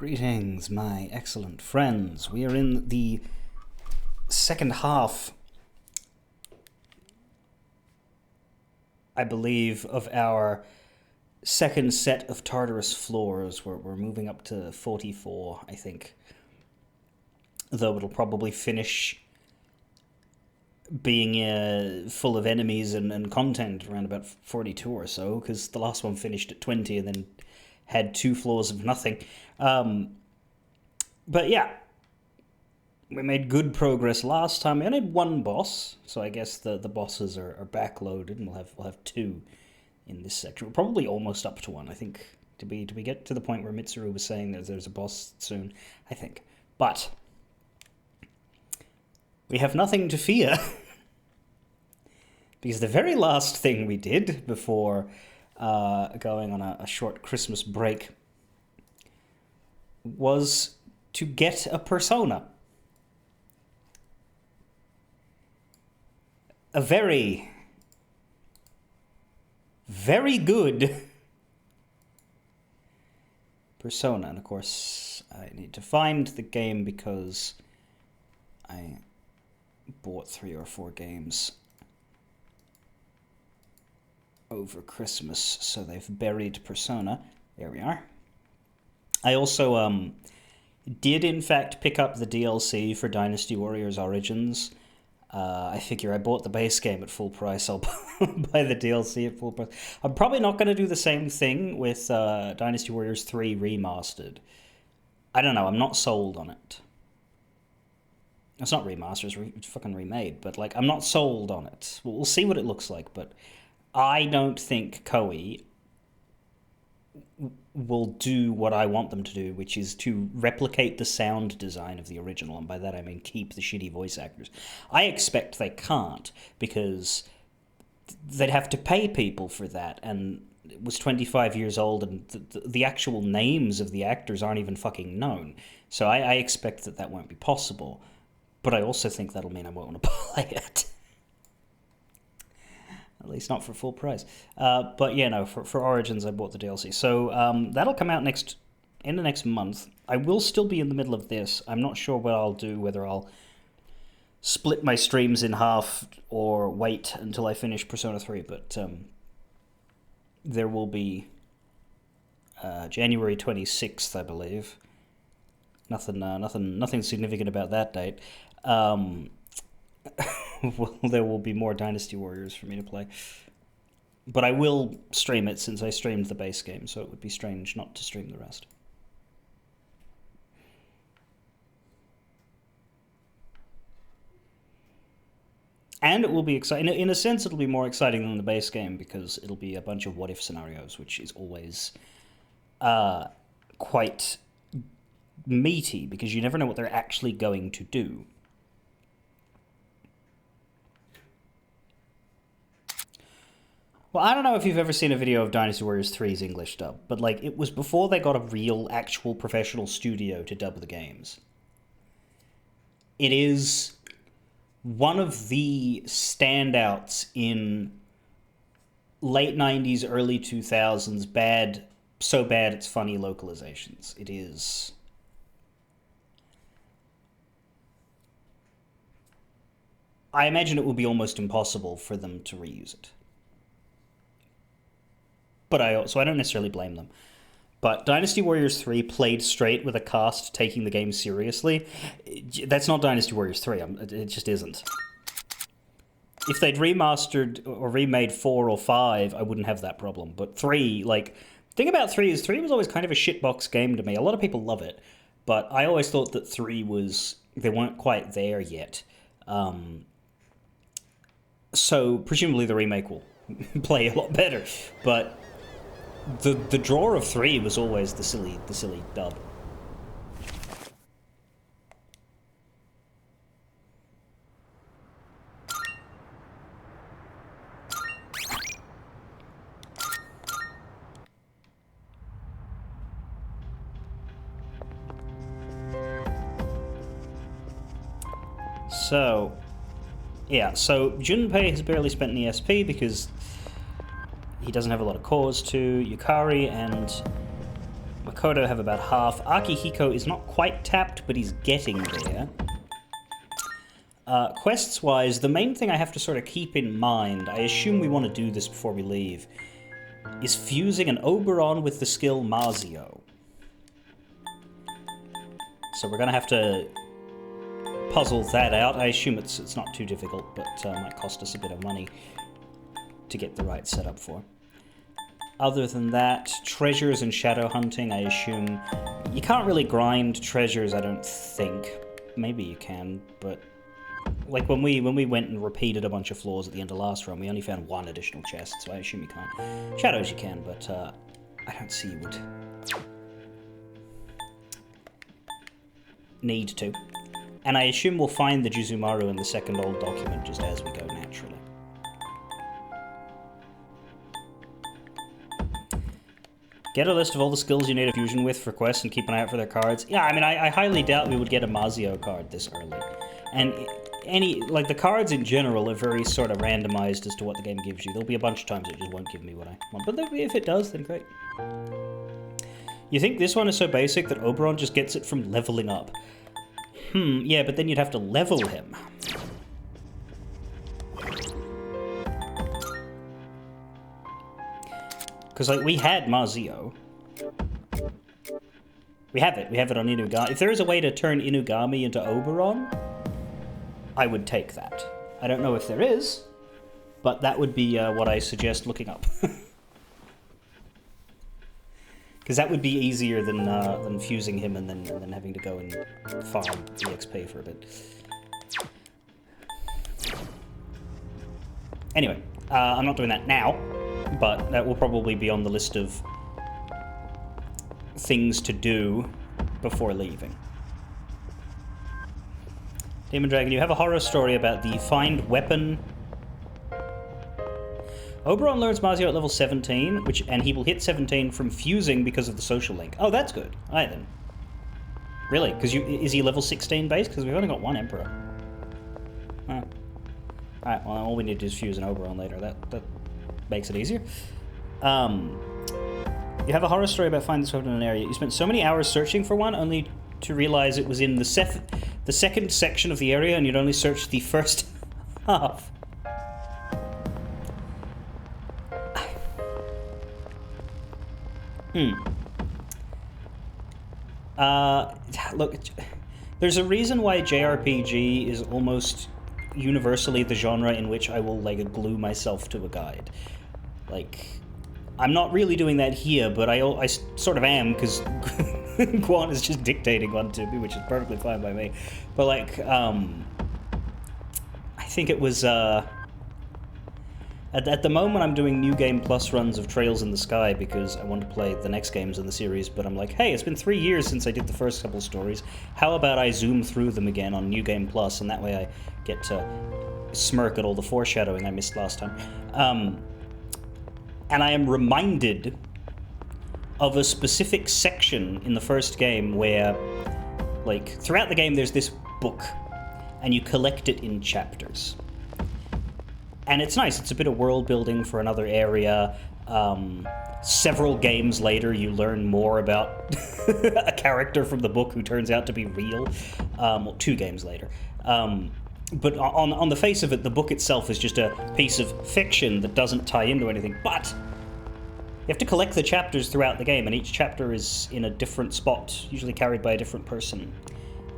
Greetings, my excellent friends. We are in the second half, I believe, of our second set of Tartarus floors. We're moving up to 44, I think. Though it'll probably finish being full of enemies and content around about 42 or so, because the last one finished at 20 and then had 2 floors of nothing. But yeah, we made good progress last time. We only had 1 boss, so I guess the bosses are backloaded, and we'll have 2 in this section. We're probably almost up to 1, I think. Did we get to the point where Mitsuru was saying that there's a boss soon? I think. But we have nothing to fear. Because the very last thing we did before going on a short Christmas break was to get a persona. A very, very good persona. And of course, I need to find the game because I bought 3 or 4 games over Christmas, so they've buried Persona. There we are. I also did in fact pick up the DLC for Dynasty Warriors Origins. I figure I bought the base game at full price, I'll buy the DLC at full price. I'm probably not going to do the same thing with Dynasty Warriors 3 Remastered. I don't know, I'm not sold on it. It's not remastered, it's fucking remade, but like, I'm not sold on it. We'll see what it looks like, but I don't think Koei will do what I want them to do, which is to replicate the sound design of the original, and by that I mean keep the shitty voice actors. I expect they can't, because they'd have to pay people for that, and it was 25 years old, and the actual names of the actors aren't even fucking known. So I expect that won't be possible, but I also think that'll mean I won't want to play it. At least not for full price. But yeah, no, for Origins I bought the DLC. So that'll come out in the next month. I will still be in the middle of this. I'm not sure what I'll do, whether I'll split my streams in half or wait until I finish Persona 3, but there will be January 26th, I believe. Nothing significant about that date. Well, there will be more Dynasty Warriors for me to play. But I will stream it since I streamed the base game, so it would be strange not to stream the rest. And it will be exciting. In a sense, it'll be more exciting than the base game, because it'll be a bunch of what-if scenarios, which is always quite meaty, because you never know what they're actually going to do. Well, I don't know if you've ever seen a video of Dynasty Warriors 3's English dub, but like, it was before they got a real, actual professional studio to dub the games. It is one of the standouts in late 90s, early 2000s, so bad it's funny localizations. It is. I imagine it will be almost impossible for them to reuse it. But I don't necessarily blame them. But Dynasty Warriors 3 played straight with a cast taking the game seriously. That's not Dynasty Warriors 3. It just isn't. If they'd remastered or remade 4 or 5, I wouldn't have that problem. But 3, like, the thing about 3 is 3 was always kind of a shitbox game to me. A lot of people love it, but I always thought that 3 they weren't quite there yet. So presumably the remake will play a lot better, but the draw of 3 was always the silly dub. So, yeah, so Junpei has barely spent an ESP because he doesn't have a lot of cores to. Yukari and Makoto have about half. Akihiko is not quite tapped, but he's getting there. Quests-wise, the main thing I have to sort of keep in mind, I assume we want to do this before we leave, is fusing an Oberon with the skill Mazio. So we're going to have to puzzle that out. I assume it's not too difficult, but might cost us a bit of money to get the right setup for. Other than that, treasures and shadow hunting, I assume... You can't really grind treasures, I don't think. Maybe you can, but... Like, when we went and repeated a bunch of floors at the end of last run, we only found one additional chest, so I assume you can't. Shadows you can, but I don't see you would need to. And I assume we'll find the Juzumaru in the second old document just as we go naturally. Get a list of all the skills you need a fusion with for quests and keep an eye out for their cards. Yeah, I mean, I highly doubt we would get a Mazio card this early. And the cards in general are very sort of randomized as to what the game gives you. There'll be a bunch of times it just won't give me what I want. But if it does, then great. You think this one is so basic that Oberon just gets it from leveling up? Yeah, but then you'd have to level him. Because, like, we had Mazio. We have it. We have it on Inugami. If there is a way to turn Inugami into Oberon, I would take that. I don't know if there is, but that would be what I suggest looking up. Because that would be easier than fusing him and then having to go and farm EXP for a bit. Anyway, I'm not doing that now, but that will probably be on the list of things to do before leaving. Demon Dragon, you have a horror story about the find weapon. Oberon learns Mazio at level 17, and he will hit 17 from fusing because of the social link. Oh, that's good. Alright then. Really? Because is he level 16 base? Because we've only got one Emperor. Huh. Alright, well, all we need to do is fuse an Oberon later. That makes it easier. You have a horror story about finding this weapon in an area. You spent so many hours searching for one, only to realize it was in the second section of the area, and you'd only searched the first half. Look, there's a reason why JRPG is almost universally the genre in which I will, like, glue myself to a guide. Like, I'm not really doing that here, but I sort of am, because Quan is just dictating one to me, which is perfectly fine by me. But, like, I think it was, At the moment, I'm doing New Game Plus runs of Trails in the Sky because I want to play the next games in the series, but I'm like, hey, it's been 3 years since I did the first couple stories. How about I zoom through them again on New Game Plus, and that way I get to smirk at all the foreshadowing I missed last time. And I am reminded of a specific section in the first game where, like, throughout the game there's this book, and you collect it in chapters. And it's nice. It's a bit of world building for another area. Several games later, you learn more about a character from the book who turns out to be real. Well, 2 games later. But on the face of it, the book itself is just a piece of fiction that doesn't tie into anything. But you have to collect the chapters throughout the game, and each chapter is in a different spot, usually carried by a different person.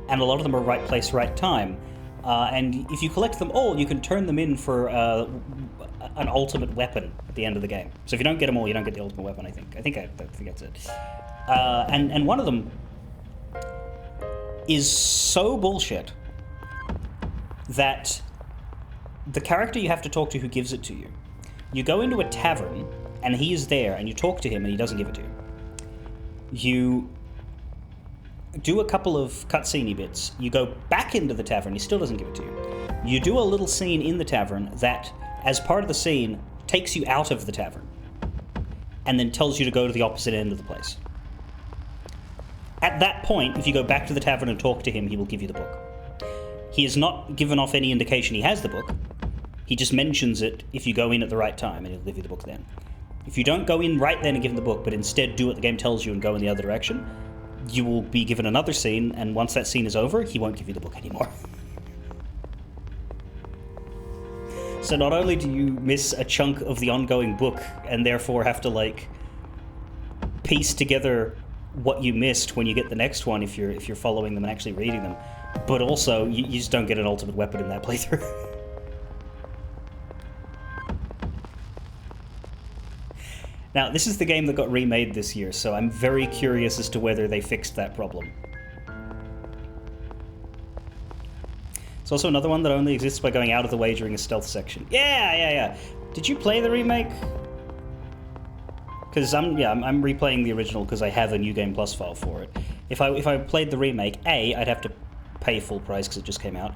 And a lot of them are right place, right time. And if you collect them all, you can turn them in for an ultimate weapon at the end of the game. So if you don't get them all, you don't get the ultimate weapon, I think. I think that's it. And one of them is so bullshit that the character you have to talk to who gives it to you, you go into a tavern, and he is there, and you talk to him, and he doesn't give it to you. You do a couple of cutscene bits, you go back into the tavern, he still doesn't give it to you. You do a little scene in the tavern that, as part of the scene, takes you out of the tavern, and then tells you to go to the opposite end of the place. At that point, if you go back to the tavern and talk to him, he will give you the book. He has not given off any indication he has the book. He just mentions it if you go in at the right time, and he'll give you the book then. If you don't go in right then and give him the book, but instead do what the game tells you and go in the other direction, you will be given another scene, and once that scene is over, he won't give you the book anymore. So not only do you miss a chunk of the ongoing book, and therefore have to, like, piece together what you missed when you get the next one if you're following them and actually reading them, but also you just don't get an ultimate weapon in that playthrough. Now, this is the game that got remade this year, so I'm very curious as to whether they fixed that problem. It's also another one that only exists by going out of the way during a stealth section. Yeah. Did you play the remake? Because I'm replaying the original because I have a New Game Plus file for it. If I played the remake, A, I'd have to pay full price because it just came out.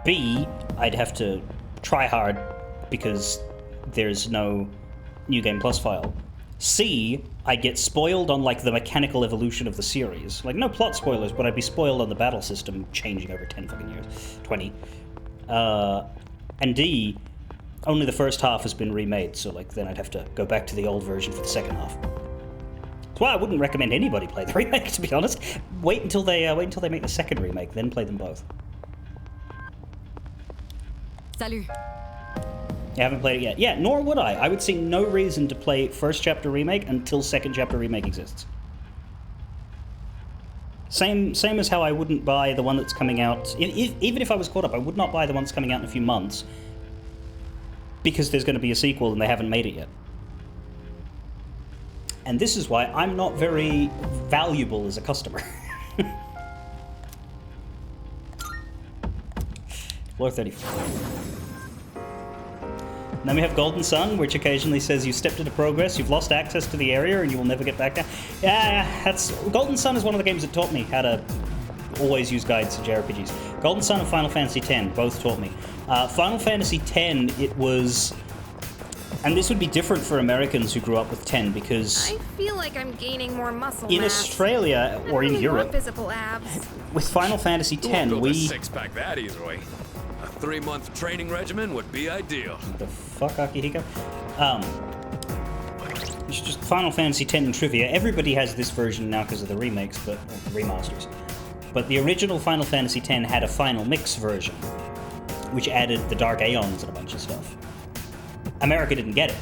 B, I'd have to try hard because there's no New Game Plus file. C, I'd get spoiled on, like, the mechanical evolution of the series. Like, no plot spoilers, but I'd be spoiled on the battle system changing over 10 fucking years. 20. And D, only the first half has been remade, so, like, then I'd have to go back to the old version for the second half. That's why I wouldn't recommend anybody play the remake, to be honest. Wait until they make the second remake, then play them both. Salut. You haven't played it yet? Yeah, nor would I. I would see no reason to play first chapter remake until second chapter remake exists. Same as how I wouldn't buy the one that's coming out... Even if I was caught up, I would not buy the one that's coming out in a few months because there's going to be a sequel and they haven't made it yet. And this is why I'm not very valuable as a customer. Floor 34. And then we have Golden Sun, which occasionally says you stepped into progress, you've lost access to the area, and you will never get back down. Yeah, that's... Golden Sun is one of the games that taught me how to always use guides to JRPGs. Golden Sun and Final Fantasy X both taught me. Final Fantasy X, it was... And this would be different for Americans who grew up with 10, because... I feel like I'm gaining more muscle in mass. Australia, or in Europe, physical abs. with Final Fantasy X, Build we... a six-pack that easily. A 3-month training regimen would be ideal. The fuck, Akihiko? It's just Final Fantasy X in trivia. Everybody has this version now because of the remakes, but the remasters. But the original Final Fantasy X had a Final Mix version, which added the Dark Aeons and a bunch of stuff. America didn't get it,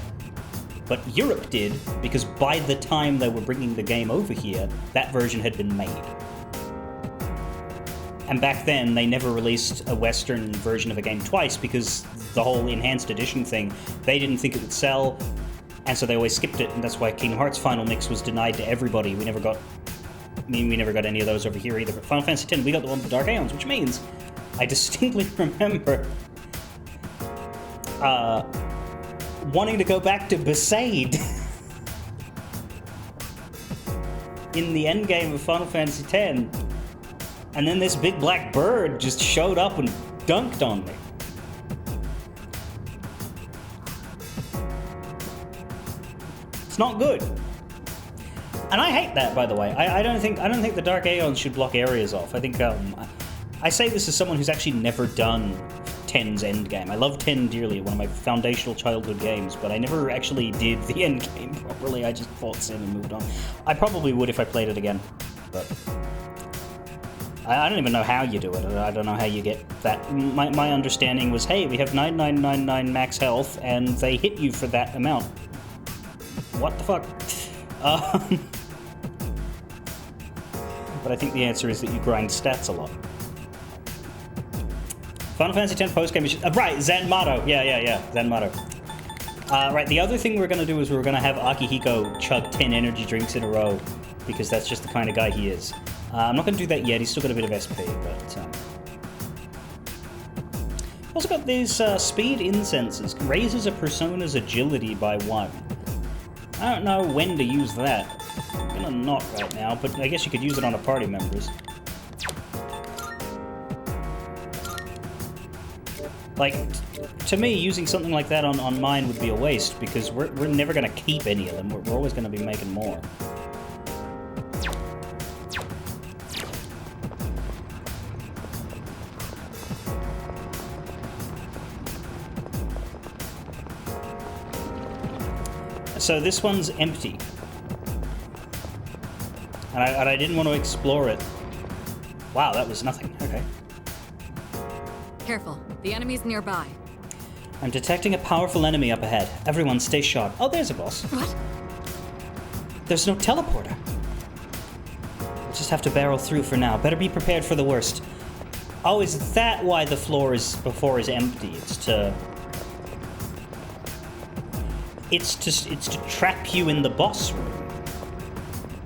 but Europe did, because by the time they were bringing the game over here, that version had been made. And back then, they never released a Western version of a game twice because the whole enhanced edition thing, they didn't think it would sell, and so they always skipped it, and that's why Kingdom Hearts Final Mix was denied to everybody. We never got any of those over here either. But Final Fantasy X, we got the one with the Dark Aeons, which means I distinctly remember wanting to go back to Besaid in the endgame of Final Fantasy X. And then this big black bird just showed up and dunked on me. It's not good. And I hate that, by the way. I don't think the Dark Aeons should block areas off. I think I say this as someone who's actually never done 10's endgame. I love 10 dearly, one of my foundational childhood games, but I never actually did the endgame properly. I just fought Sin and moved on. I probably would if I played it again, but I don't even know how you do it. I don't know how you get that. My understanding was, hey, we have 9999 max health, and they hit you for that amount. What the fuck? But I think the answer is that you grind stats a lot. Final Fantasy X postgame... right, Zanmato. Yeah, Zanmato. Right, the other thing we're going to do is we're going to have Akihiko chug 10 energy drinks in a row, because that's just the kind of guy he is. I'm not going to do that yet, he's still got a bit of SP, but... Also got these speed incenses. Raises a persona's agility by 1. I don't know when to use that. I'm gonna not right now, but I guess you could use it on a party members. Like, to me, using something like that on mine would be a waste, because we're never gonna keep any of them. We're always gonna be making more. So this one's empty. And I didn't want to explore it. Wow, that was nothing. Okay. Careful. The enemy's nearby. I'm detecting a powerful enemy up ahead. Everyone stay sharp. Oh, there's a boss. What? There's no teleporter. We'll just have to barrel through for now. Better be prepared for the worst. Oh, is that why the floor is empty? It's to trap you in the boss room.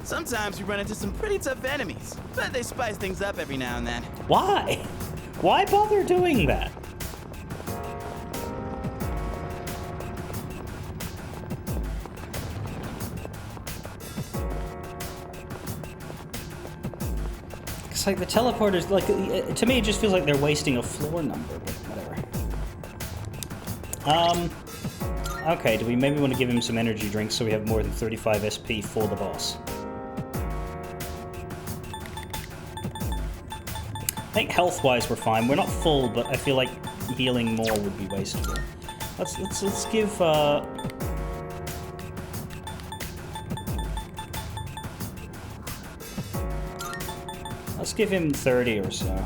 Sometimes we run into some pretty tough enemies, but they spice things up every now and then. Why? Why bother doing that? It's like the teleporters, like, to me it just feels like they're wasting a floor number, but whatever. Okay, do we maybe want to give him some energy drinks so we have more than 35 SP for the boss? I think health-wise we're fine. We're not full, but I feel like healing more would be wasteful. Let's give let's give him 30 or so.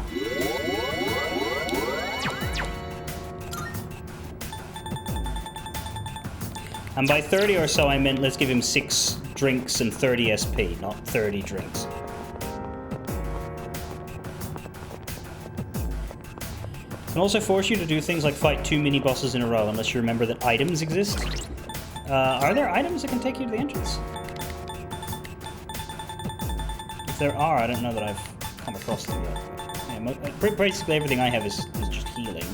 And by 30 or so I meant let's give him 6 drinks and 30 SP, not 30 drinks. Can also force you to do things like fight 2 mini-bosses in a row unless you remember that items exist. Are there items that can take you to the entrance? If there are, I don't know that I've come across them yet. Yeah, basically everything I have is just healing,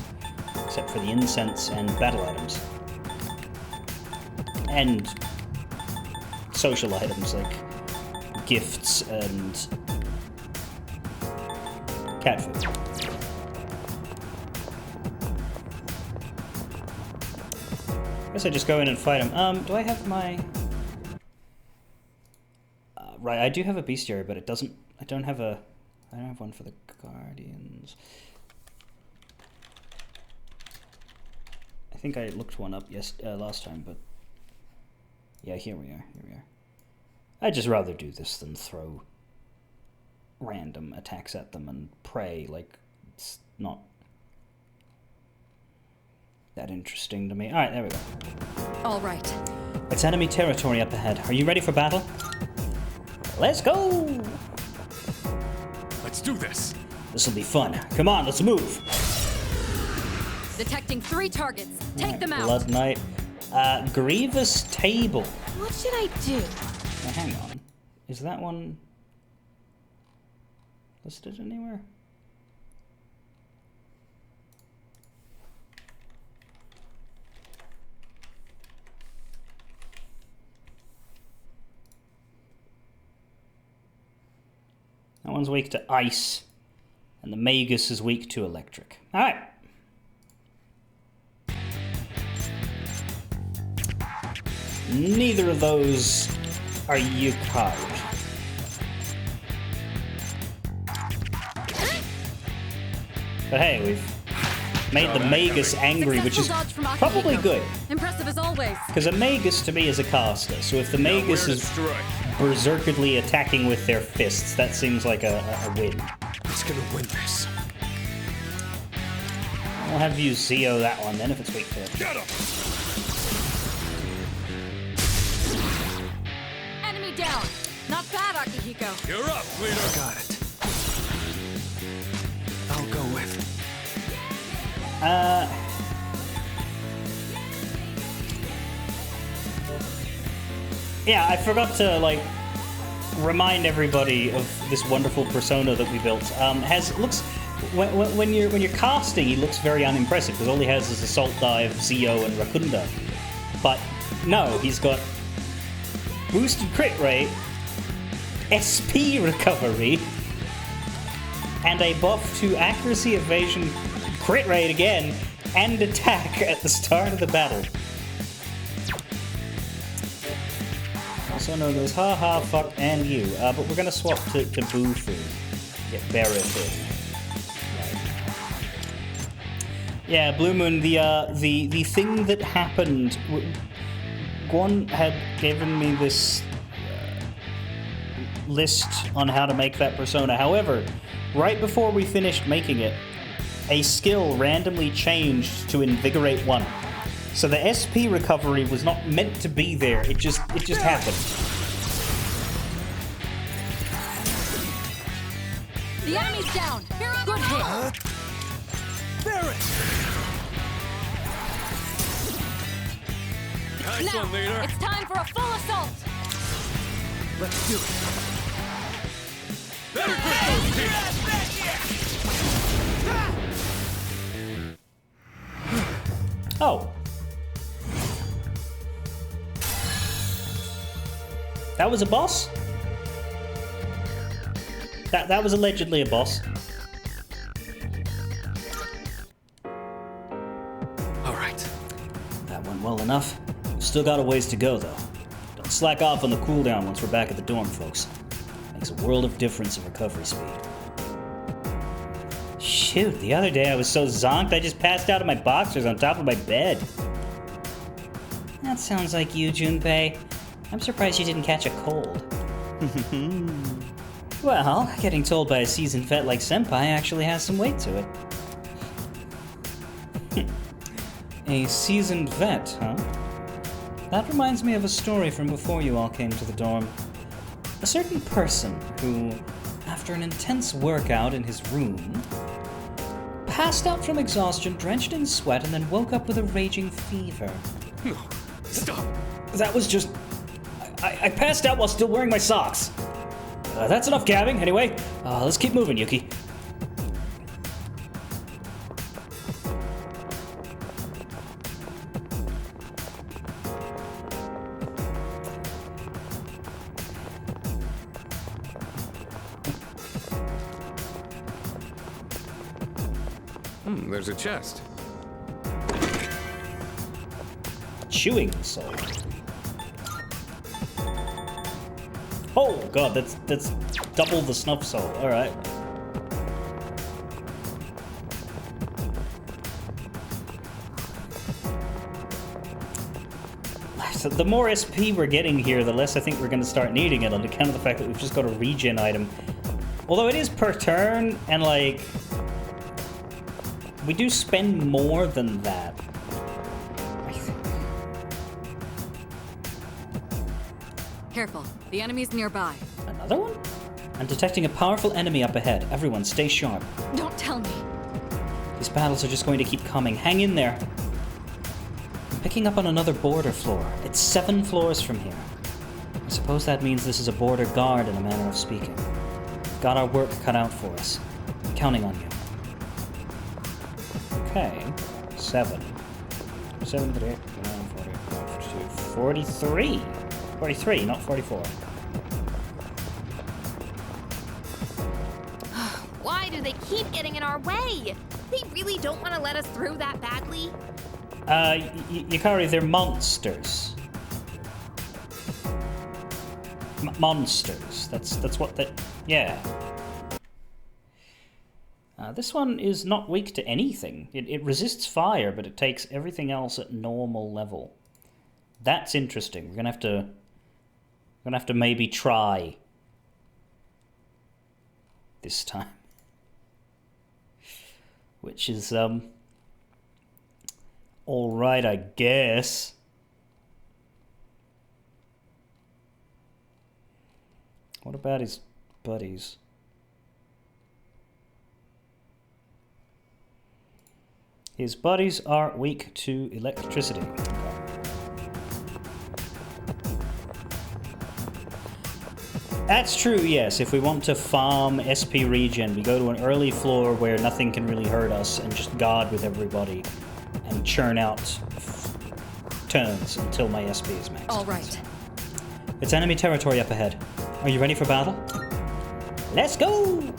except for the incense and battle items. And social items like gifts and cat food. I guess I just go in and fight him. Do I have my... right, I do have a bestiary, but it doesn't... I don't have one for the Guardians. I think I looked one up last time, but... yeah, here we are. I'd just rather do this than throw random attacks at them and pray. Like, it's not that interesting to me. Alright, there we go. All right. It's enemy territory up ahead. Are you ready for battle? Let's go! Let's do this. This'll be fun. Come on, let's move! Detecting 3 targets. Take them out. Blood Knight. Grievous Table. What should I do? Now, hang on. Is that one listed anywhere? That one's weak to ice, and the Magus is weak to electric. Alright. Neither of those are Yukari. But hey, we've made the Magus angry, which is probably good. Impressive as always. Because a Magus to me is a caster, so if the Magus is berserkerdly attacking with their fists, that seems like a win. Who's gonna win this? I'll have you Zeo that one then if it's weak to it. Get him! Enemy down. Not bad, Akihiko. You're up, leader. Got it. I'll go with. Yeah, I forgot to, like, remind everybody of this wonderful persona that we built. When you're casting, he looks very unimpressive because all he has is Assault Dive, Zeo, and Rakunda. But no, he's got boosted crit rate, SP recovery, and a buff to accuracy, evasion, crit rate again, and attack at the start of the battle. Also known as haha, fuck, and you. But we're gonna swap to Bufu. Get Barret in. Right. Yeah, Blue Moon, the thing that happened Gwon had given me this list on how to make that persona. However, right before we finished making it, a skill randomly changed to Invigorate 1. So the SP recovery was not meant to be there. It just happened. The enemy's down. Good hit. Nice Now, one, leader. it's time for a full assault. Let's do it. Oh. That was a boss? That was allegedly a boss. All right. That went well enough. Still got a ways to go, though. Don't slack off on the cooldown once we're back at the dorm, folks. Makes a world of difference in recovery speed. Shoot, the other day I was so zonked I just passed out in my boxers on top of my bed. That sounds like you, Junpei. I'm surprised you didn't catch a cold. Well, getting told by a seasoned vet like Senpai actually has some weight to it. A seasoned vet, huh? That reminds me of a story from before you all came to the dorm. A certain person who, after an intense workout in his room, passed out from exhaustion, drenched in sweat, and then woke up with a raging fever. No. Stop. That was just... I passed out while still wearing my socks. That's enough gabbing, anyway. Let's keep moving, Yuki. There's a chest. Chewing soul. Oh god, that's double the snuff soul. All right. So the more SP we're getting here, the less I think we're going to start needing it on account of the fact that we've just got a regen item. Although it is per turn, and like we do spend more than that. Careful. The enemy's nearby. Another one? I'm detecting a powerful enemy up ahead. Everyone, stay sharp. Don't tell me. These battles are just going to keep coming. Hang in there. I'm picking up on another border floor. It's 7 floors from here. I suppose that means this is a border guard in a manner of speaking. We've got our work cut out for us. I'm counting on you. Okay. 7. 7, 3, 9, 40, 43. 43, not 44. Why do they keep getting in our way? They really don't want to let us through that badly. Yukari, they're monsters. Monsters. That's what that. Yeah. This one is not weak to anything. It resists fire, but it takes everything else at normal level. That's interesting. We're gonna have to maybe try this time. Which is all right, I guess. What about his buddies? His buddies are weak to electricity. That's true, yes. If we want to farm SP regen, we go to an early floor where nothing can really hurt us and just guard with everybody and churn out turns until my SP is maxed. All right. It's enemy territory up ahead. Are you ready for battle? Let's go!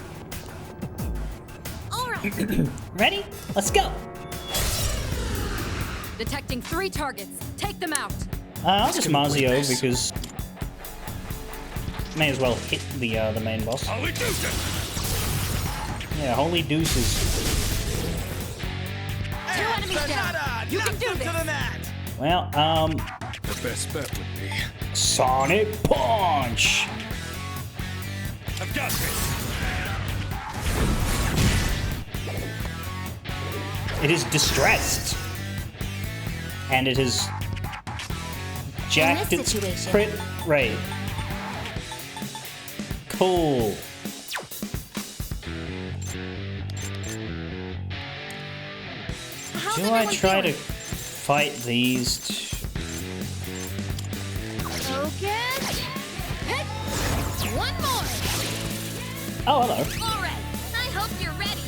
All right. Ready? Let's go! Detecting 3 targets. Take them out. I'll just Mazio because may as well hit the main boss. Holy deuces! Yeah, holy deuces. 2 enemies down. You can do this. Well, Let's best bet would be. Sonic Punch! I've got this! It is distressed. And it has jacked In its this situation- crit rate. Cool. How's Do I everyone try to feeling? fight these Focus. Hit. One more. Oh, hello. All right. I hope you're ready.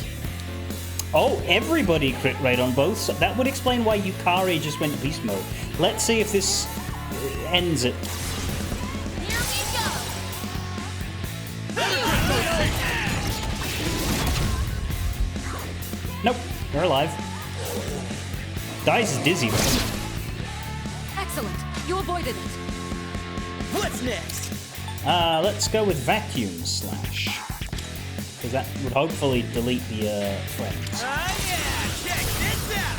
Oh, everybody crit rate on both. So that would explain why Yukari just went beast mode. Let's see if this ends it. Here we go. Nope, we're alive. Dice is dizzy. Excellent. You avoided it. What's next? Let's go with Vacuum Slash. Because that would hopefully delete the friends. Oh yeah, check this out.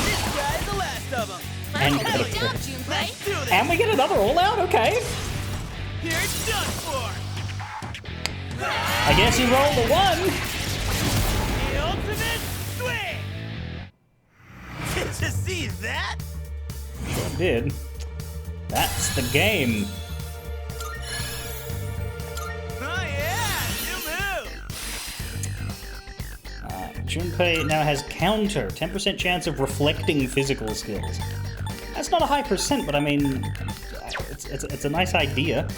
This guy's the last of them. And Well get a done, crit. Junpei. Let's do this. And we get another all out, okay. Here it's done for. I guess he rolled a 1. The ultimate swing. Did you see that? Did. That's the game. Oh yeah, you move. Junpei now has counter, 10% chance of reflecting physical skills. That's not a high percent, but I mean, it's a nice idea.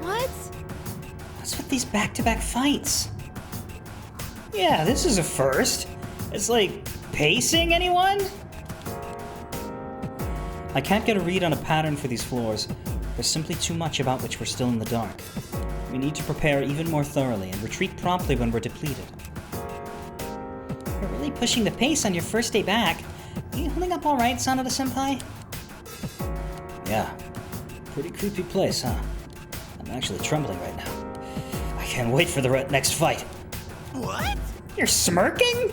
What? What's with these back-to-back fights? Yeah, this is a first. It's like, pacing, anyone? I can't get a read on a pattern for these floors. There's simply too much about which we're still in the dark. We need to prepare even more thoroughly and retreat promptly when we're depleted. You're really pushing the pace on your first day back. Are you holding up all right, Sanada-senpai? Yeah. Pretty creepy place, huh? I'm actually trembling right now. I can't wait for the next fight. What? You're smirking?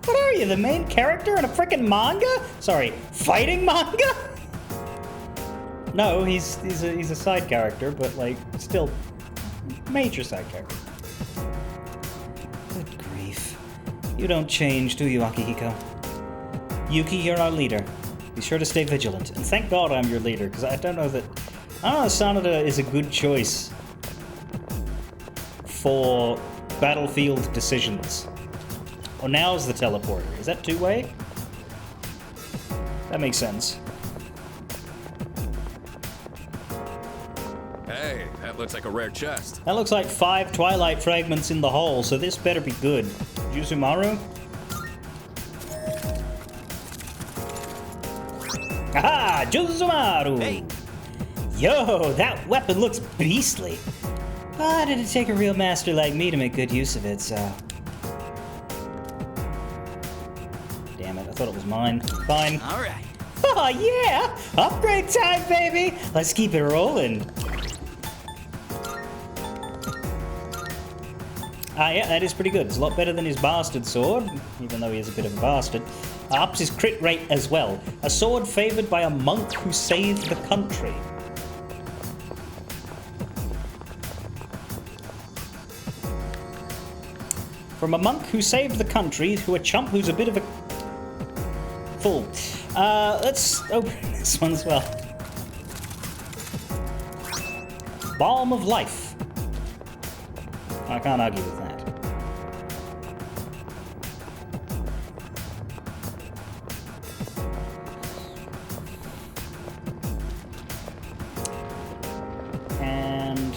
What are you, the main character in a frickin' manga? Sorry, fighting manga? No, he's a side character, but like still major side character. Good grief. You don't change, do you, Akihiko? Yuki, you're our leader. Be sure to stay vigilant. And thank God I'm your leader, because I don't know if Sanada is a good choice for battlefield decisions. Oh, now's the teleporter. Is that two-way? That makes sense. Hey, that looks like a rare chest. That looks like 5 Twilight fragments in the hole, so this better be good. Yuzumaru? Aha! Yuzumaru! Hey. Yo, that weapon looks beastly. But it'd take a real master like me to make good use of it, so... Damn it, I thought it was mine. Fine. All right. Oh yeah! Upgrade time, baby! Let's keep it rolling. Yeah, that is pretty good. It's a lot better than his bastard sword, even though he is a bit of a bastard. Ups his crit rate as well. A sword favored by a monk who saved the country. From a monk who saved the country to a chump who's a bit of a fool. Let's open this one as well. Balm of Life. I can't argue with that. And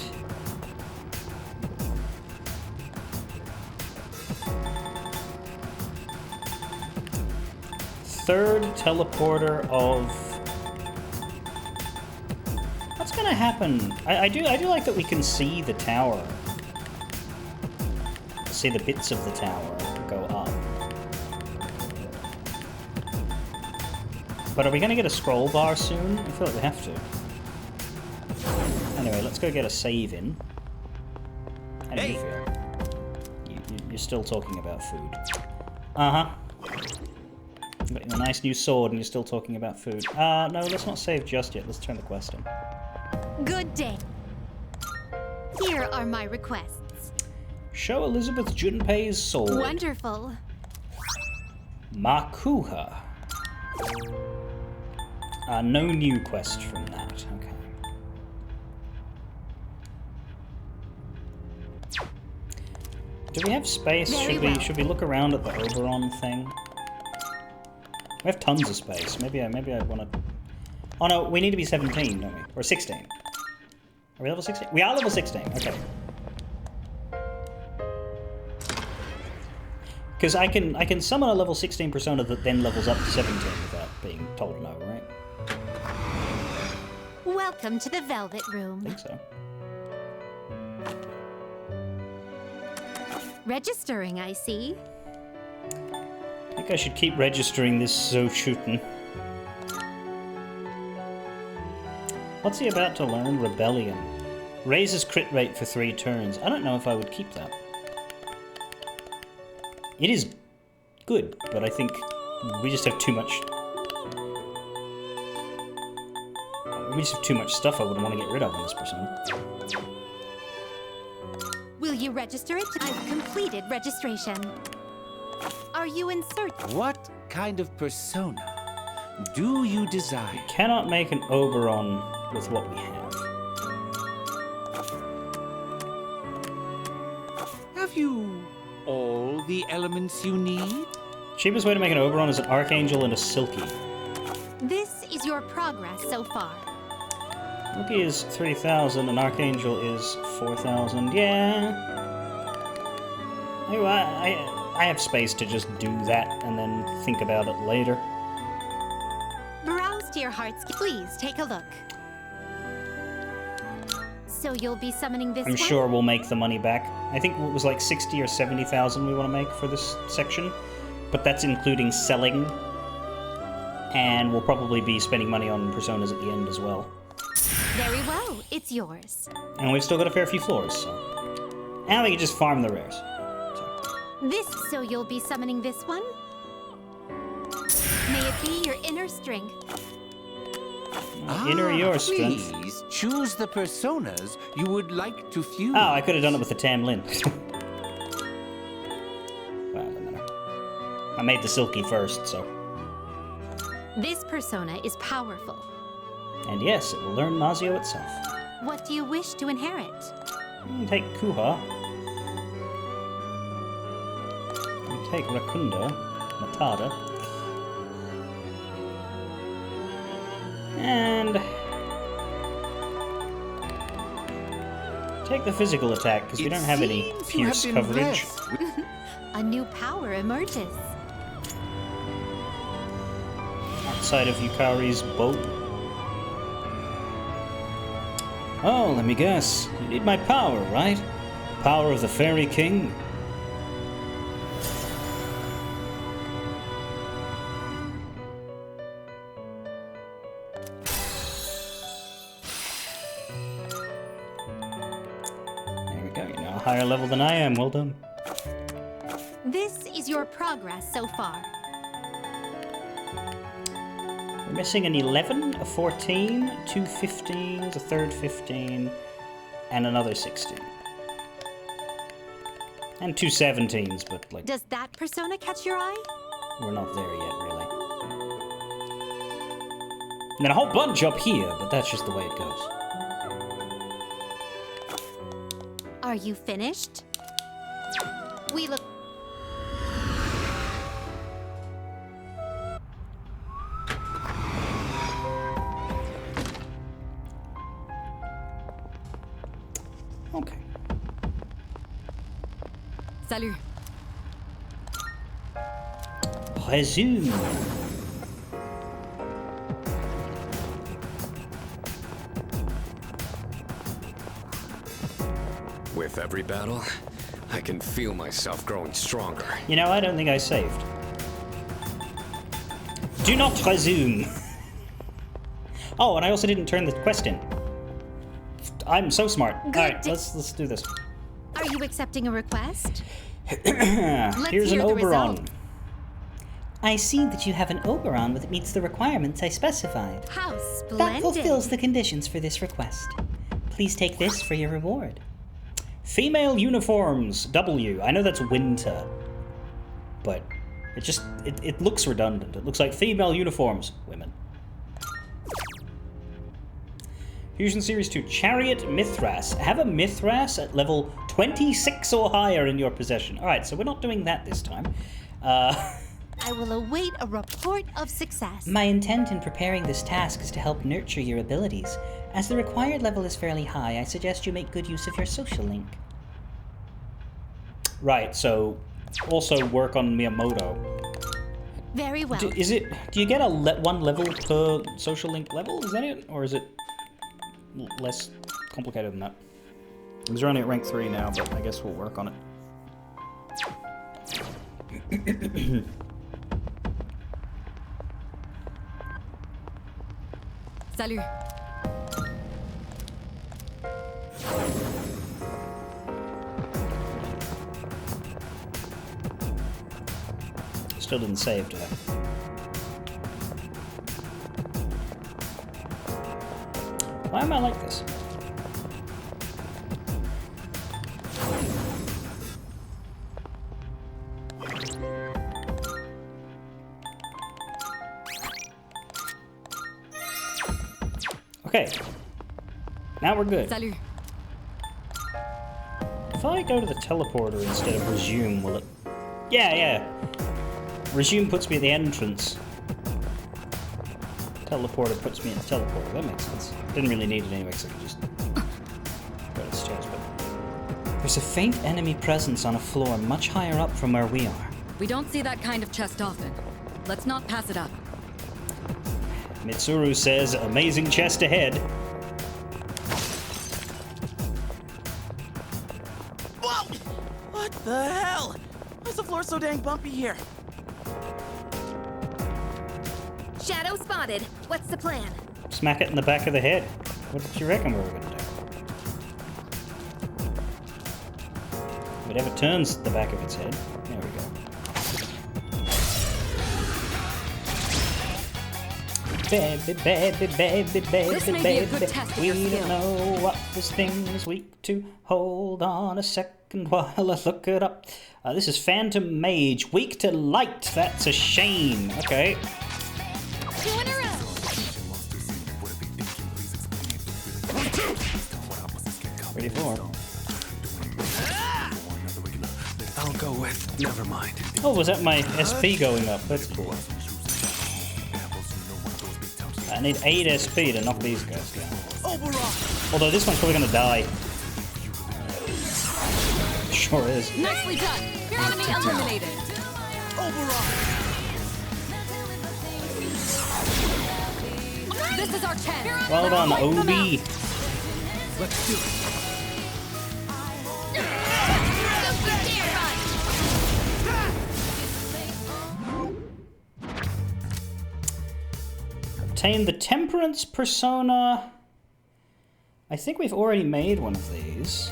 third teleporter of... What's gonna happen? I do like that we can see the tower. See the bits of the tower go up. But are we gonna get a scroll bar soon? I feel like we have to. Anyway, let's go get a save in. How do you feel? You're still talking about food. Uh-huh. Got you a nice new sword and you're still talking about food. No, let's not save just yet. Let's turn the quest in. Good day. Here are my requests. Show Elizabeth Junpei's sword. Wonderful. Makuha. No new quest from that. Okay. Do we have space? Very Should we look around at the Oberon thing? We have tons of space. Maybe I want to. Oh no, we need to be 17, don't we? Or 16. Are we level 16? We are level 16. Okay. Because I can summon a level 16 persona that then levels up to 17 without being told no, right? Welcome to the Velvet Room. I think so. Registering, I see. I think I should keep registering this so shootin'. What's he about to learn? Rebellion. Raises crit rate for 3 turns. I don't know if I would keep that. It is good, but I think we just have too much. We just have too much stuff I wouldn't want to get rid of in this persona. Will you register it? I've completed registration. Are you in search? What kind of persona do you desire? Cannot make an Oberon with what we have. Have you all the elements you need? Cheapest way to make an Oberon is an Archangel and a Silky. This is your progress so far. Silky is 3,000 and Archangel is 4,000. Yeah. Anyway, I have space to just do that and then think about it later. Browse to your heart's. Please take a look. So you'll be summoning this I'm one? sure we'll make the money back. I think it was like 60 or 70,000 we want to make for this section, but that's including selling, and we'll probably be spending money on personas at the end as well. Very well, it's yours. And we've still got a fair few floors, so. And we can just farm the rares. So you'll be summoning this one? May it be your inner strength. Inner your strength. Please choose the personas you would like to fuse. Oh, I could have done it with the Tam Lin. Well, no matter. I made the Silky first, so. This persona is powerful. And yes, it will learn Mazio itself. What do you wish to inherit? Take Kuha. Take Rakunda, Matada. And take the physical attack, because we don't have any pierce coverage. A new power emerges. Outside of Yukari's boat. Oh, let me guess. You need my power, right? Power of the Fairy King? Higher level than I am. Well done. This is your progress so far. We're missing an 11, a 14, 2 15s, a third 15, and another 16. And 2 17s, but like... Does that persona catch your eye? We're not there yet, really. And then a whole bunch up here, but that's just the way it goes. Are you finished? We look... Okay. Salut. Resume. With every battle, I can feel myself growing stronger. You know, I don't think I saved. Do not resume. Oh, and I also didn't turn the quest in. I'm so smart. All right, let's do this. Are you accepting a request? Here's an hear the Oberon. result. I see that you have an Oberon that meets the requirements I specified. How That splendid. fulfills the conditions for this request. Please take this for your reward. Female uniforms, W. I know that's winter, but it looks redundant. It looks like female uniforms, women. Fusion Series 2, Chariot Mithras. Have a Mithras at level 26 or higher in your possession. Alright, so we're not doing that this time. I will await a report of success. My intent in preparing this task is to help nurture your abilities. As the required level is fairly high, I suggest you make good use of your social link. Right, so also work on Miyamoto. Very well. Do you get a one level per social link level? Is that it? Or is it less complicated than that? Because we're only at rank 3 now, but I guess we'll work on it. Salut. Still didn't save, did I? Why am I like this? Okay. Now we're good. Salut. If I go to the teleporter instead of resume, will it... Yeah. Resume puts me at the entrance. Teleporter puts me in the teleporter. That makes sense. Didn't really need it anyway, because I could just go to the stairs, but... There's a faint enemy presence on a floor much higher up from where we are. We don't see that kind of chest often. Let's not pass it up. Mitsuru says, amazing chest ahead. Whoa! What the hell? Why's the floor so dang bumpy here? Shadow spotted. What's the plan? Smack it in the back of the head. What did you reckon we were going to do? Whatever turns the back of its head. There we go. Baby, This may be a good test of we your don't skill. know what this thing is weak to. Hold on a second while I look it up. This is Phantom Mage. Weak to light. That's a shame. Okay. 2 in a row. Ready for. I'll go with never mind. Oh, was that my SP going up? That's cool. I need 8 SP to knock these guys down. Although this one's probably gonna die. Sure is. Nicely done. Enemy eliminated. This is our chance. Well done, Let's wipe them OB. Let's do it. Obtain the Temperance Persona. I think we've already made one of these.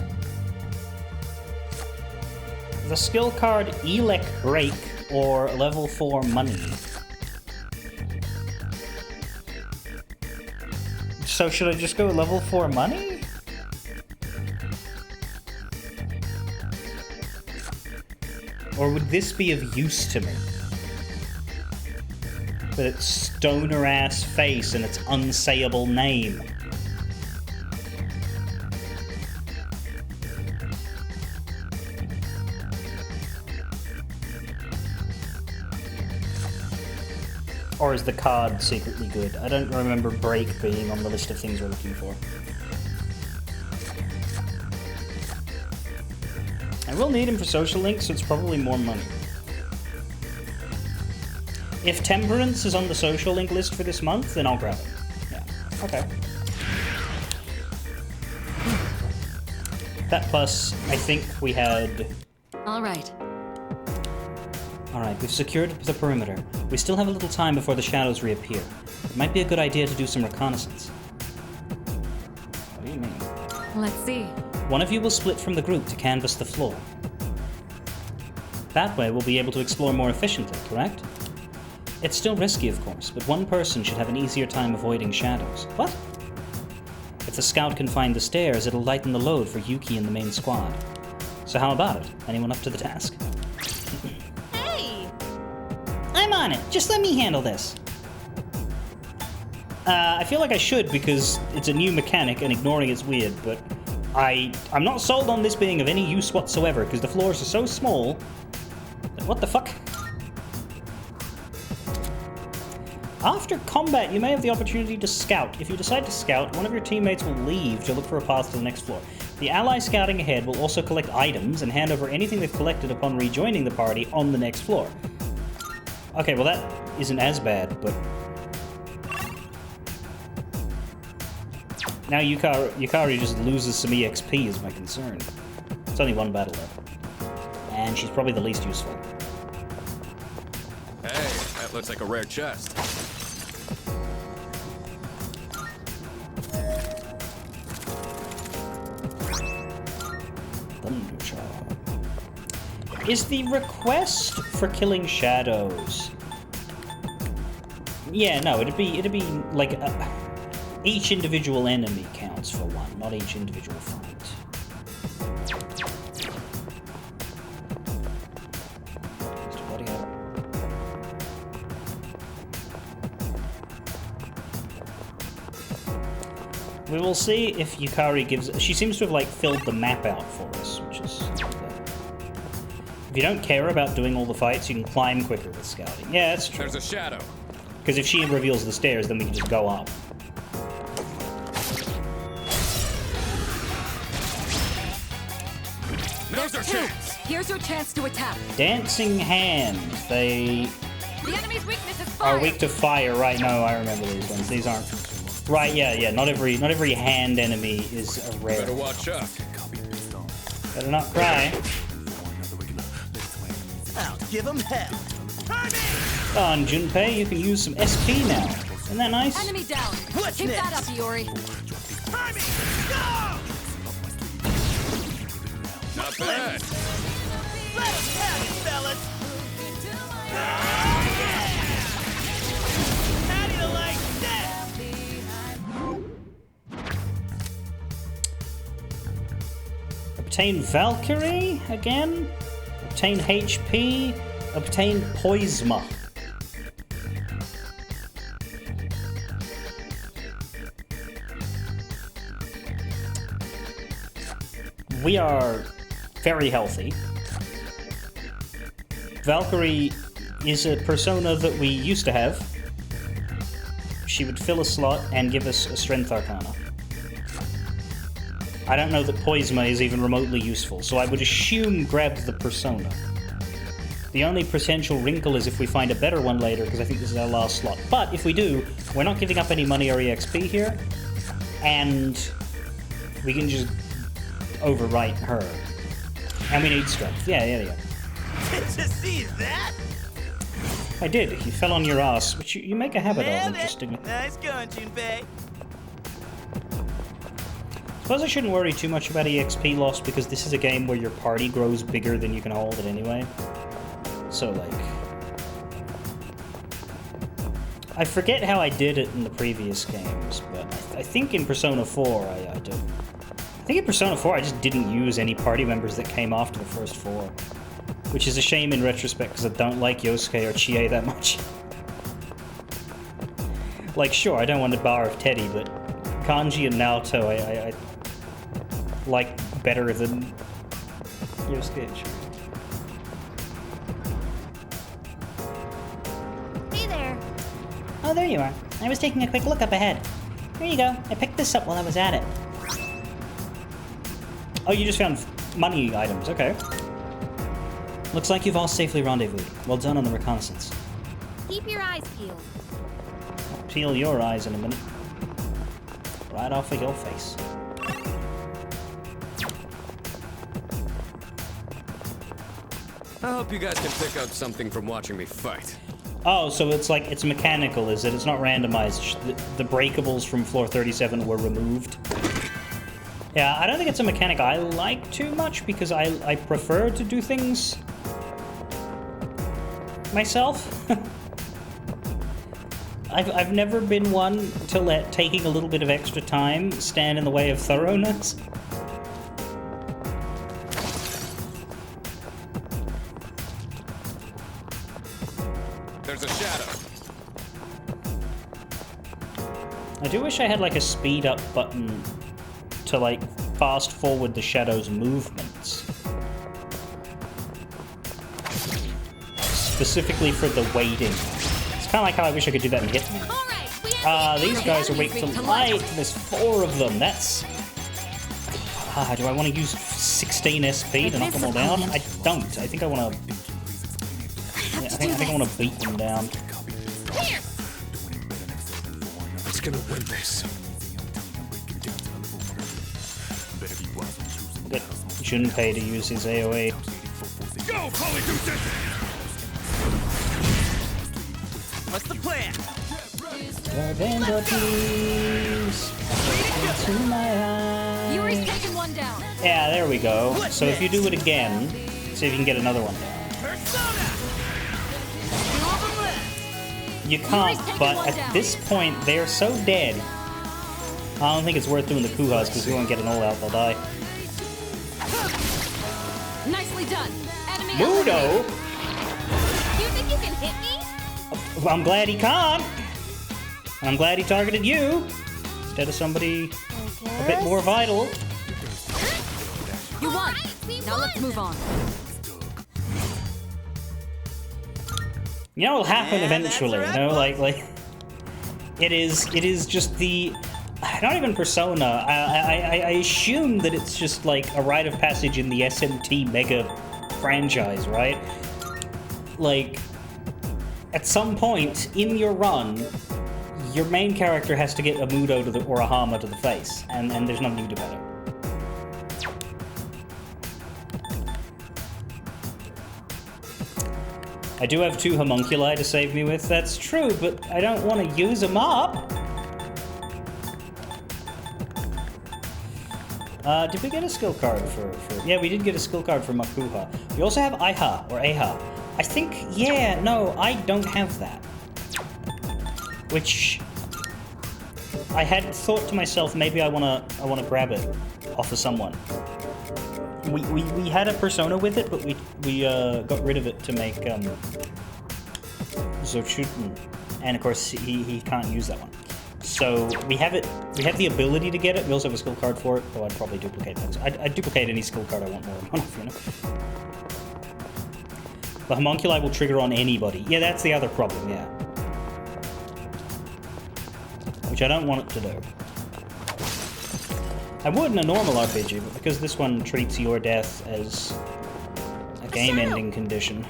The skill card Elec Break or level 4 Money. So should I just go level 4 Money? Or would this be of use to me? With its stoner ass face and its unsayable name. Or is the card secretly good? I don't remember Break being on the list of things we're looking for. I will need him for social links, so it's probably more money. If Temperance is on the social link list for this month, then I'll grab it. Yeah, okay. That plus, I think we had... All right. Alright, we've secured the perimeter. We still have a little time before the shadows reappear. It might be a good idea to do some reconnaissance. What do you mean? Let's see. One of you will split from the group to canvass the floor. That way we'll be able to explore more efficiently, correct? It's still risky, of course, but one person should have an easier time avoiding shadows. What? If the scout can find the stairs, it'll lighten the load for Yuki and the main squad. So how about it? Anyone up to the task? Hey! I'm on it. Just let me handle this. I feel like I should because it's a new mechanic and ignoring it's weird, but I'm not sold on this being of any use whatsoever because the floors are so small. What the fuck? After combat, you may have the opportunity to scout. If you decide to scout, one of your teammates will leave to look for a path to the next floor. The ally scouting ahead will also collect items and hand over anything they've collected upon rejoining the party on the next floor. Okay, well that isn't as bad, but... Now Yukari just loses some EXP is my concern. It's only one battle left. And she's probably the least useful. Hey, that looks like a rare chest. Thundercharge. Is the request for killing shadows? Yeah, no, it'd be like each individual enemy counts for one, not each individual fight. We will see if Yukari gives... She seems to have, like, filled the map out for us, which is... If you don't care about doing all the fights, you can climb quicker with scouting. Yeah, that's true. There's a shadow. Because if she reveals the stairs, then we can just go up. Now's our chance. Here's your chance to attack. Dancing Hand. They The enemy's weakness is fire. are weak to fire. Right, no, I remember these ones. These aren't... Right, yeah. Not every hand enemy is a rare. Better watch out. Better not cry. I'll give him hell. Go on, Junpei, you can use some SP now. Isn't that nice? Enemy down. What's Keep that next? up, Iori. Not bad. Let him have it, fellas. How do you like that? Obtain Valkyrie again. Obtain HP. Obtain Poisma. We are very healthy. Valkyrie is a persona that we used to have. She would fill a slot and give us a Strength Arcana. I don't know that Poisma is even remotely useful, so I would assume grab the persona. The only potential wrinkle is if we find a better one later, because I think this is our last slot. But if we do, we're not giving up any money or EXP here, and we can just overwrite her. And we need strength. Yeah. Did you see that? I did. You fell on your ass, which you make a habit of, Nailed it. interestingly. Nice going, Junpei. Suppose I shouldn't worry too much about EXP loss because this is a game where your party grows bigger than you can hold it anyway. So, like... I forget how I did it in the previous games, but I think in Persona 4 I did. I think in Persona 4 I just didn't use any party members that came after the first 4. Which is a shame in retrospect because I don't like Yosuke or Chie that much. Like, sure, I don't want to bar of Teddy, but Kanji and Naoto I like better than Yosuke and Chie. Hey there. Oh, there you are. I was taking a quick look up ahead. Here you go. I picked this up while I was at it. Oh, you just found money items, okay. Looks like you've all safely rendezvoused. Well done on the reconnaissance. Keep your eyes peeled. Peel your eyes in a minute. Right off of your face. I hope you guys can pick up something from watching me fight. Oh, so it's like, it's mechanical, is it? It's not randomized. The breakables from floor 37 were removed. Yeah, I don't think it's a mechanic I like too much because I prefer to do things myself. I've never been one to let taking a little bit of extra time stand in the way of thoroughness. There's a shadow. I do wish I had like a speed up button to like fast forward the shadow's movements. Specifically for the waiting. It's kind of like how I wish I could do that in Hitman. All right, we have These guys are weak to light. There's 4 of them. That's... do I want to use 16 SP to knock them all down? I don't. I think I want to... Yeah, I think I want to beat them down. here. It's gonna win this. Get Junpei to use his AoE. Go, Polygoose! What's the plan? Yuri's taken one down. Yeah, there we go. So if you do it again, see if you can get another one down. Persona! You can't, but at this point, they're so dead. I don't think it's worth doing the Kuhas, because we won't get an all-out, they'll die. Nicely done. Enemy Mudo? You think you can hit me? Well, I'm glad he can't. And I'm glad he targeted you, instead of somebody a bit more vital. You won. Alright, we Now let's won. move on. You know, it'll happen Yeah, eventually. that's You know, right, like it is just the not even Persona. I assume that it's just like a rite of passage in the SMT Mega franchise, right? Like at some point in your run, your main character has to get a Mudo to the, or a Hama to the face, and there's nothing you can do about it. I do have 2 homunculi to save me with, that's true, but I don't want to use them up. Did we get a skill card for... Yeah, we did get a skill card for Makuha. We also have Aiha, or Aha. I think... Yeah, no, I don't have that. Which... I had thought to myself, maybe I wanna grab it off of someone. We had a Persona with it, but we got rid of it to make Zochuten, and of course he can't use that one. So we have it. We have the ability to get it. We also have a skill card for it, though I'd probably duplicate that. I'd duplicate any skill card I want more than one of, you know. The homunculi will trigger on anybody. Yeah, that's the other problem. Yeah, which I don't want it to do. I would in a normal RPG, but because this one treats your death as a game-ending condition.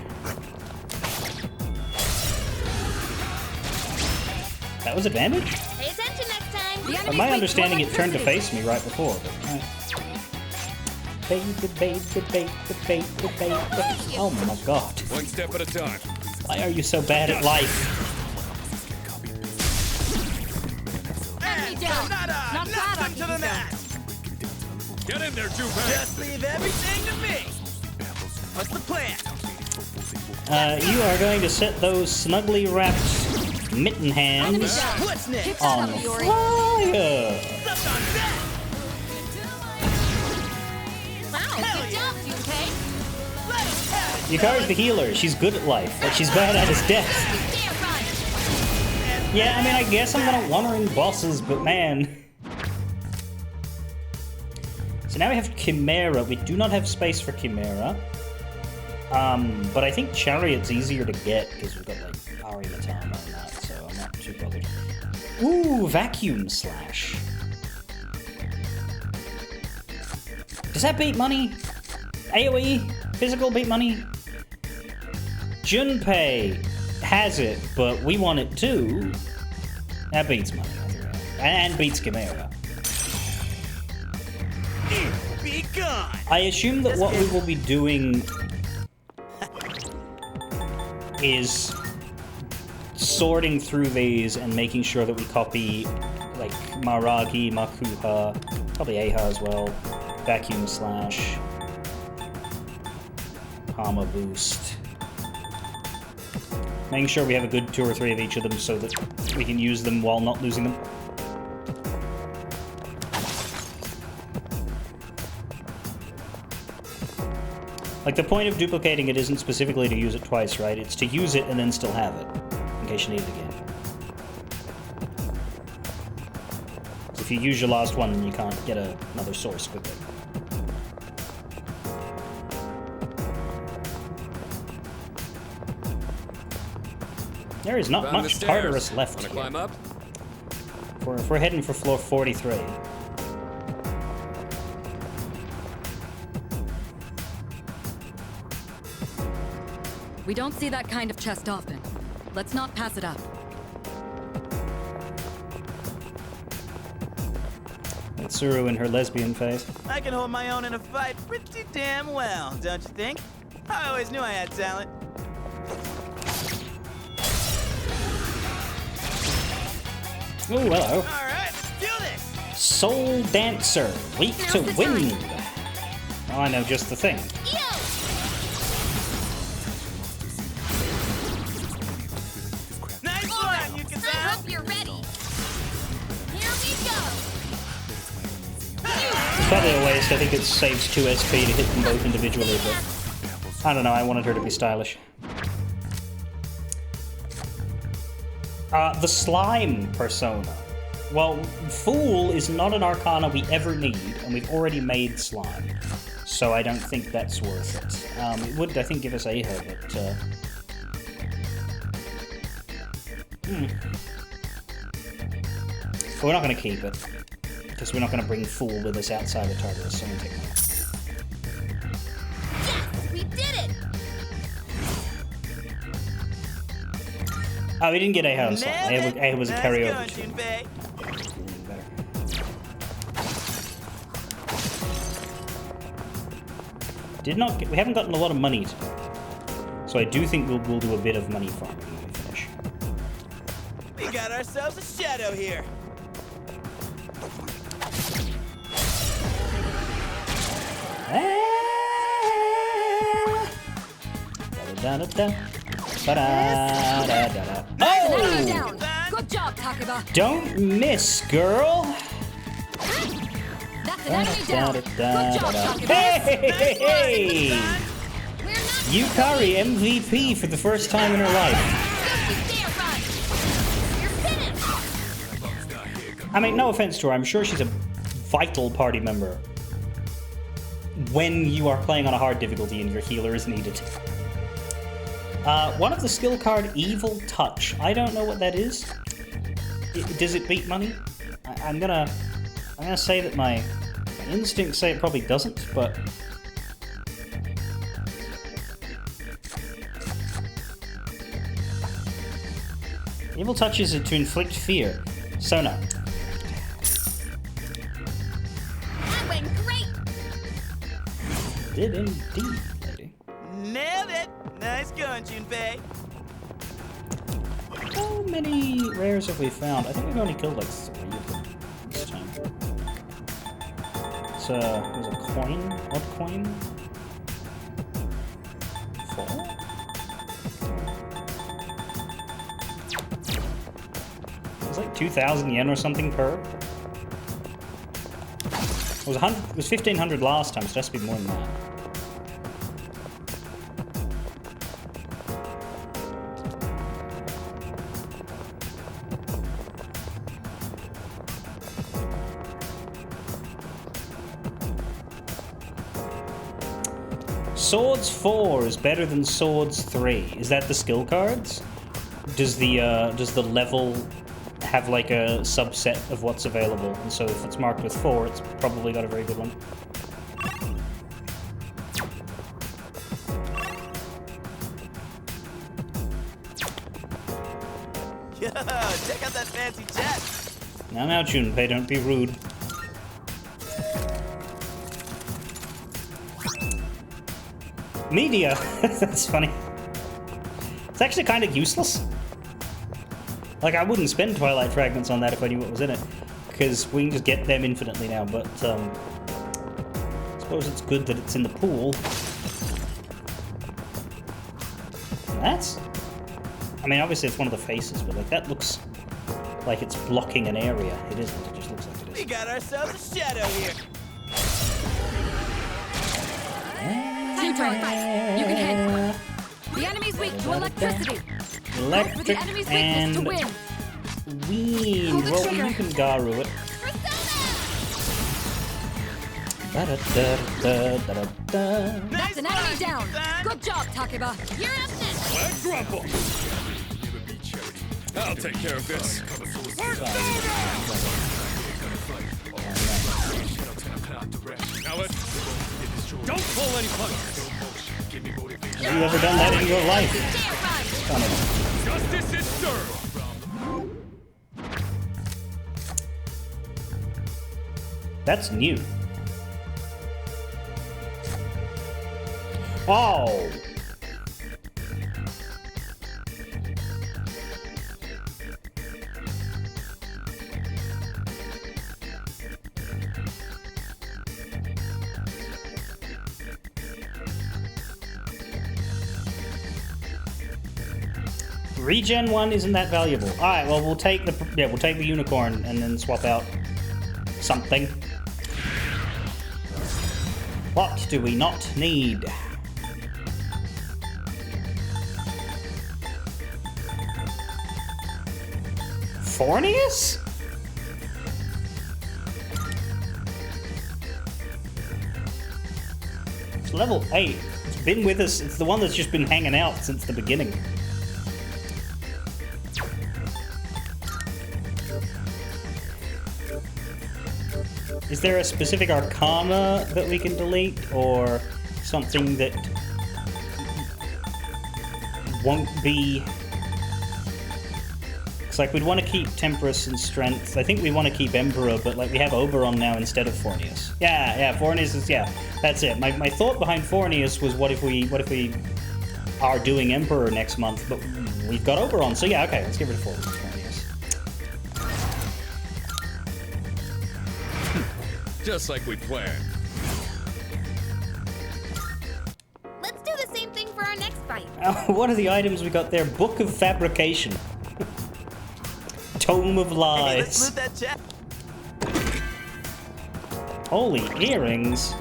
That was advantage? Pay attention next time. From my understanding, it turned to face me right before. But, oh my god. One step at a time. Why are you so bad at life? Enemy down. Nada! Not bad on Nothing to the mat! Get in there, Junpei! Just leave everything to me! What's the plan? You are going to set those snugly wrapped mitten hands What's next? on Up, Yuri. fire! Stuff on that! Wow, good job, Junpei. Let us have it! Yukari's the healer. She's good at life, but she's bad at his death. Damn right. Yeah, I mean, I guess I'm gonna want her in bosses, but man. So now we have Chimera. We do not have space for Chimera. But I think Chariot's easier to get because we've got like Ari Matama and that, so I'm not too bothered. Ooh, Vacuum Slash. Does that beat money? AoE? Physical beat money? Junpei has it, but we want it too. That beats money. And beats Chimera. Be gone! I assume that what we will be doing is sorting through these and making sure that we copy like Maragi, Makuha, probably Aha as well, Vacuum Slash, Hama Boost. Making sure we have a good 2 or 3 of each of them so that we can use them while not losing them. Like, the point of duplicating it isn't specifically to use it twice, right? It's to use it and then still have it, in case you need it again. If you use your last one, then you can't get another source quickly. There is not Found the much stairs. Tartarus left Wanna here. climb up? If we're heading for floor 43. We don't see that kind of chest often. Let's not pass it up. That's Tsuru in her lesbian phase. I can hold my own in a fight pretty damn well, don't you think? I always knew I had talent. Oh, hello. All right, let's do this. Soul Dancer, weak to Now's the wind. time. Oh, I know just the thing. Yo! Nice All right, one, you can I hope you're ready. Here we go. It's probably a waste. I think it saves 2 SP to hit them both individually, but I don't know. I wanted her to be stylish. The slime persona. Well, Fool is not an arcana we ever need, and we've already made slime. So I don't think that's worth it. It would, I think, give us Aher, but... But we're not going to keep it. Because we're not going to bring Fool with us outside of Tartarus, so I'm going to take that. Yes, we did it. Oh, we didn't get Aher on slime. Nailed it. Aher was a Nice carryover. going, Junpei. We haven't gotten a lot of money today. So I do think we'll do a bit of money farming when we finish. We got ourselves a shadow here. Da-da-da-da. Ba-da-da-da-da. Enemy Oh! down. Good job, Takeba. Don't miss, girl! That's an enemy down. Good job, Takeba. Hey! We're not Yukari MVP for the first time in her life. Don't you dare run. You're finished. I mean, no offense to her, I'm sure she's a vital party member when you are playing on a hard difficulty and your healer is needed. One of the skill card, Evil Touch. I don't know what that is. Does it beat money? I'm gonna say that my instincts say it probably doesn't, but Evil Touch is to inflict fear. Sona. That went great. Did indeed, lady. Nailed it. Nice going, Junpei. How many rares have we found? I think we've only killed like 3 of them this time. It's was a coin? What coin? 4? It was like 2,000 yen or something per. It was 100. It was 1,500 last time, so it has to be more than that. Swords 4 is better than Swords 3. Is that the skill cards? Does the level have like a subset of what's available? And so if it's marked with 4, it's probably got a very good one. Yo, check out that fancy jet. Now, Junpei, don't be rude. Media! That's funny. It's actually kind of useless. Like, I wouldn't spend Twilight Fragments on that if I knew what was in it, because we can just get them infinitely now, but, I suppose it's good that it's in the pool. That's I mean, obviously it's one of the faces, but like that looks like it's blocking an area. It isn't. It just looks like it We is. got ourselves a shadow here. Two turns. You can hit. The enemy's weak to electricity. Hope for the Electric enemy's weakness and to win. wind. Pull the Well, trigger. you can Garu it. Da-da-da-da-da-da-da. That's an enemy down. Good job, Takeba. You're up next. Let's grumble. I'll take care of this. Now let's... Don't pull any punches. Have you ever done that in your life? Damn right. Justice is served. That's new. Oh! Regen 1 isn't that valuable. Alright, well we'll take the unicorn and then swap out something. What do we not need? Fornius? It's level 8. It's been with us. It's the one that's just been hanging out since the beginning. Is there a specific arcana that we can delete, or something that won't be... It's like we'd want to keep Temperance and Strength. I think we want to keep Emperor, but like we have Oberon now instead of Fornius. Yeah, Fornius is, yeah, that's it. My thought behind Fornius was what if we are doing Emperor next month, but we've got Oberon, so yeah, okay, let's get rid of Fornius. Just like we planned. Let's do the same thing for our next fight. What are the items we got there? Book of Fabrication. Tome of Hey, let's Lies. loot that chest. Holy earrings.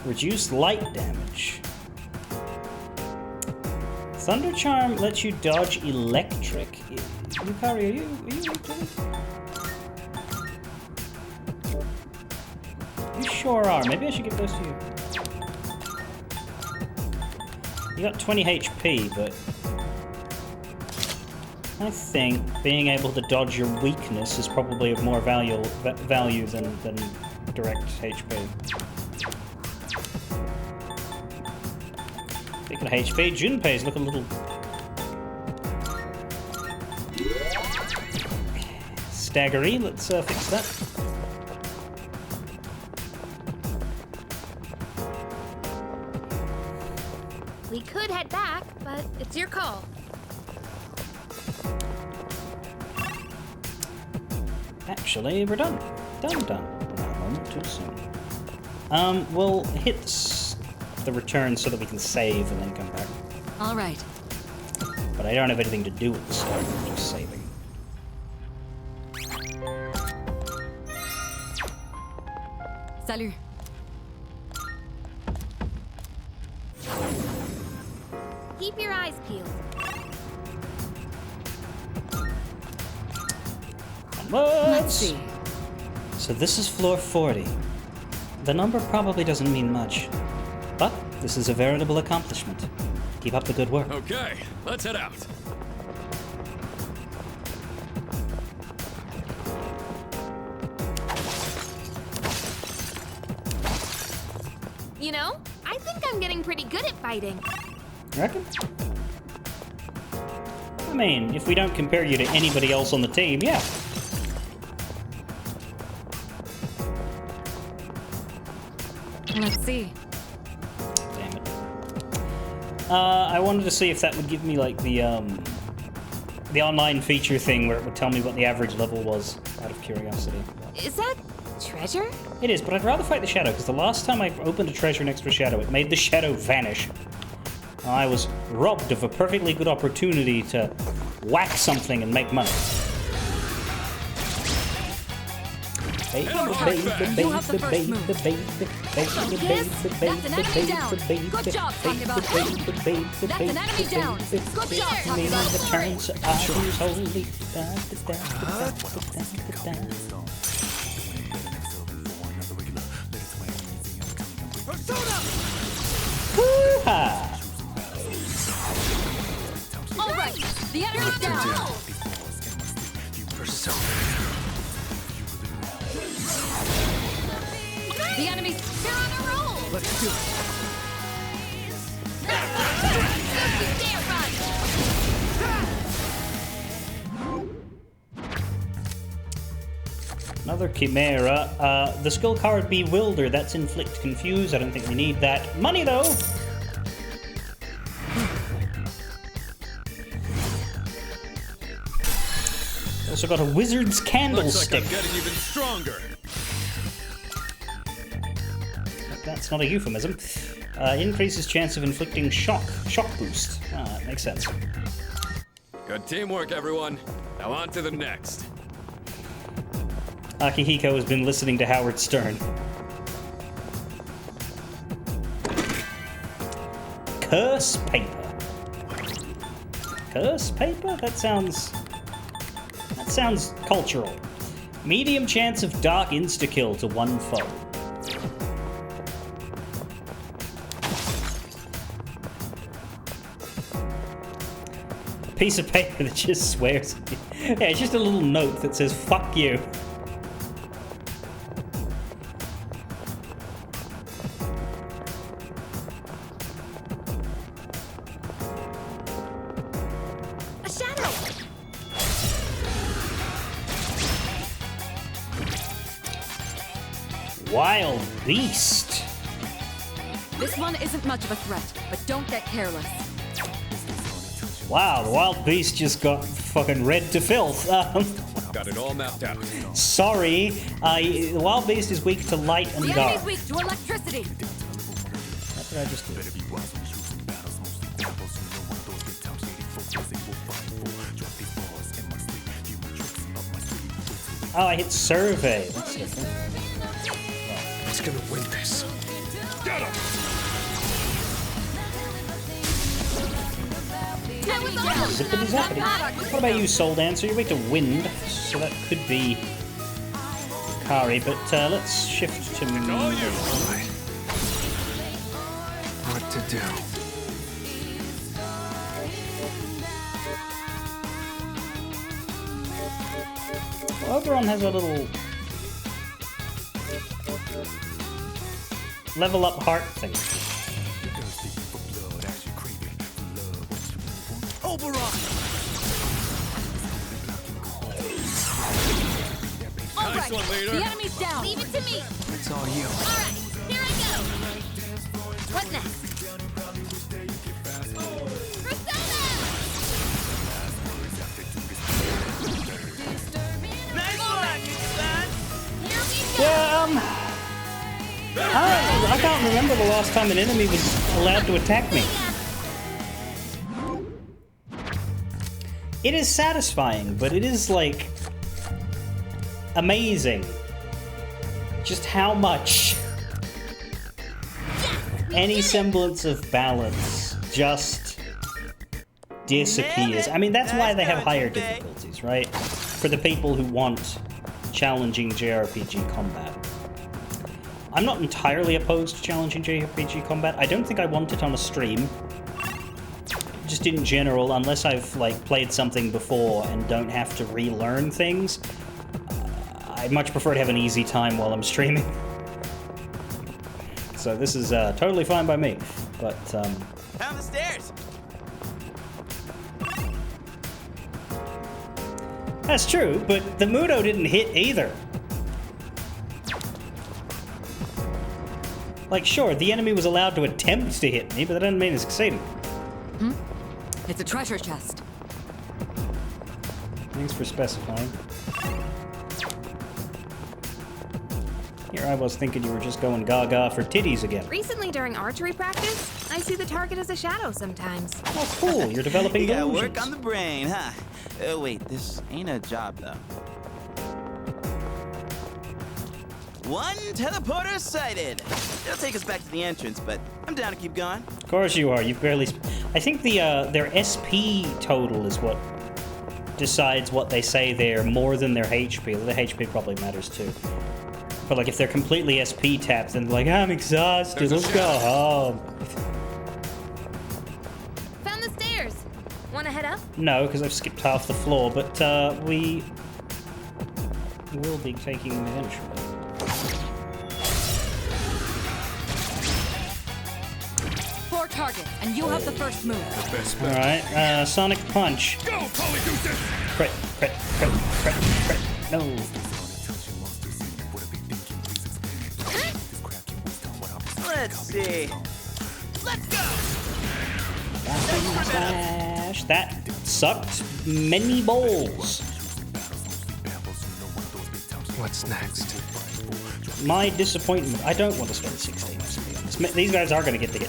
Reduce light damage. Thunder Charm lets you dodge electric. Yukari, are you electric? You sure are. Maybe I should give those to you. You got 20 HP, but I think being able to dodge your weakness is probably of more value than direct HP. Speaking of HP, Junpei's looking a little staggery. Let's fix that. We could head back, but it's your call. Actually, we're done. Done. Not a moment too soon. We'll hit the return so that we can save and then come back. All right. But I don't have anything to do with the save, I'm just saving. Salut. Keep your eyes peeled. Let's see. So this is floor 40. The number probably doesn't mean much, but this is a veritable accomplishment. Keep up the good work. Okay, let's head out. You know, I think I'm getting pretty good at fighting. Reckon? I mean, if we don't compare you to anybody else on the team, yeah. Let's see. Damn it. I wanted to see if that would give me like the online feature thing where it would tell me what the average level was, out of curiosity. Is that Treasure? It is, but I'd rather fight the shadow, because the last time I opened a treasure next to a shadow, it made the shadow vanish. I was robbed of a perfectly good opportunity to whack something and make money. You have the first move. Yes, that's an enemy down. Good job, talking about it. That's an enemy down. Good job, talking about it. Turns eyes holy. Woo-ha! All right, the enemy's down. The enemy's They're on a roll! Let's do it. Don't you dare run! Another Chimera. The skill card Bewilder. That's Inflict Confuse. I don't think we need that. Money, though! Also got a Wizard's Looks Candlestick. like I'm getting even stronger. That's not a euphemism. Increases chance of inflicting shock. Shock boost. Ah, that makes sense. Good teamwork, everyone. Now on to the next. Akihiko has been listening to Howard Stern. Curse Paper. Curse Paper? That sounds cultural. Medium chance of dark insta-kill to one foe. A piece of paper that just swears at you. Yeah, it's just a little note that says, fuck you. A shadow! Wild Beast. This one isn't much of a threat, but don't get careless. Wow, the Wild Beast just got fucking red to filth. Got it all mapped out. Sorry, the Wild Beast is weak to light and The dark. enemy's weak to electricity. What did I just do? Oh, I hit survey. That's different. It's gonna win this. Get him! That was awesome! Zippity zappity. What about you, Soul Dancer? You're weak to wind, so that could be Kari, but let's shift to All me. you. What to do? Oberon has a little level up heart thing. Oberon! All Nice right, one, leader. the enemy's down. Leave it to me! It's all you. Alright, here I go! What next? Nice one, son! Here we go! Yeah, I can't remember the last time an enemy was allowed to attack me. It is satisfying, but it is, like, amazing just how much any semblance of balance just disappears. I mean, that's why they have higher difficulties, right? For the people who want challenging JRPG combat. I'm not entirely opposed to challenging JRPG combat. I don't think I want it on a stream. Just in general, unless I've like played something before and don't have to relearn things, I'd much prefer to have an easy time while I'm streaming. So this is totally fine by me. But Down the stairs! that's true. But the Mudo didn't hit either. Like, sure, the enemy was allowed to attempt to hit me, but that doesn't mean it succeeded. It's a treasure chest. Thanks for specifying. Here I was thinking you were just going gaga for titties again. Recently, during archery practice, I see the target as a shadow sometimes. Oh, cool. You're developing You gotta illusions. work on the brain, huh? Wait, this ain't a job, though. One teleporter sighted. It'll take us back to the entrance, but I'm down to keep going. Of course you are. You've barely... I think their SP total is what decides what they say they're more than their HP. The HP probably matters too. But like if they're completely SP tapped, then like, I'm exhausted, let's go home. Found the stairs. Wanna head up? No, because I've skipped half the floor, but we will be taking them eventually. 4 targets, and you have the first move. Alright, Sonic Punch. Go, Polygooses! Crit, crit, crit, crit, crit. No. Let's see. Let's go! Slash. That sucked many balls. What's next? My disappointment. I don't want to spend 16, to be honest. These guys are going to get me.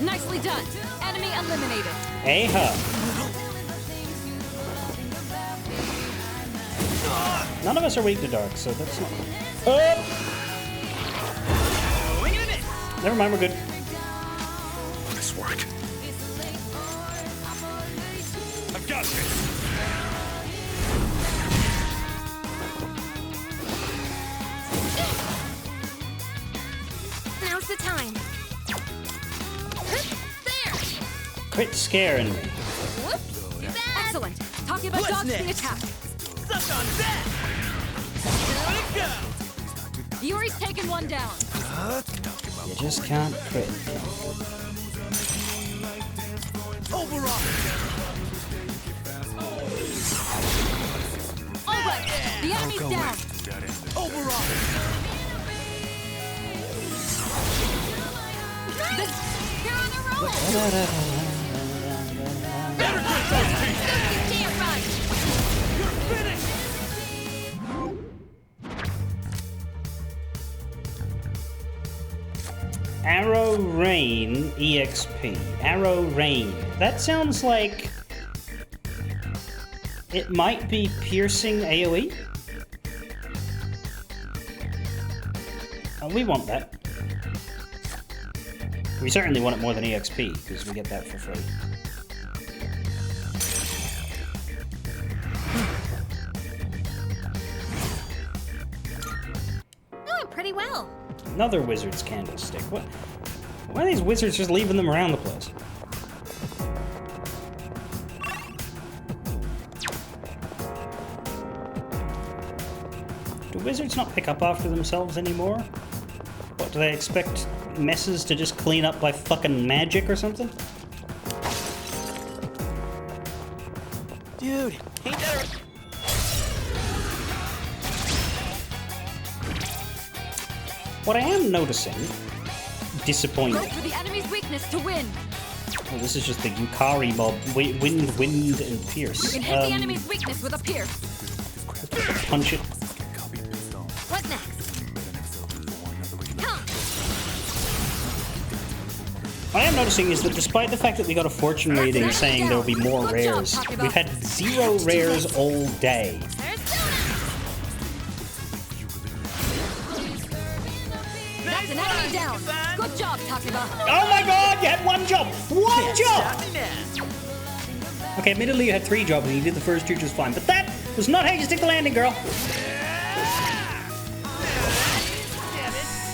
Nicely done. Enemy eliminated. Aha. None of us are weak to dark, so that's not... Oh! Never mind, we're good. Nice work. I've got this. Now's the time. There! Quit scaring me. Whoops! Too bad. Excellent. Talking about What's dodge the next? attack. Suck on that! Let it go! Yuri's taken one down. You just can't quit. Overall! All right. The enemy's down. Overall! You're on a roll! Damn right! Arrow Rain EXP. Arrow Rain. That sounds like... It might be piercing AoE? We want that. We certainly want it more than EXP, because we get that for free. Doing pretty well. Another wizard's candlestick. What? Why are these wizards just leaving them around the place? Do wizards not pick up after themselves anymore? What, do they expect messes to just clean up by fucking magic or something? Dude, ain't that What I am noticing, disappointing. Go for the enemy's weakness to win. Oh, this is just the Yukari mob. Wind, and pierce. You can hit the enemy's weakness with a pierce. Punch it. What next? Come! What I am noticing is that despite the fact that we got a fortune reading saying there will be more rares, we've had 0 rares all day. There's Sona! That's an enemy down. Good job, Takiba. Oh my god, you had 1 job! 1 job! Stop me now. Okay, admittedly you had 3 jobs and you did the first 2 just fine, but that was not how you stick the landing, girl.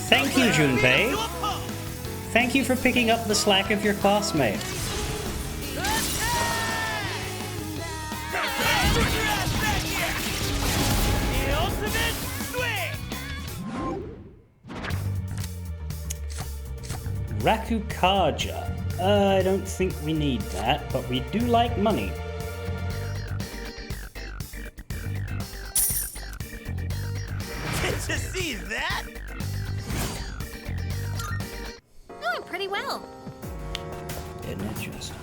Thank you, Junpei. Thank you for picking up the slack of your classmate. Rakukaja. I don't think we need that, but we do like money. Did you see that? Doing pretty well. Isn't it just?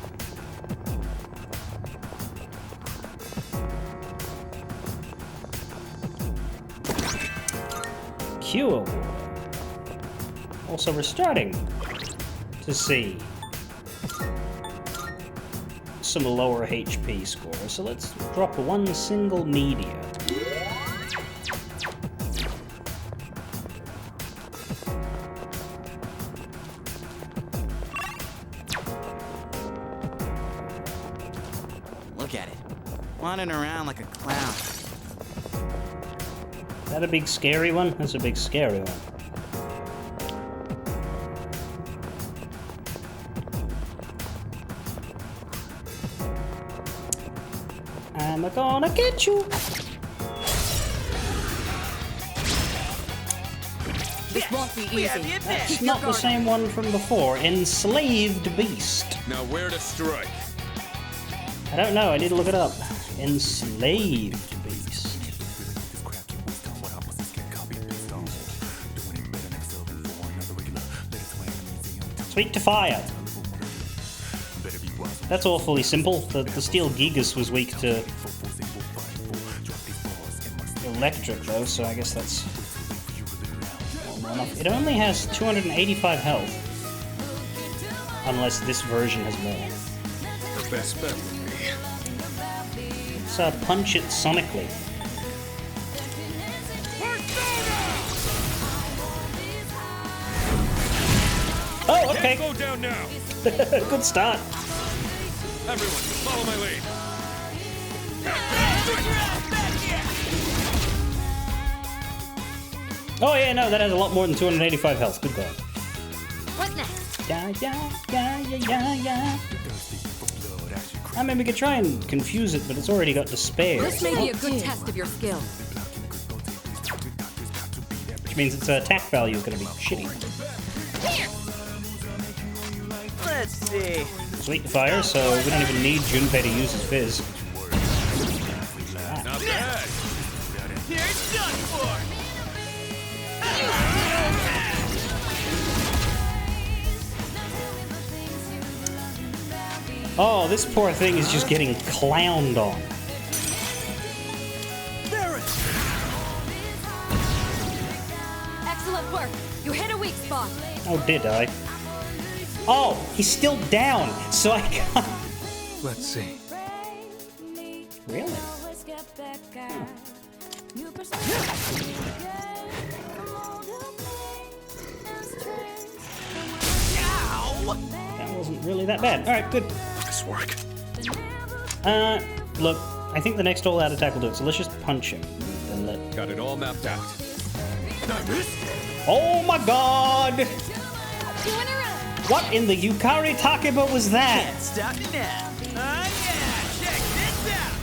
Q award. Also, we're starting to see some lower HP scores, so let's drop one single media. Look at it. Wandering around like a clown. Is that a big scary one? That's a big scary one. I'm gonna get you. This won't be We easy. have the It's advantage. not the same one from before. Enslaved Beast. Now where to strike? I don't know. I need to look it up. Enslaved Beast. Sweet to fire. That's awfully simple. The Steel Gigas was weak to electric though, so I guess that's normal enough. It only has 285 health. Unless this version has more. The best bet would be. Let's punch it sonically. Oh, okay. Can't go down now. Good start. Everyone, follow my lead. Oh yeah, no, that has a lot more than 285 health. Good going. What next? Yeah, yeah, yeah, yeah, yeah, yeah. I mean, we could try and confuse it, but it's already got despair. This may be a good test of your skill. Which means its attack value is going to be shitty. Let's see. Sweet to fire, so we don't even need Junpei to use his fizz. Not bad. Here it's done for. Oh, this poor thing is just getting clowned on. Excellent work. You hit a weak spot. Oh, did I? Oh, he's still down, so I can't... Let's see. Really? That wasn't really that bad. Alright, good. Nice work. Look, I think the next all-out attack will do it, so let's just punch him. And let... Got it all mapped out. I missed. Oh my god! Doing a run. What in the Yukari Takeba was that? Can't stop me now. Oh yeah, check this out.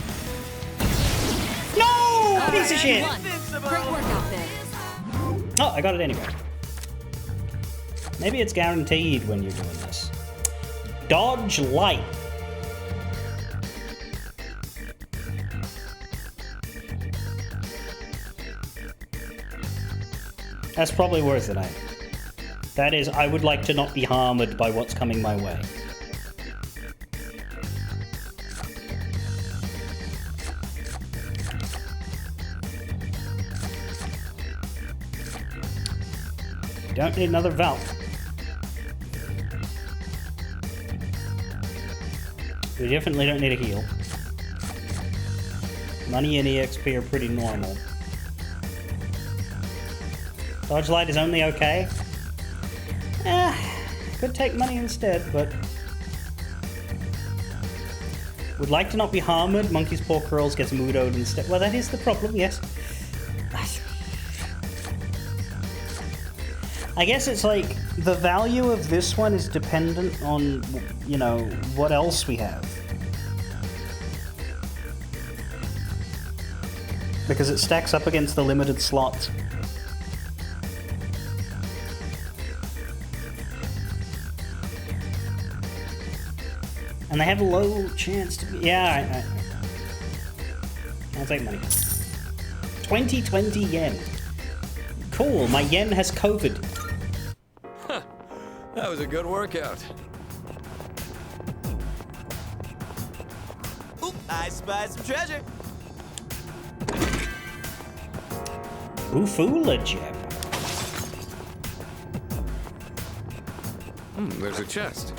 No! Piece of You shit! won. Great work out there. Oh, I got it anyway. Maybe it's guaranteed when you're doing this. Dodge light. That's probably worth it, That is, I would like to not be harmed by what's coming my way. Don't need another valve. We definitely don't need a heal. Money and EXP are pretty normal. Dodge light is only okay. Could take money instead, but... Would like to not be harmed. Monkey's Paw Curls gets Mudoed instead. Well, that is the problem, yes. I guess it's like, the value of this one is dependent on, you know, what else we have. Because it stacks up against the limited slots. And they have a low chance to be... Yeah, I'll take money. 2020 yen. Cool, my yen has COVID. That was a good workout. Oop, I spied some treasure. Ufula gem. There's a chest.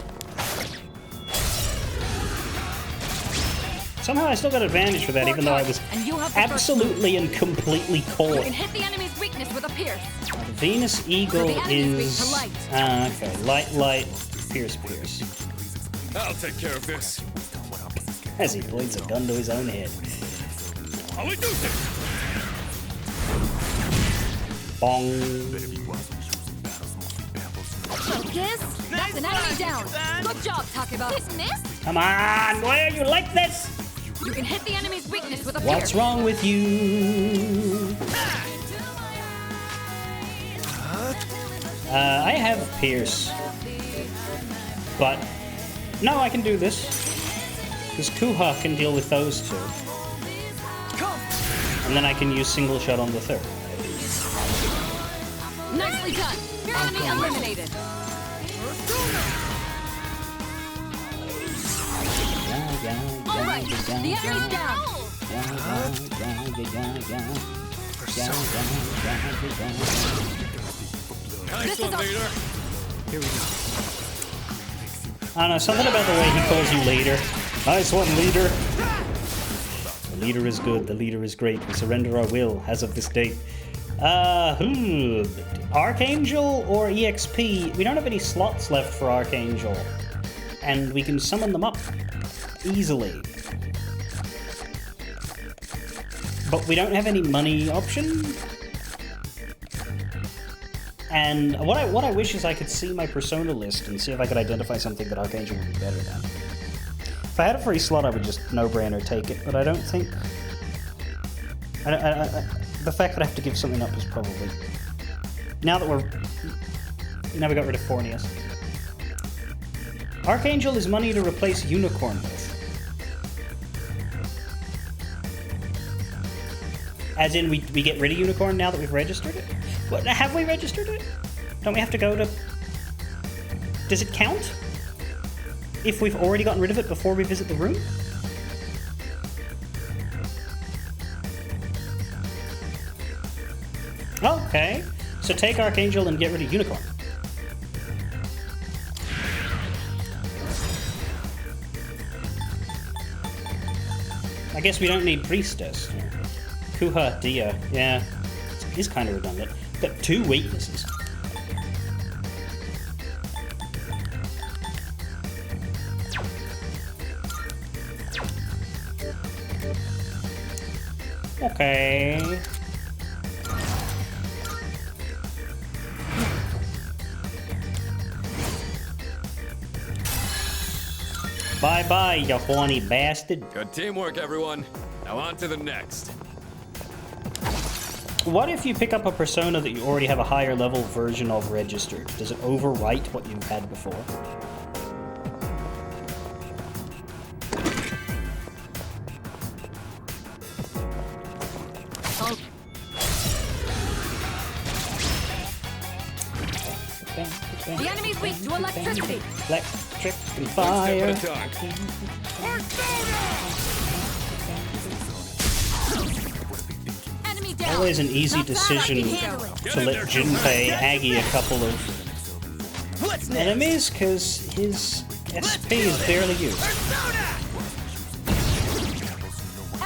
Somehow I still got advantage for that, even though I was And you have the first absolutely and completely You caught. can hit the enemy's weakness with a pierce. Venus Eagle The enemy's is... weak to light. okay. Light, Pierce. I'll take care of this. As he points a gun to his own head. I'll do this. Bong. Focus. That's an enemy down. Good job, Takeba. Dismiss. Come on, why are you like this? You can hit the enemy's weakness with a pierce. What's wrong with you? I have Pierce. But, no, I can do this. Because Kuha can deal with those two. And then I can use single shot on the third. Nicely done. Enemy eliminated. All right. The enemy's down. Nice one, leader. I don't know, something about the way he calls you leader. Nice one, leader. The leader is good, the leader is great. We surrender our will as of this date. Archangel or EXP? We don't have any slots left for Archangel. And we can summon them up easily. But we don't have any money option. And what I wish is I could see my persona list and see if I could identify something that Archangel would be better than. If I had a free slot, I would just no-brainer take it, but I don't think... the fact that I have to give something up is probably... Now we got rid of Fornius. Archangel is money to replace Unicorn with. As in, we get rid of Unicorn now that we've registered it? What, have we registered it? Don't we have to go to... Does it count? If we've already gotten rid of it before we visit the room? Okay. So take Archangel and get rid of Unicorn. I guess we don't need Priestess. Kuha, Dia. Yeah. It is kind of redundant. Got two weaknesses. Okay. Bye-bye, you horny bastard. Good teamwork, everyone. Now on to the next. What if you pick up a persona that you already have a higher level version of registered? Does it overwrite what you've had before? The enemy's weak to electricity. Electric and One fire. step at a time. Enemy down. Always an easy Not bad, I decision can handle it. to let Junpei Aggie a couple of What's next? enemies because his SP is barely used.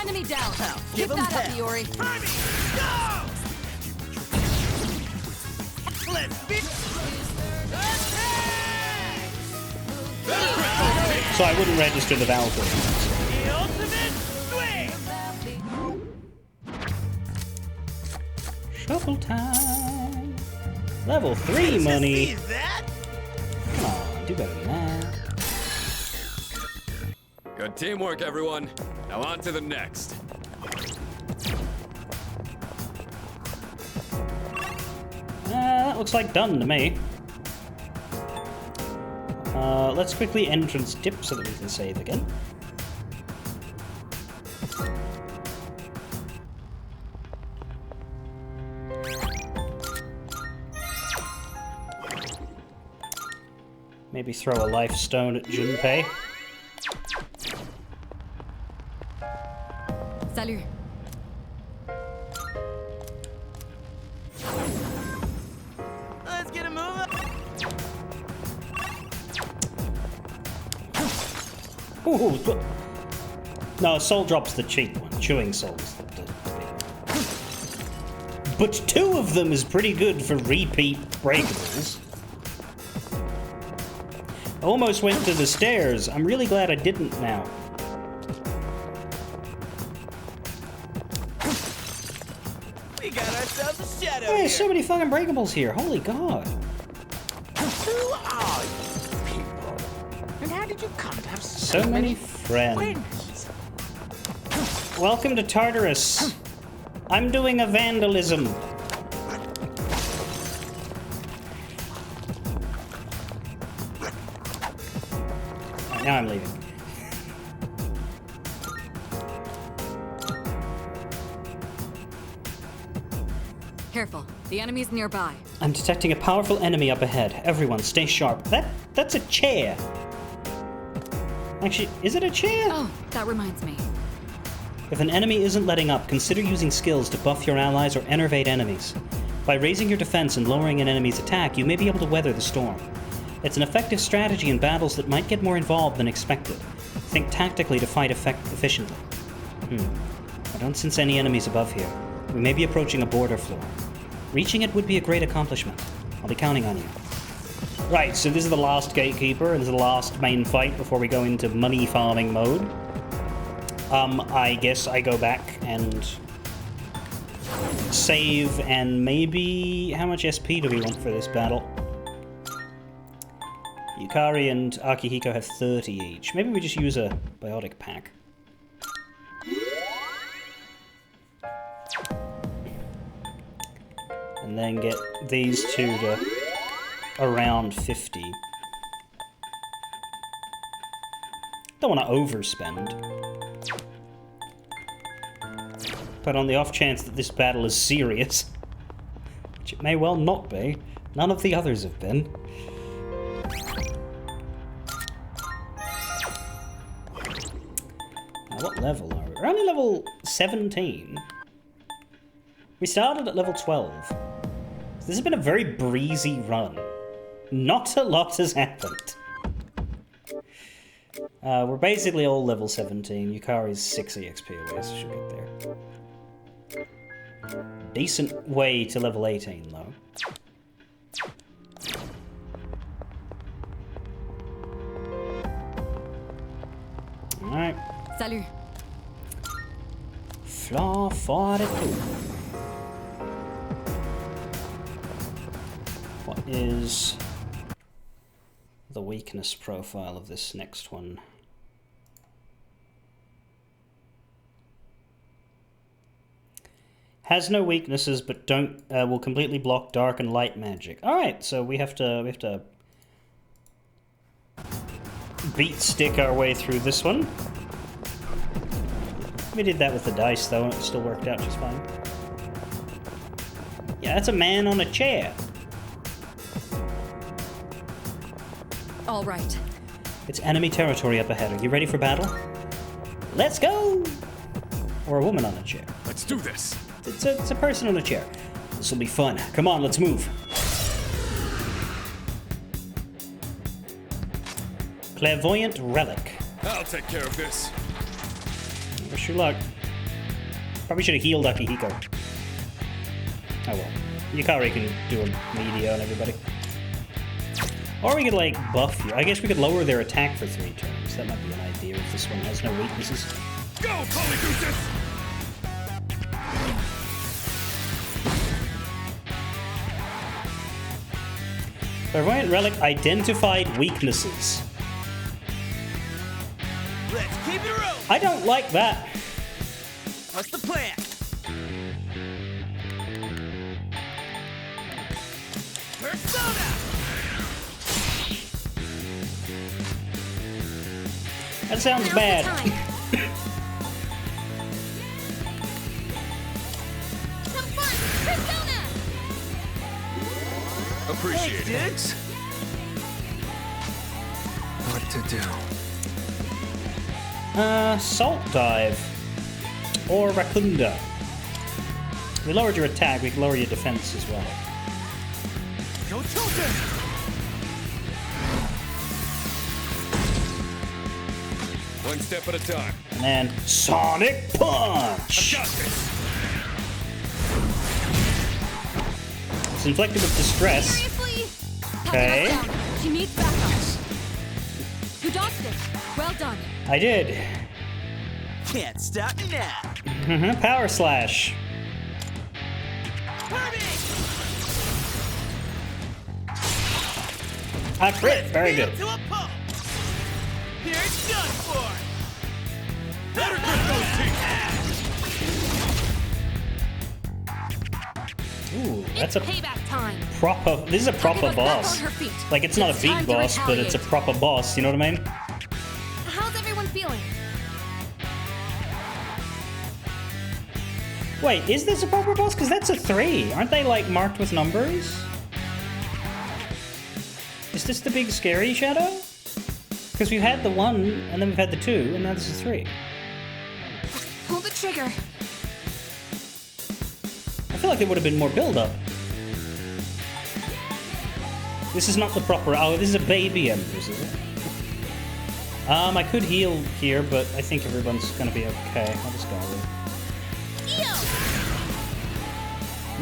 Enemy down. Give Keep him that up, hell. Iori. Let's be... So I wouldn't register the Valkyrie. The ultimate swing! Shuffle time. Level 3 money. See that? Come on, do better than that. Good teamwork, everyone. Now on to the next. That looks like done to me. Let's quickly entrance dip so that we can save again. Maybe throw a life stone at Junpei. Salut. Let's get a move. Ooh, no, soul drop's the cheap one. Chewing soul's the big one. But 2 of them is pretty good for repeat breakables. Almost went to the stairs. I'm really glad I didn't now. We got ourselves a shadow Hey, here. so many fucking breakables here. Holy god. Who are you people? And how did you come to have So many friends. Welcome to Tartarus. I'm doing a vandalism. Now I'm leaving. Careful. The enemy's nearby. I'm detecting a powerful enemy up ahead. Everyone, stay sharp. That's a chair. Actually, is it a chair? Oh, that reminds me. If an enemy isn't letting up, consider using skills to buff your allies or enervate enemies. By raising your defense and lowering an enemy's attack, you may be able to weather the storm. It's an effective strategy in battles that might get more involved than expected. Think tactically to fight efficiently. I don't sense any enemies above here. We may be approaching a border floor. Reaching it would be a great accomplishment. I'll be counting on you. Right, so this is the last gatekeeper, and this is the last main fight before we go into money farming mode. I guess I go back and save, and maybe... How much SP do we want for this battle? Yukari and Akihiko have 30 each. Maybe we just use a biotic pack. And then get these 2 to around 50. Don't want to overspend. But on the off chance that this battle is serious, which it may well not be, none of the others have been. Now, what level are we? We're only level 17. We started at level 12. So this has been a very breezy run. Not a lot has happened. We're basically all level 17. Yukari's 6 EXP away, so she'll get there. Decent way to level 18, though. Alright. Salut. Flaw 42. What is the weakness profile of this next one? Has no weaknesses, but will completely block dark and light magic. All right, so we have to beat stick our way through this one. We did that with the dice, though, and it still worked out just fine. Yeah, that's a man on a chair. All right. It's enemy territory up ahead. Are you ready for battle? Let's go! Or a woman on a chair. Let's do this. It's a person on a chair. This will be fun. Come on, let's move. Clairvoyant Relic. I'll take care of this. Wish you luck. Probably should have healed Akihiko. Oh well. Yukari can do a media on everybody. Or we could, like, buff you. I guess we could lower their attack for 3 turns. That might be an idea if this one has no weaknesses. Go, Polygooses! Clairvoyant Relic identified weaknesses. Let's keep it rolling. I don't like that. What's the plan? Persona! That sounds Now's bad. the time. Come on, Persona! Appreciate it. Dudes. What to do? Salt Dive. Or Rakunda. We lowered your attack, we can lower your defense as well. Go Chilton! One step at a time. And then Sonic Punch! Got this. It's inflicted with distress. Seriously? Okay. Down. She needs backup. You dodged it. Well done. I did. Can't stop me now. Power Slash. A crit. Very good. To a pulp. Here it's done for. Better grip those teeth. Ooh, It's that's a payback time. proper. This is a proper Get us back boss. on her feet. Like it's not It's a big time to boss, but it's a retaliate. proper boss. You know what I mean? How's everyone feeling? Wait, is this a proper boss? Because that's a 3. Aren't they like marked with numbers? Is this the big scary shadow? Because we've had the 1, and then we've had the 2, and now this is 3. Pull the trigger. I feel like there would have been more build-up. This is not the proper... Oh, this is a baby Embers, is it? I could heal here, but I think everyone's gonna be okay. I'll just go with it.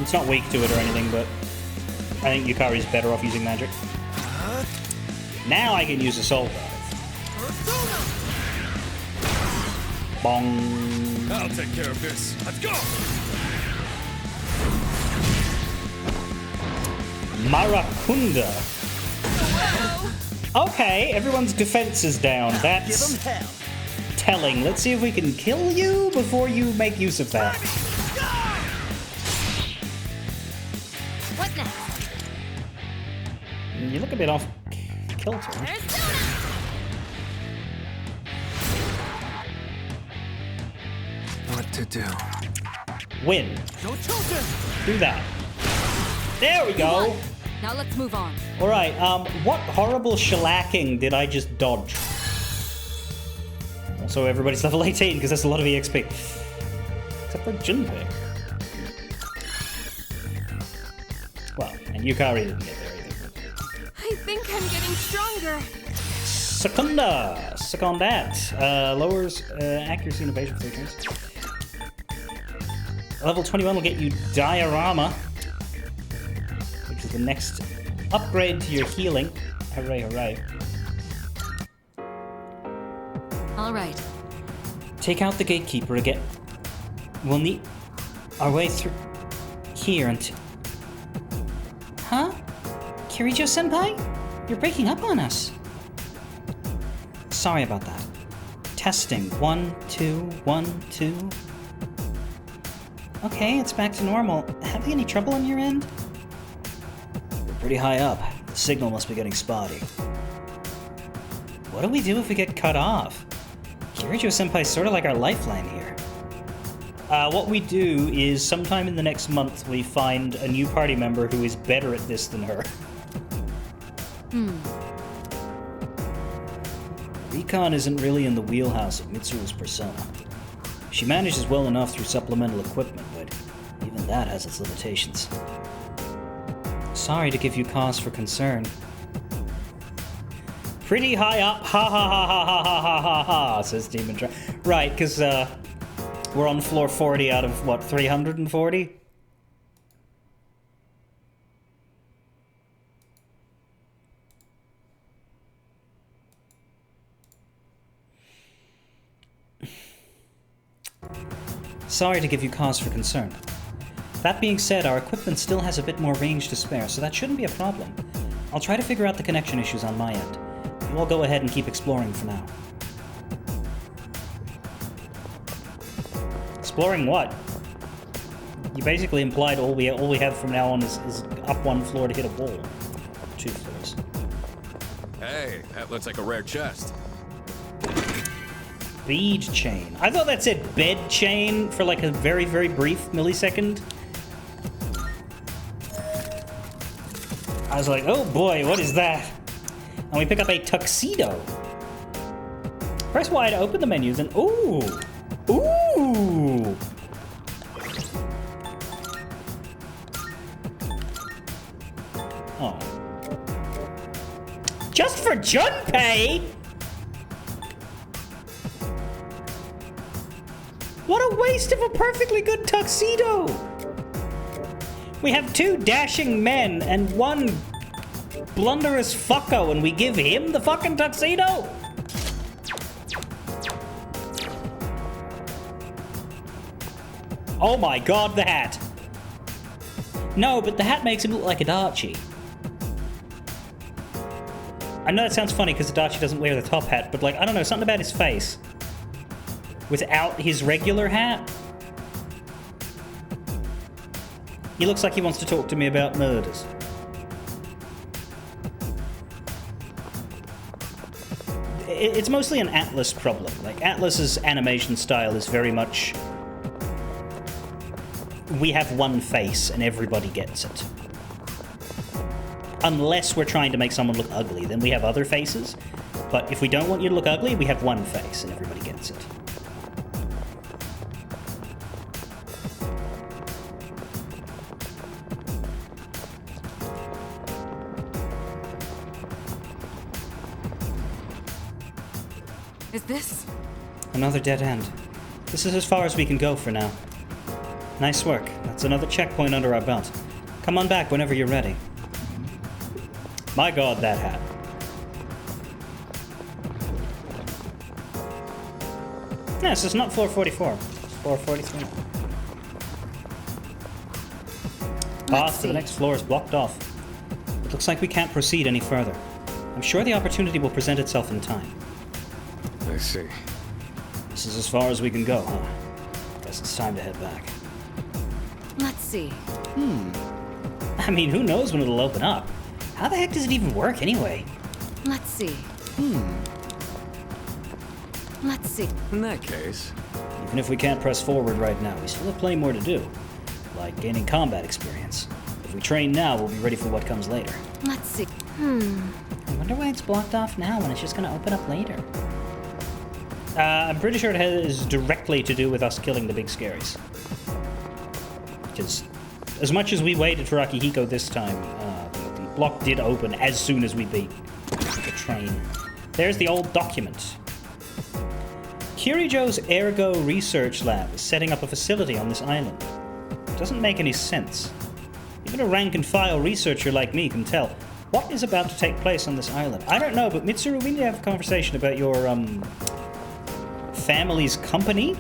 It's not weak to it or anything, but I think Yukari's better off using magic. Now I can use a soul dive. Bong. I'll take care of this. Let's go. Maracunda. Okay, everyone's defense is down. Give That's them hell. telling. Let's see if we can kill you before you make use of that. What next? You look a bit off kilter. There's Sona. What to do? Win. Don't tilt it. Do that. There we go. Won. Now let's move on. All right. What horrible shellacking did I just dodge? Also, everybody's level 18 because that's a lot of EXP. Except for Junpei. Well, and Yukari didn't get there either. I think I'm getting stronger. Secunda. Secundat. Lowers accuracy and evasion for 3 turns. Level 21 will get you Diorama, which is the next upgrade to your healing. Hooray, hooray. All right. Take out the gatekeeper again. We'll need our way through here until... Huh? Kirijo-senpai? You're breaking up on us. Sorry about that. Testing. 1, 2, 1, 2. Okay, it's back to normal. Having any trouble on your end? We're pretty high up. The signal must be getting spotty. What do we do if we get cut off? Kirijo-senpai's sort of like our lifeline here. What we do is sometime in the next month we find a new party member who is better at this than her. Recon isn't really in the wheelhouse of Mitsuru's persona. She manages well enough through supplemental equipment, but even that has its limitations. Sorry to give you cause for concern. Pretty high up, ha ha ha ha ha ha ha ha ha, says Demon Dragon. Right, because we're on floor 40 out of, what, 340? Sorry to give you cause for concern. That being said, our equipment still has a bit more range to spare, so that shouldn't be a problem. I'll try to figure out the connection issues on my end. You all go ahead and keep exploring for now. Exploring what? You basically implied all we have from now on is up 1 floor to hit a wall. 2 floors. Hey, that looks like a rare chest. Bead chain. I thought that said bed chain for like a very, very brief millisecond. I was like, oh boy, what is that? And we pick up a tuxedo. Press Y to open the menus and ooh! Ooh! Oh. Just for Junpei? What a waste of a perfectly good tuxedo! We have 2 dashing men and 1 blunderous fucko, and we give him the fucking tuxedo? Oh my god, the hat! No, but the hat makes him look like Adachi. I know that sounds funny because Adachi doesn't wear the top hat, but like, I don't know, something about his face. Without his regular hat. He looks like he wants to talk to me about murders. It's mostly an Atlas problem. Like, Atlas's animation style is very much... we have one face and everybody gets it. Unless we're trying to make someone look ugly, then we have other faces. But if we don't want you to look ugly, we have one face and everybody gets it. Is this? Another dead end. This is as far as we can go for now. Nice work. That's another checkpoint under our belt. Come on back whenever you're ready. My god, that hat. Yes, it's not floor 44. It's floor 43. Path to the next floor is blocked off. It looks like we can't proceed any further. I'm sure the opportunity will present itself in time. I see. This is as far as we can go, huh? Guess it's time to head back. Let's see. I mean, who knows when it'll open up? How the heck does it even work anyway? Let's see. Let's see. In that case, Even if we can't press forward right now, we still have plenty more to do. Like gaining combat experience. If we train now, we'll be ready for what comes later. Let's see. I wonder why it's blocked off now when it's just gonna open up later. I'm pretty sure it has directly to do with us killing the big scaries. Because as much as we waited for Akihiko this time, the block did open as soon as we beat the train. There's the old document. Kirijo's Ergo Research Lab is setting up a facility on this island. It doesn't make any sense. Even a rank-and-file researcher like me can tell what is about to take place on this island. I don't know, but Mitsuru, we need to have a conversation about your, family's company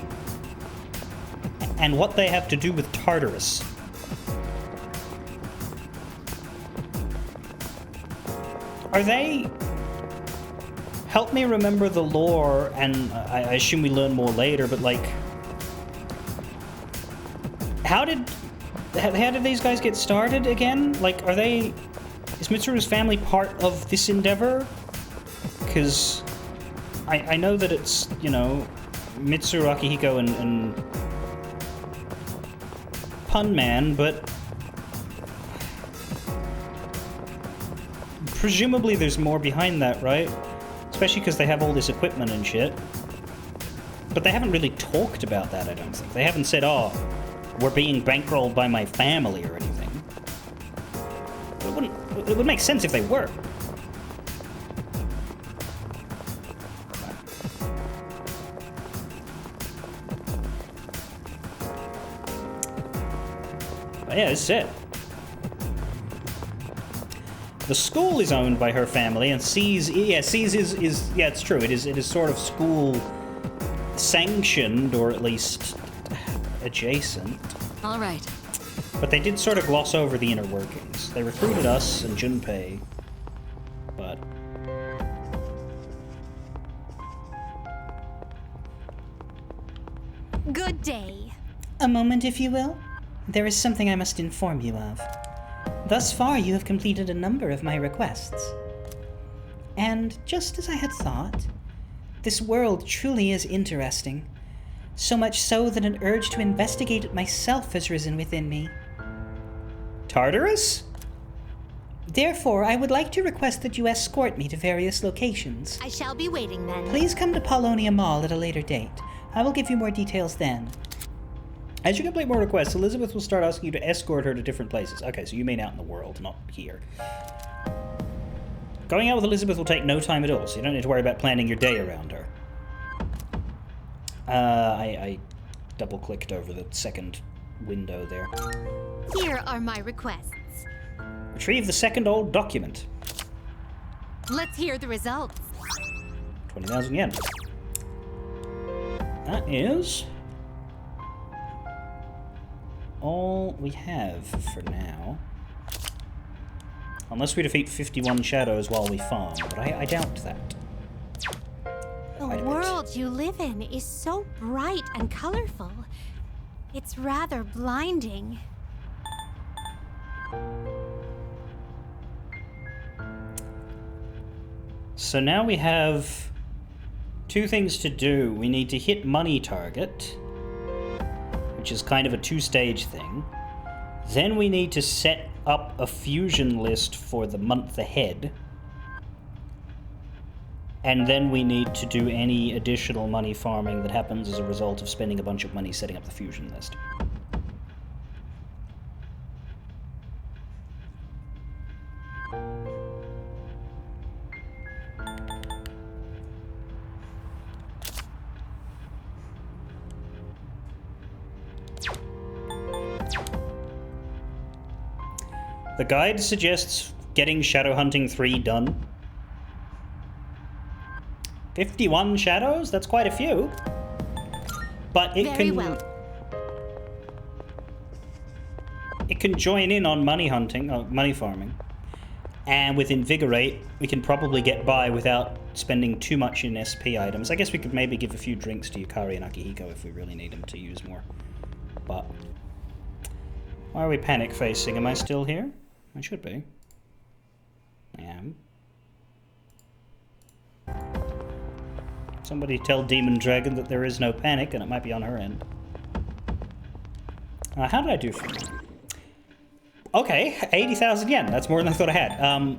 and what they have to do with Tartarus. Are they... Help me remember the lore, and I assume we learn more later, but like... How did these guys get started again? Like, are they... Is Mitsuru's family part of this endeavor? Because I know that it's, you know, Mitsuru, Akihiko, and Pun Man, but presumably there's more behind that, right? Especially because they have all this equipment and shit. But they haven't really talked about that, I don't think. They haven't said, oh, we're being bankrolled by my family or anything. It would make sense if they were. But yeah, this is it. The school is owned by her family, and C's is yeah, it's true. It is sort of school sanctioned, or at least adjacent. All right. But they did sort of gloss over the inner workings. They recruited us and Junpei, but... Good day. A moment, if you will. There is something I must inform you of. Thus far, you have completed a number of my requests. And just as I had thought, this world truly is interesting. So much so that an urge to investigate it myself has risen within me. Tartarus? Therefore, I would like to request that you escort me to various locations. I shall be waiting then. Please come to Paulonia Mall at a later date. I will give you more details then. As you complete more requests, Elizabeth will start asking you to escort her to different places. Okay, so you mean out in the world, not here. Going out with Elizabeth will take no time at all, so you don't need to worry about planning your day around her. I double-clicked over the second window there. Here are my requests. Retrieve the second old document. Let's hear the results. 20,000 yen. That is all we have for now. Unless we defeat 51 shadows while we farm, but I doubt that. The Quite a bit. world you live in is so bright and colorful. It's rather blinding. So now we have two things to do. We need to hit money target, which is kind of a two-stage thing. Then we need to set up a fusion list for the month ahead. And then we need to do any additional money farming that happens as a result of spending a bunch of money setting up the fusion list. The guide suggests getting Shadow Hunting 3 done. 51 shadows? That's quite a few. But it Very can... well. It can join in on money hunting, money farming. And with Invigorate, we can probably get by without spending too much in SP items. I guess we could maybe give a few drinks to Yukari and Akihiko if we really need them to use more. But... why are we panic facing? Am I still here? I should be. I am. Somebody tell Demon Dragon that there is no panic and it might be on her end. How did I do for now? Okay, 80,000 yen. That's more than I thought I had.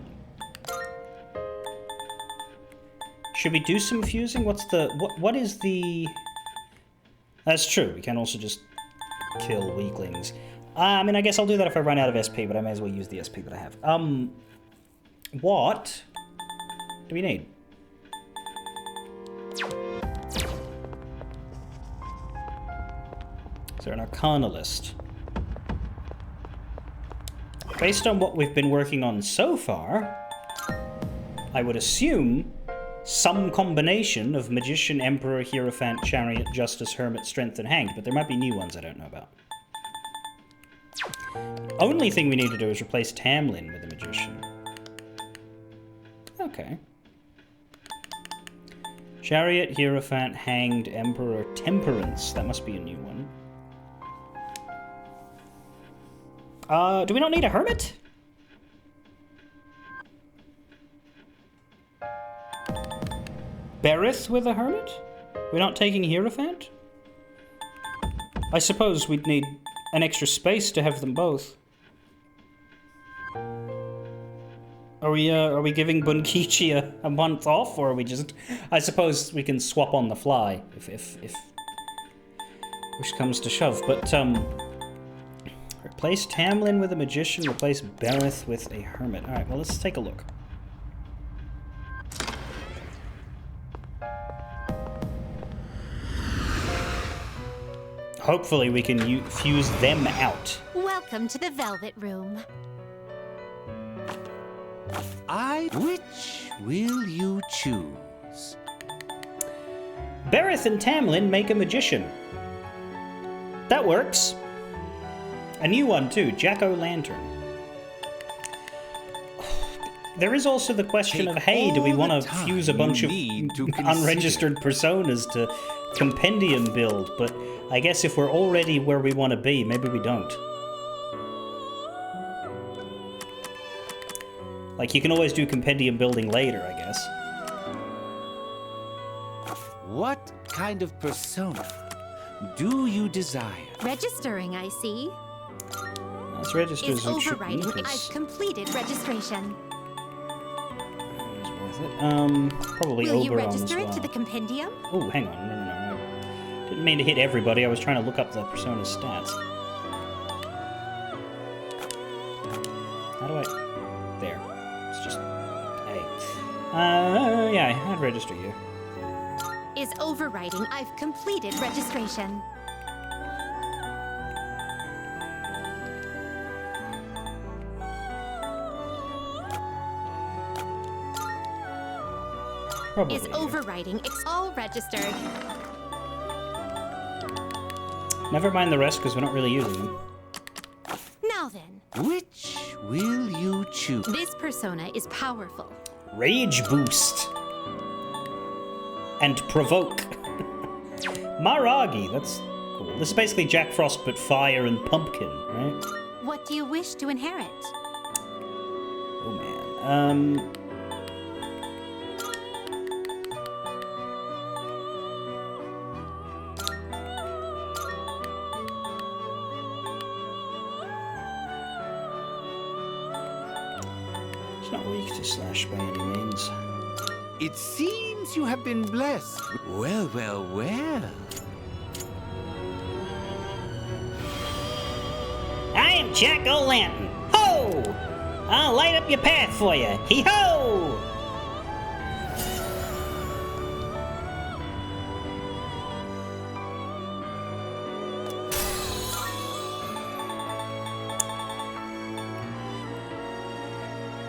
Should we do some fusing? What's the... What is the... That's true. We can also just kill weaklings. I mean, I guess I'll do that if I run out of SP, but I may as well use the SP that I have. What do we need? Is there an Arcana list? Based on what we've been working on so far, I would assume some combination of Magician, Emperor, Hierophant, Chariot, Justice, Hermit, Strength, and Hanged, but there might be new ones I don't know about. Only thing we need to do is replace Tamlin with a Magician. Okay. Chariot, Hierophant, Hanged, Emperor, Temperance. That must be a new one. Do we not need a Hermit? Berith with a Hermit? We're not taking Hierophant? I suppose we'd need an extra space to have them both. Are we giving Bunkichi a month off, or are we just... I suppose we can swap on the fly, if push comes to shove, but, replace Tamlin with a Magician, replace Berith with a Hermit. Alright, well, let's take a look. Hopefully we can fuse them out. Welcome to the Velvet Room. Which will you choose? Berith and Tamlin make a Magician. That works. A new one, too. Jack-o'-lantern. There is also the question of, hey, do we want to fuse a bunch of unregistered personas to compendium build? But I guess if we're already where we want to be, maybe we don't. Like, you can always do compendium building later, I guess. What kind of persona do you desire? Registering, I see. Let's register Is as overriding. I've completed registration. Probably Will you Oberon register as it well. to the compendium? Oh, hang on. No. Didn't mean to hit everybody. I was trying to look up the persona's stats. How do I... There. It's just... Hey. Yeah, I'd register you. Is overriding. I've completed registration. Probably. is overriding all registered. Never mind the rest, because we're not really using them. Now then, Which will you choose? this persona is powerful. Rage boost. And provoke. Maragi, that's cool. This is basically Jack Frost, but fire and pumpkin, right? What do you wish to inherit? Oh man. It's not weak to slash by any means. It seems you have been blessed. Well, well, well. I am Jack O'Lantern. Ho! I'll light up your path for you. Hee ho!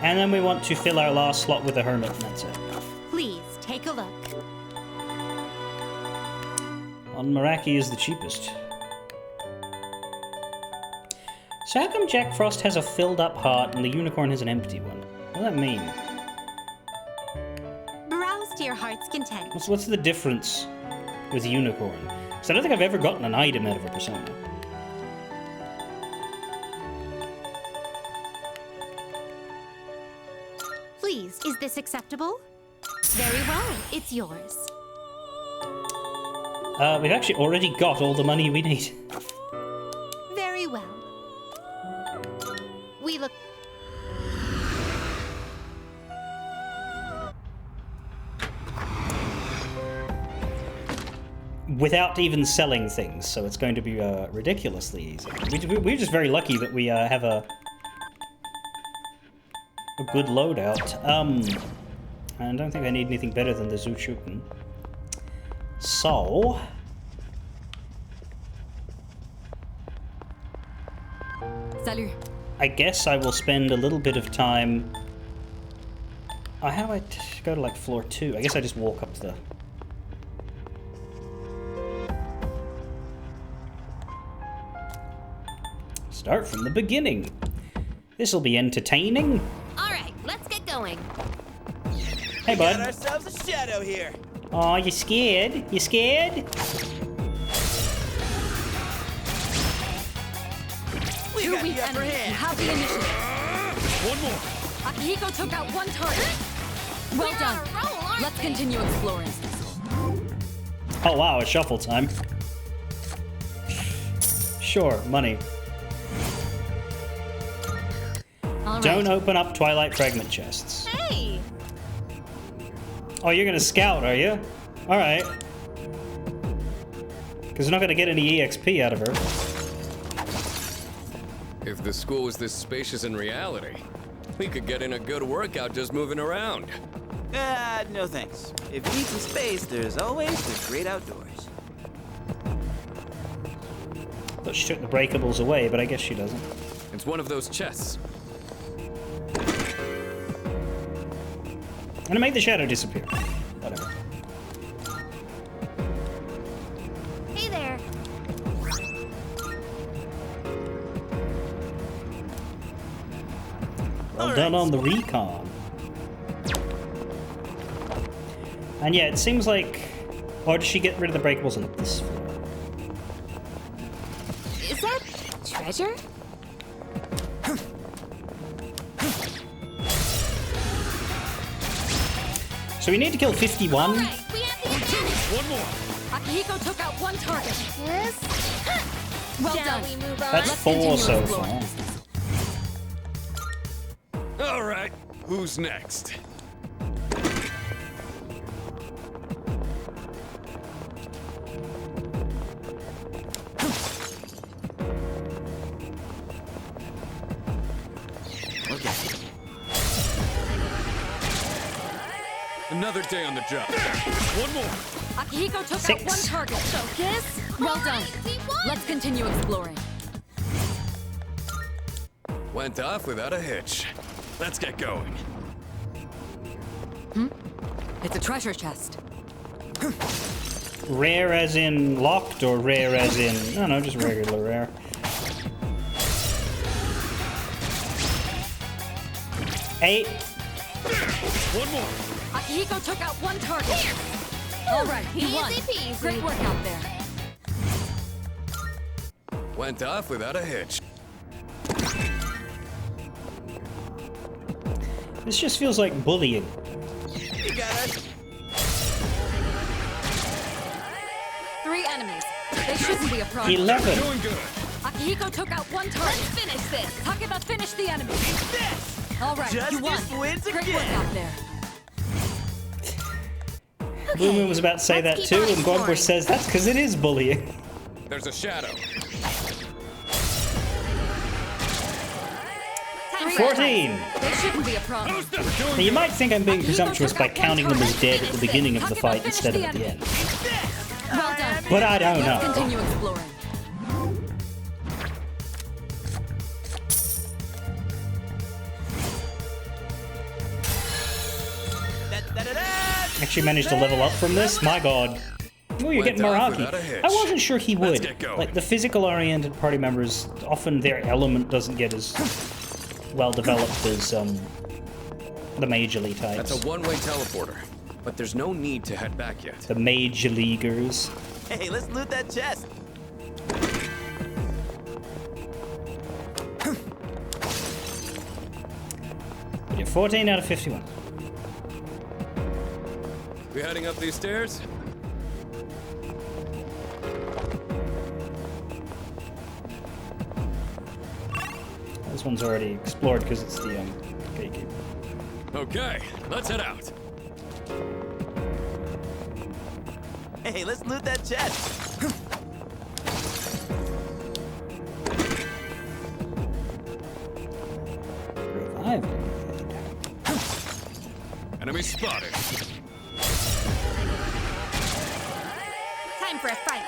And then we want to fill our last slot with a hermit, and that's it. Please take a look. On Meraki is the cheapest. So how come Jack Frost has a filled up heart and the unicorn has an empty one? What does that mean? Browse to your heart's content. What's the difference with unicorn? Because I don't think I've ever gotten an item out of a persona. Please, is this acceptable? Very well, it's yours. We've actually already got all the money we need. Very well. We look. Without even selling things, so it's going to be ridiculously easy. We're just very lucky that we have a good loadout. I don't think I need anything better than the Zuchuken. So... Salut. I guess I will spend a little bit of time... Oh, how do I go to, like, floor 2? I guess I just walk up the... Start from the beginning. This'll be entertaining. All right, let's get going. Hey, Got bud. ourselves a shadow here. Aw, you scared? You scared? We Two got weak the upper enemies. You hand. have the initiative. One more. Akihiko took out one target. Well We're done. on a roll, aren't Let's we? continue exploring. Oh, wow, it's shuffle time. Sure, money. All right. Don't open up Twilight Fragment chests. Hey, Oh, you're gonna scout, are you? Alright. Because we're not gonna get any EXP out of her. If the school was this spacious in reality, we could get in a good workout just moving around. No thanks. If you need some space, there's always the great outdoors. Thought she took the breakables away, but I guess she doesn't. It's one of those chests. And it made the shadow disappear. Whatever. Hey there. Well done on the recon. And yeah, it seems like... Or did she get rid of the breakables on this floor? is that treasure? So we need to kill 51? All right, we have the advantage. One more. Akihiko took out one target. Yes. Well Shall done. we move on? That's Let's 4 continue so exploring. far. All right, who's next? Okay. Another day on the job. One more. Akihiko took 6. out one target. Focus. Well All done. right, we won. Let's continue exploring. Went off without a hitch. Let's get going. It's a treasure chest. Rare as in locked, or rare as in... No, just regular rare. Eight. One more. Akihiko took out one target. All right, you won. Easy peasy. Great work out there. Went off without a hitch. This just feels like bullying. You got it. 3 enemies. They shouldn't be a problem. 11. Doing good. Akihiko took out one target. Let's finish this. Takeba finished the enemy. This. All right, you won. Justice wins Great work again. out there. Blue Moon was about to say that Let's too, keep on and Gorgor exploring. says that's because it is bullying. There's a shadow. Time for 14. They shouldn't be a problem. Now, you might think I'm being presumptuous by counting them as dead at the beginning of the Takeba fight finished instead of the at the enemy. end. Well done. But I don't Let's know. continue exploring. Actually managed to level up from this? My god. Oh, you're Went getting more off hockey. without a hitch. I wasn't sure he Let's would. get going. Like, the physical-oriented party members, often their element doesn't get as well developed as the majorly types. That's a one-way teleporter. But there's no need to head back yet. The major leaguers. Hey, let's loot that chest. But you're 14 out of 51. We heading up these stairs? This one's already explored because it's the gatekeeper. Okay, let's head out. Hey, let's loot that chest. Revival. Enemy spotted. Time for a fight.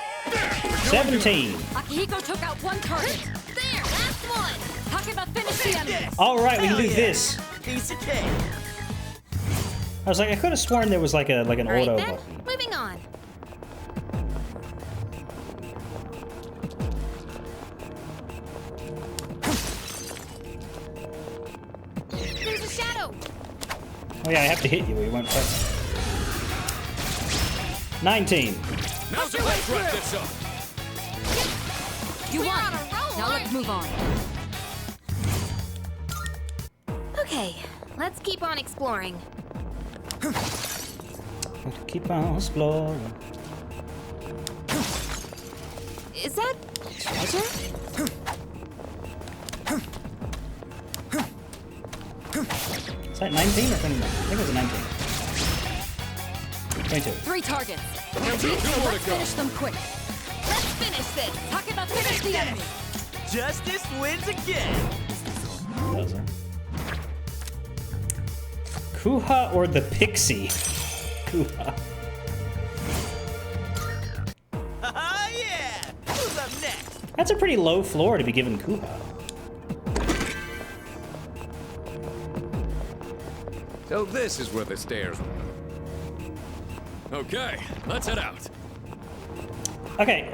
17. Akihiko took out one target. There, last one. Takeba finished the enemy. All right, we can Hell do yeah. this. Piece of cake. I was like, I could have sworn there was like an All right auto then, button. moving on. There's a shadow. Oh yeah, I have to hit you or you won't fight. 19. Now's the let's wrap this up. You We're won. on a roll, Now let's aren't move on. Okay, let's keep on exploring. Keep on exploring. Is that treasure? Is that 19 or 21? I think it was a 19. 22. 3 targets. Two more to Let's go. finish them quick. Let's finish this. Takeba finished the enemy. Justice wins again. Those are. Kuha or the Pixie? Kuha. Ah, yeah. Who's up next? That's a pretty low floor to be given Kuha. So this is where the stairs were. Okay, let's head out. Okay,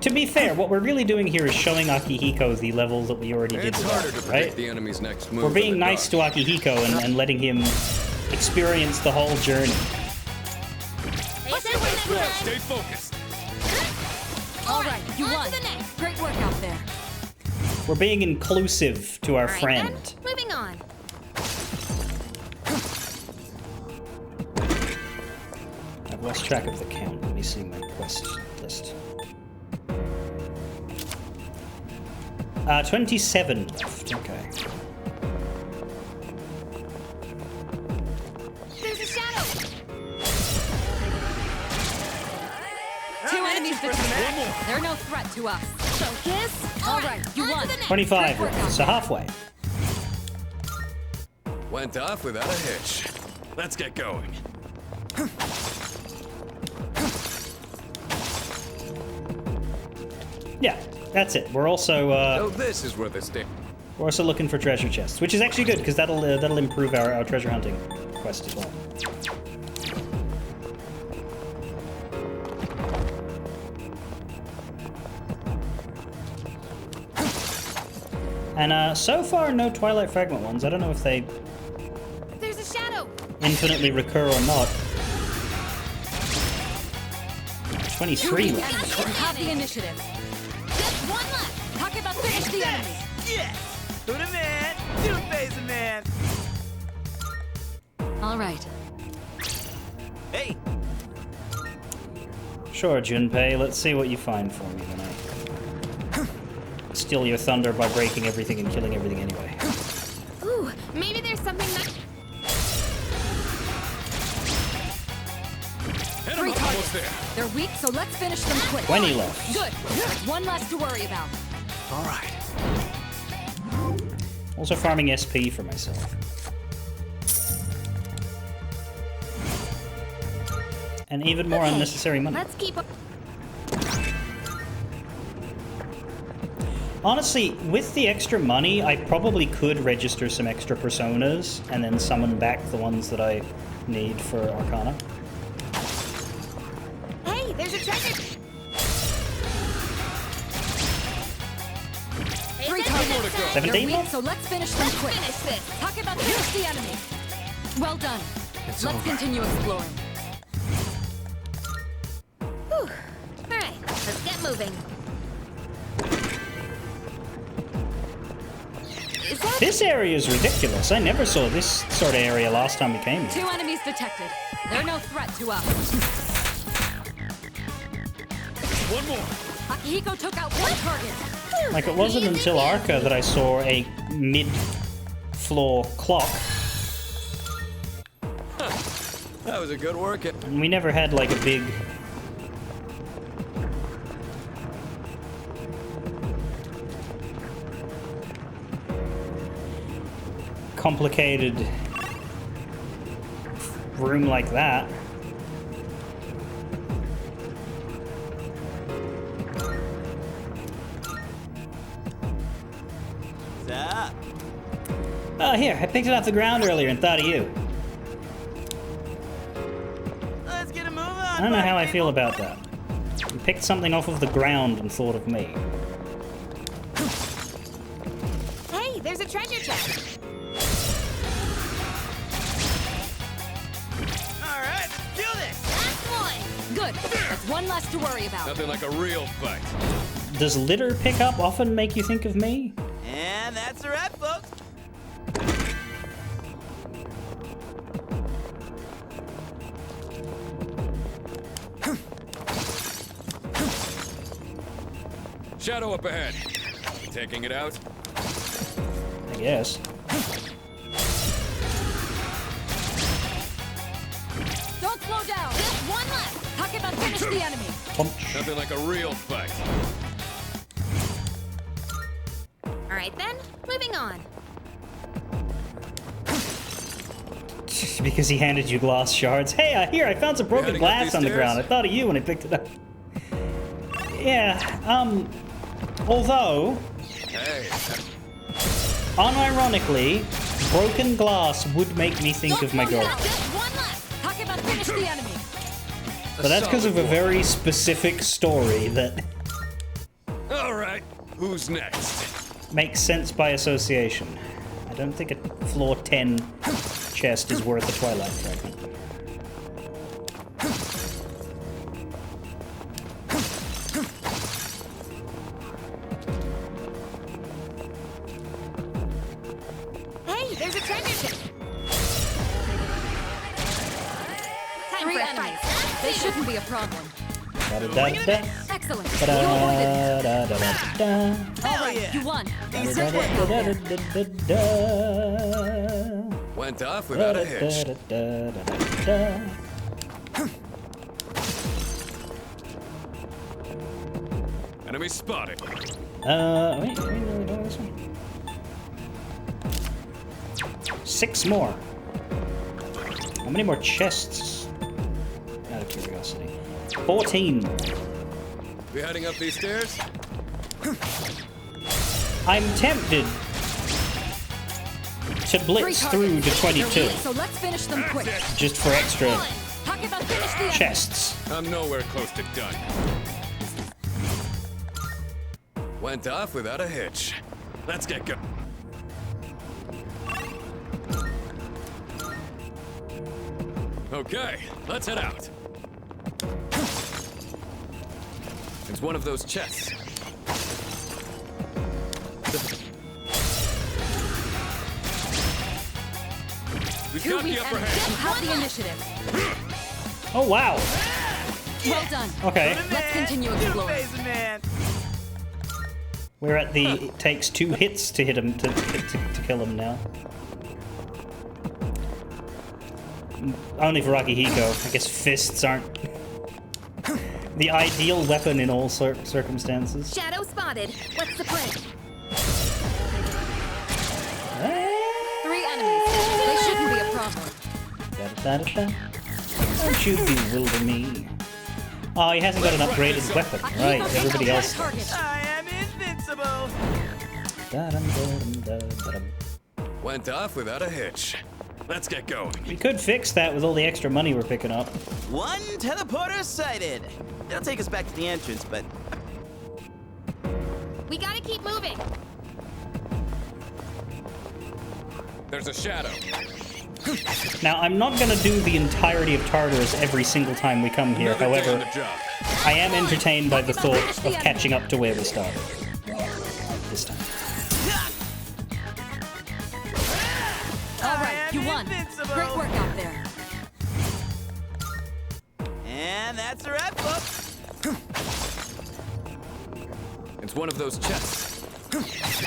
to be fair, what we're really doing here is showing Akihiko the level that we already did It's with harder to Arthur, predict right? the enemy's next move. We're in being the nice to dark. Akihiko and letting him experience the whole journey. Let's do it Well, stay focused. All right, you on to won. the next. Great work out there. We're being inclusive to our All right friend. then, moving on. I've lost track of the count. Let me see my quest list. 27 left. Okay. There's a shadow. 2 enemies defeated. They're no threat to us. Focus. All right, you on to won. the next. 25 Great work left, out so there. halfway. Went off without a hitch. Let's get going. Yeah, that's it. We're also So this is where the stairs. we're also looking for treasure chests, which is actually good because that'll improve our treasure hunting quest as well. And so far, no Twilight Fragment ones. I don't know if they There's a shadow. infinitely recur or not. 23 You left. have the initiative. Just one left. Takeba, finish the enemy. Yes! Buddha man! Two-Face man! All right. Hey! Sure, Junpei. Let's see what you find for me tonight. Steal your thunder by breaking everything and killing everything anyway. Ooh, maybe there's something that. Three targets. They're weak, so let's finish them quick. 20 left. Good. One less to worry about. All right. Also farming SP for myself. And even more unnecessary money. Let's keep up. Honestly, with the extra money, I probably could register some extra personas and then summon back the ones that I need for Arcana. Hey, there's a treasure. Three targets. 17 They're weak, left? so let's finish them Let's quick. finish this. Takeba, finish the enemy. Well done. Let's continue exploring. Whew. All right, let's get moving. Is that This area is ridiculous. I never saw this sort of area last time we came here. 2 enemies detected. They're no threat to us. One more. Akihiko took out one target. Like, it wasn't until Arca that I saw a mid-floor clock, That was a good workout. and we never had, like, a big... complicated room like that. What's up? Oh, here, I picked it off the ground earlier and thought of you. Let's get a move on. I don't know how I buddy. feel about that. You picked something off of the ground and thought of me. Hey, there's a treasure chest. All right, do this. Last one. Good. That's one less to worry about. Nothing like a real fight. Does litter pickup often make you think of me? And that's a wrap, folks. Shadow up ahead. Taking it out. I guess. Don't slow down. Just one left. Takeba, finish the enemy. Punch. Nothing like a real fight. All right then, moving on. Because he handed you glass shards. Hey, here, I found some broken heading up glass these on the stairs? ground. I thought of you when I picked it up. Yeah, although, Hey, unironically, broken glass would make me think of my Don't slow girl. down. Just one left. Takeba, finish the enemy. But that's because of a very specific story that all right. Who's next? makes sense by association. I don't think a floor 10 chest is worth a Twilight Fragment. Hey, there's a treasure chest. Time Three for a enemies. fight. They shouldn't be a problem. Da-da-da-da. Excellent. You avoided it. Da-da-da-da-da-da. All right, yeah. you won. Decent work out there. Da-da-da-da-da-da. Went off without a hitch. Da-da-da-da-da-da. Enemy spotted. Wait, this one. 6 more. How many more chests? Out of curiosity. 14. We heading up these stairs? I'm tempted to Three blitz through targets. to 22, They're weak, so let's finish them quick. just for extra Takeba, finish the enemy. chests. I'm nowhere close to done. Went off without a hitch. Let's get going. Okay, let's head out. It's one of those chests. We've got the upper hand. You have the initiative. Oh, wow. Well done. Okay. Let's continue exploring. Amazing, man. We're at the it takes 2 hits to hit him to kill him now. Only for Akihiko. I guess fists aren't the ideal weapon in all circumstances. Shadow spotted. What's the plan? 3 enemies. They shouldn't be a problem. Da-da-da-da-da. Don't you bewilder me. Oh, he hasn't got an upgraded weapon. Right, everybody else does. I am invincible. Da-dum-da-dum-da-dum. Went off without a hitch. Let's get going. We could fix that with all the extra money we're picking up. One teleporter sighted. It'll take us back to the entrance, but We gotta keep moving. There's a shadow. Now, I'm not going to do the entirety of Tartarus every single time we come here. Another day on However, the job. I am entertained by the thought of catching up to where we started. This time. All right, you won. invincible. Great work out there. And that's a wrap, folks. It's one of those chests.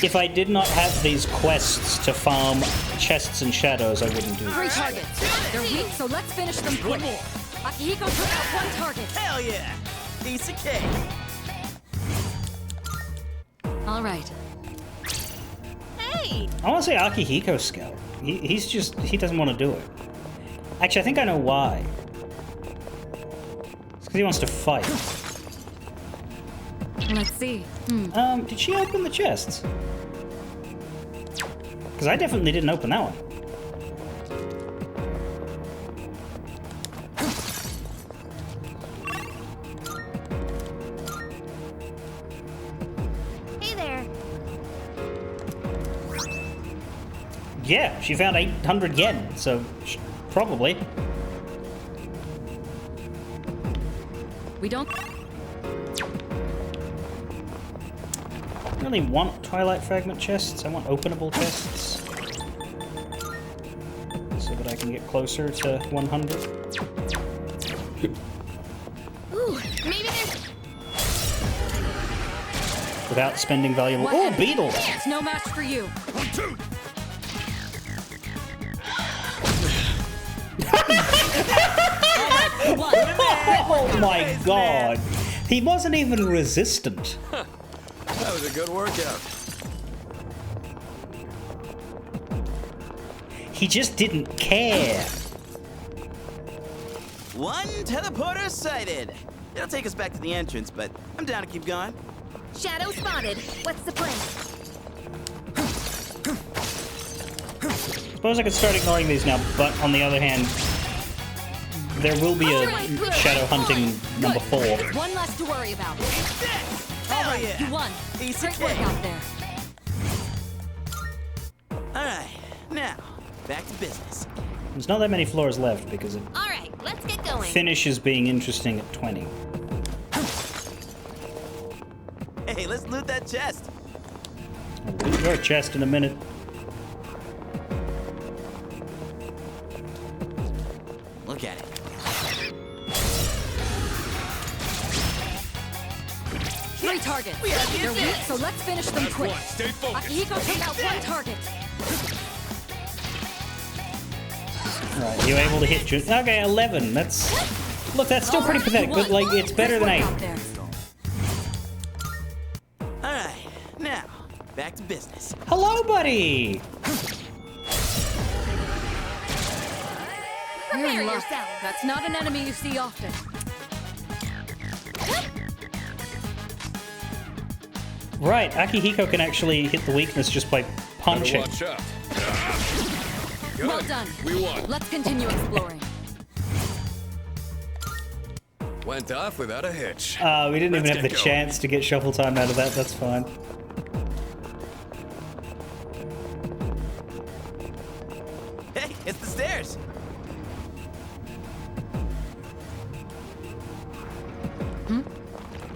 If I did not have these quests to farm chests and shadows, I wouldn't do 3 it. targets. They're weak, so let's finish them quick. Akihiko took out 1 target. Hell yeah. Piece of cake. All right. Hey! I want to say Akihiko's scout. He doesn't want to do it. Actually, I think I know why. It's because he wants to fight. Let's see. Did she open the chests? Because I definitely didn't open that one. Hey there. Yeah, she found 800 yen, so probably. We don't. I don't really want Twilight Fragment chests, I want openable chests. So that I can get closer to 100. Ooh, maybe there's... Without spending valuable... What Oh, enemy? beetle! It's no match for you. Oh my god! He wasn't even resistant. That was a good workout. He just didn't care. One teleporter sighted. It'll take us back to the entrance, but I'm down to keep going. Shadow spotted. What's the plan? Suppose I could start ignoring these now, but on the other hand, there will be a shadow hunting number 4. One less to worry about. All Hell right, yeah. you won. Piece of Great work cake. out there. All right, now back to business. There's not that many floors left because it All right, let's get going. finishes being interesting at 20. Hey, let's loot that chest. I'll loot your chest in a minute. Look at it. Three targets. We have the They're weak, advantage. so let's finish them quick. Stay focused. Akihiko took out 1 target. Right, you able to hit just... Okay, 11. That's... Look, that's still pretty pathetic, but, like, it's better than Great 8. work out there. All right, now back to business. Hello, buddy! You're Prepare in luck. yourself. That's not an enemy you see often. Right, Akihiko can actually hit the weakness just by Better punching. watch out. Good. Well done. We won. Let's continue exploring. Went off without a hitch. We didn't even Let's have the get going. chance to get shuffle time out of that, that's fine.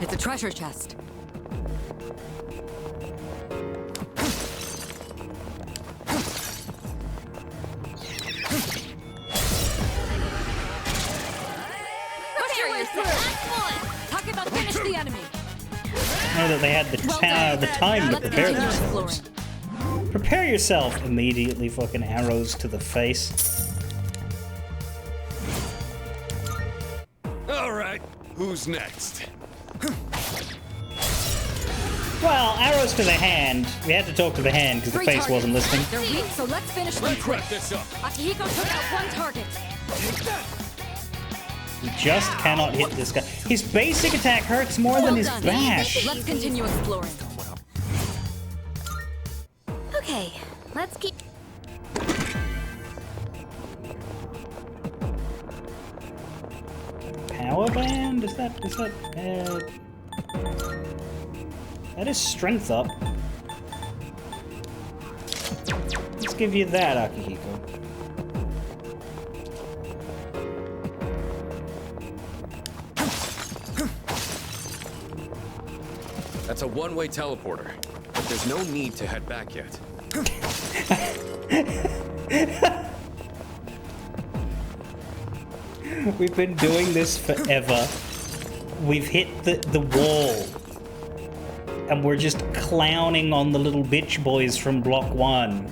It's a treasure chest. Prepare yourself. Excellent. Talk about finish the enemy. Now that they had the, the time to Let's prepare continue themselves. exploring. Prepare yourself! Immediately fucking arrows to the face. All right, who's next? Well, arrows to the hand. We had to talk to the hand because the 3 face targets. wasn't listening. They're weak, so let's finish them Let's quick. wrap this up. Akihiko took out 1 target. We just cannot hit this guy. His basic attack hurts more than Well his done. bash. Let's continue exploring. Okay, let's keep. Power band? Is that that is strength up. Let's give you that, Akihiko. That's a one-way teleporter, but there's no need to head back yet. We've been doing this forever. We've hit the wall. And we're just clowning on the little bitch boys from Block 1.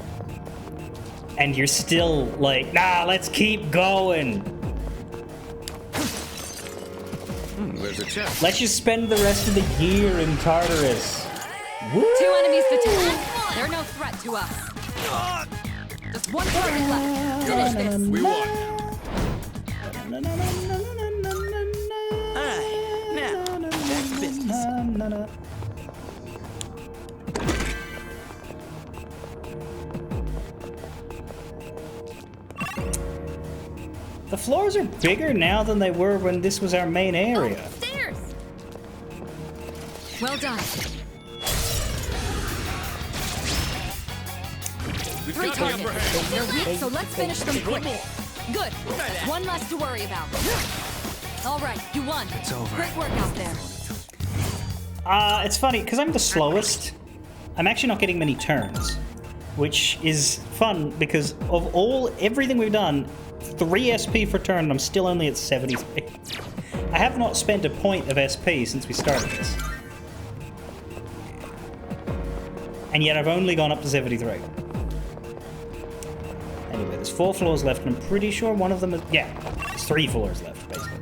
And you're still like, nah, let's keep going. There's a chest. Let's just spend the rest of the year in Tartarus. Woo! 2 enemies to 10. They're no threat to us. Just 1 target left. Finish this. We won. Alright, now, back to business. The floors are bigger now than they were when this was our main area. Stairs. Well done. We've 3 got the upper targets. hand. They're weak, so let's finish them quick. Good. 1 less to worry about. All right, you won. It's over. Great work out there. It's funny, because I'm the slowest, I'm actually not getting many turns. Which is fun, because of everything we've done, 3 SP for turn, and I'm still only at 73. I have not spent a point of SP since we started this. And yet I've only gone up to 73. Anyway, there's 4 floors left, and I'm pretty sure one of them is... Yeah, there's 3 floors left, basically.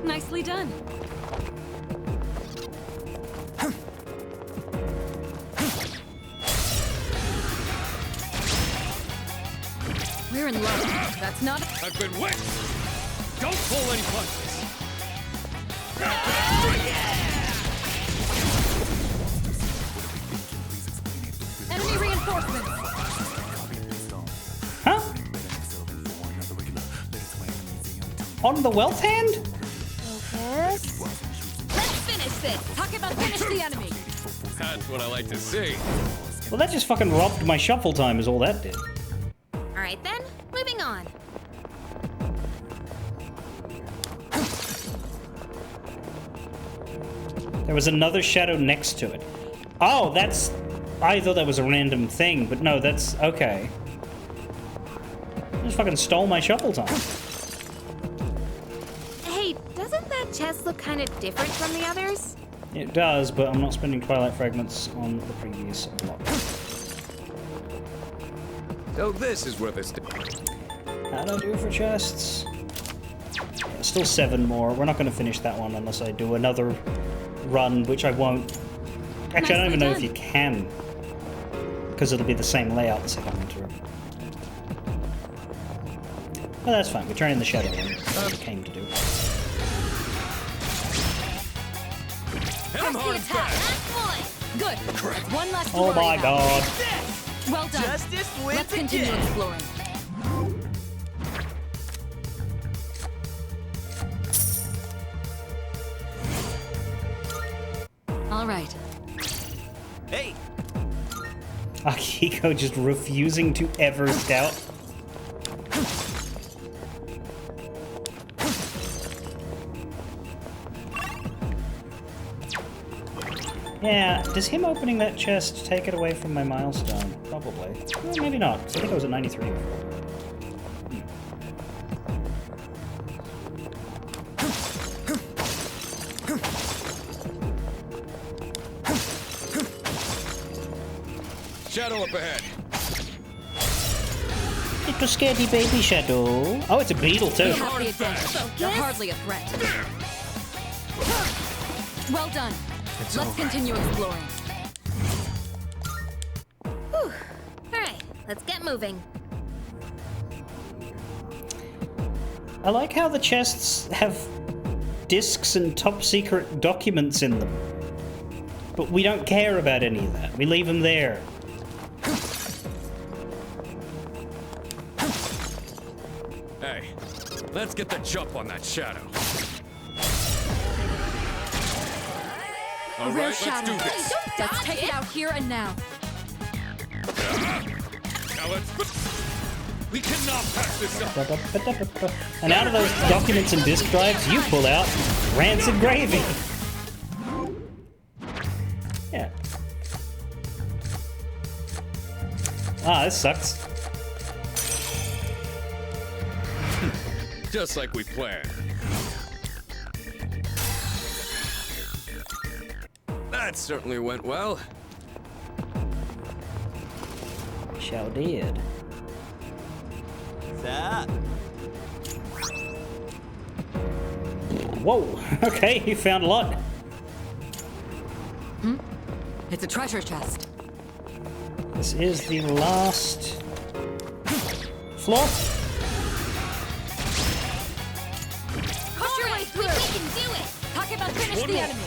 Nicely done. We're in love. That's not. I've been wet. Don't pull any punches. Enemy reinforcements. Huh? On the wealth hand? Focus. Let's finish this. Talk about finish the enemy. That's what I like to see. Well, that just fucking robbed my shuffle time is all that did. All right then, moving on. There was another shadow next to it. Oh, that's... I thought that was a random thing, but no, that's... Okay. Just fucking stole my shuffle time. Hey, doesn't that chest look kind of different from the others? It does, but I'm not spending Twilight Fragments on the previous block. So this is where this... How'd I do for chests? Yeah, still 7 more. We're not going to finish that one unless I do another run, which I won't. Actually, I don't even know if you can. Because it'll be the same layout the second winter. Well, that's fine. We're turning the shadow in. That's what it came to do. Hit him hard and fast. Good. That's 1 less to Oh worry my about. god. Well done. Justice wins Let's continue again. exploring. All right. Hey, Akihiko just refusing to ever scout. Yeah, does him opening that chest take it away from my milestone? Probably. Well, maybe not, 'cause I think I was at 93 before. Shadow up ahead. Little scaredy baby shadow. Oh, it's a beetle too. We have the advantage. You're hardly a threat. Well done. Let's continue exploring. Whew. Alright, let's get moving. I like how the chests have discs and top secret documents in them. But we don't care about any of that. We leave them there. Hey, let's get the jump on that shadow. All A rare right, let's shadow. do this. Let's take it out here and now. Now let's... We cannot pass this up. And out of those documents and disk drives, you pull out rancid gravy. Yeah. Ah, this sucks. Just like we planned. That certainly went well. Shall did. Stop. Whoa. Okay, you found a lot. It's a treasure chest. This is the last floor. Push your way through. We can do it! Takeba, finish One the more. enemy.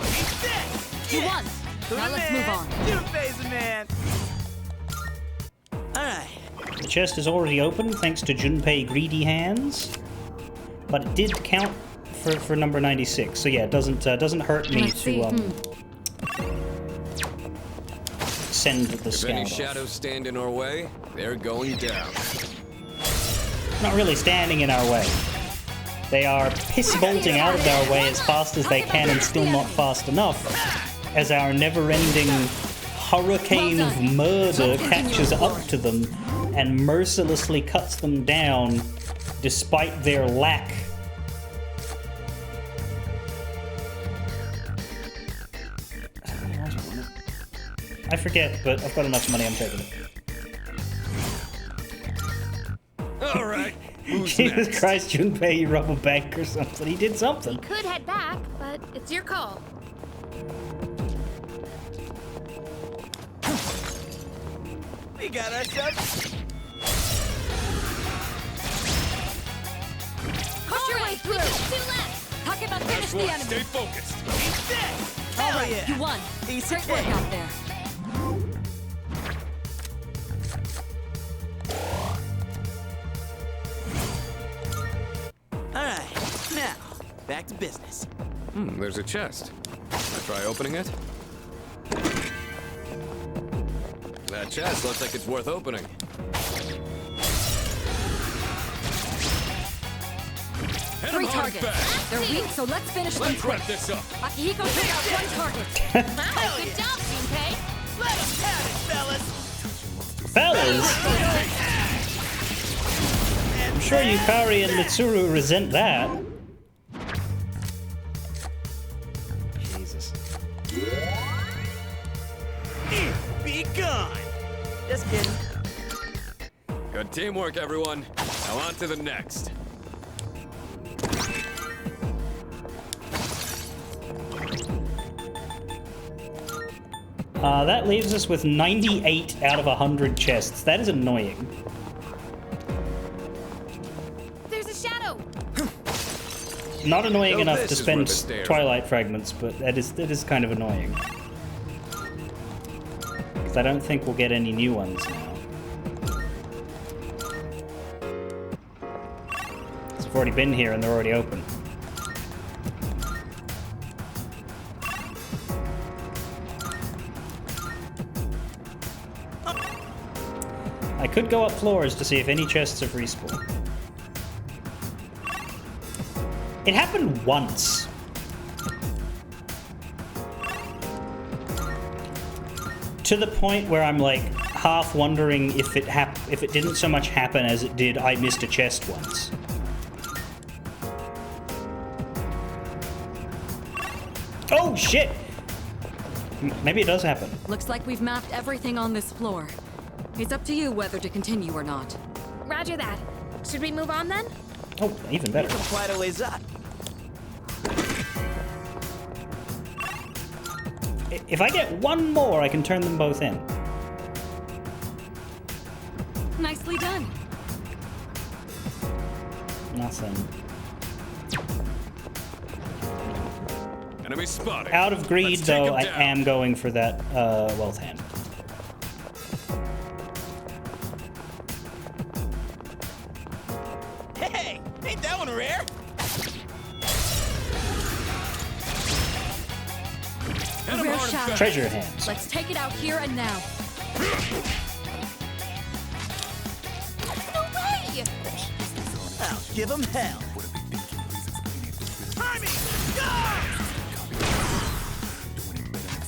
Eat You this! won. Now let's move on. Two-faced man. All right. The chest is already open thanks to Junpei Greedy Hands, but it did count for number 96. So yeah, it doesn't hurt me Let's see. to send the If any scout off. shadows stand in our way, they're going down. Not really standing in our way. They are piss bolting out of our way as fast as they can, and still not fast enough, as our never-ending hurricane of murder catches up to them and mercilessly cuts them down despite their lack. I forget, but I've got enough money, I'm taking it. All right, who's Jesus next? Christ, Junpei, you rob a bank or something. He did something. Could head back, but it's your call. We got ourselves. Push your way through. Two left! Takeba, finish That's the one. enemy. Stay focused. Eat this. All Hell right, yeah. you won. Piece of Great work cake. out there. All right. Now, back to business. There's a chest. I try opening it? That chest looks like it's worth opening. Hit 'em 3 hard targets. fast. They're weak, so let's finish them Let's quick. wrap this up. Akihiko took out 1 target. Wow, good job, Junpei! Let us have it, fellas. Fellas! I'm sure Yukari and Mitsuru resent that. Jesus. Be gone. Just kidding. Good teamwork, everyone. Now on to the next. That leaves us with 98 out of 100 chests. That is annoying. There's a shadow! Not annoying So enough this to is where spend the stairs Twilight fragments, but that is kind of annoying. 'Cause I don't think we'll get any new ones now. So we've already been here and they're already open. I could go up floors to see if any chests have respawned. It happened once. to the point where I'm like half wondering if it didn't so much happen as it did I missed a chest once. Oh shit! Maybe it does happen. Looks like we've mapped everything on this floor. It's up to you whether to continue or not. Roger that. Should we move on then? Oh, even better. Quite a ways up. If I get one more, I can turn them both in. Nicely done. Nothing. Enemy spotted. Out of greed, Let's take though, I him down. am going for that wealth hand. Hey, ain't that one rare? Hit him Rare hard and shot. fast. Treasure hands. Let's take it out here and now. No way! I'll give him hell.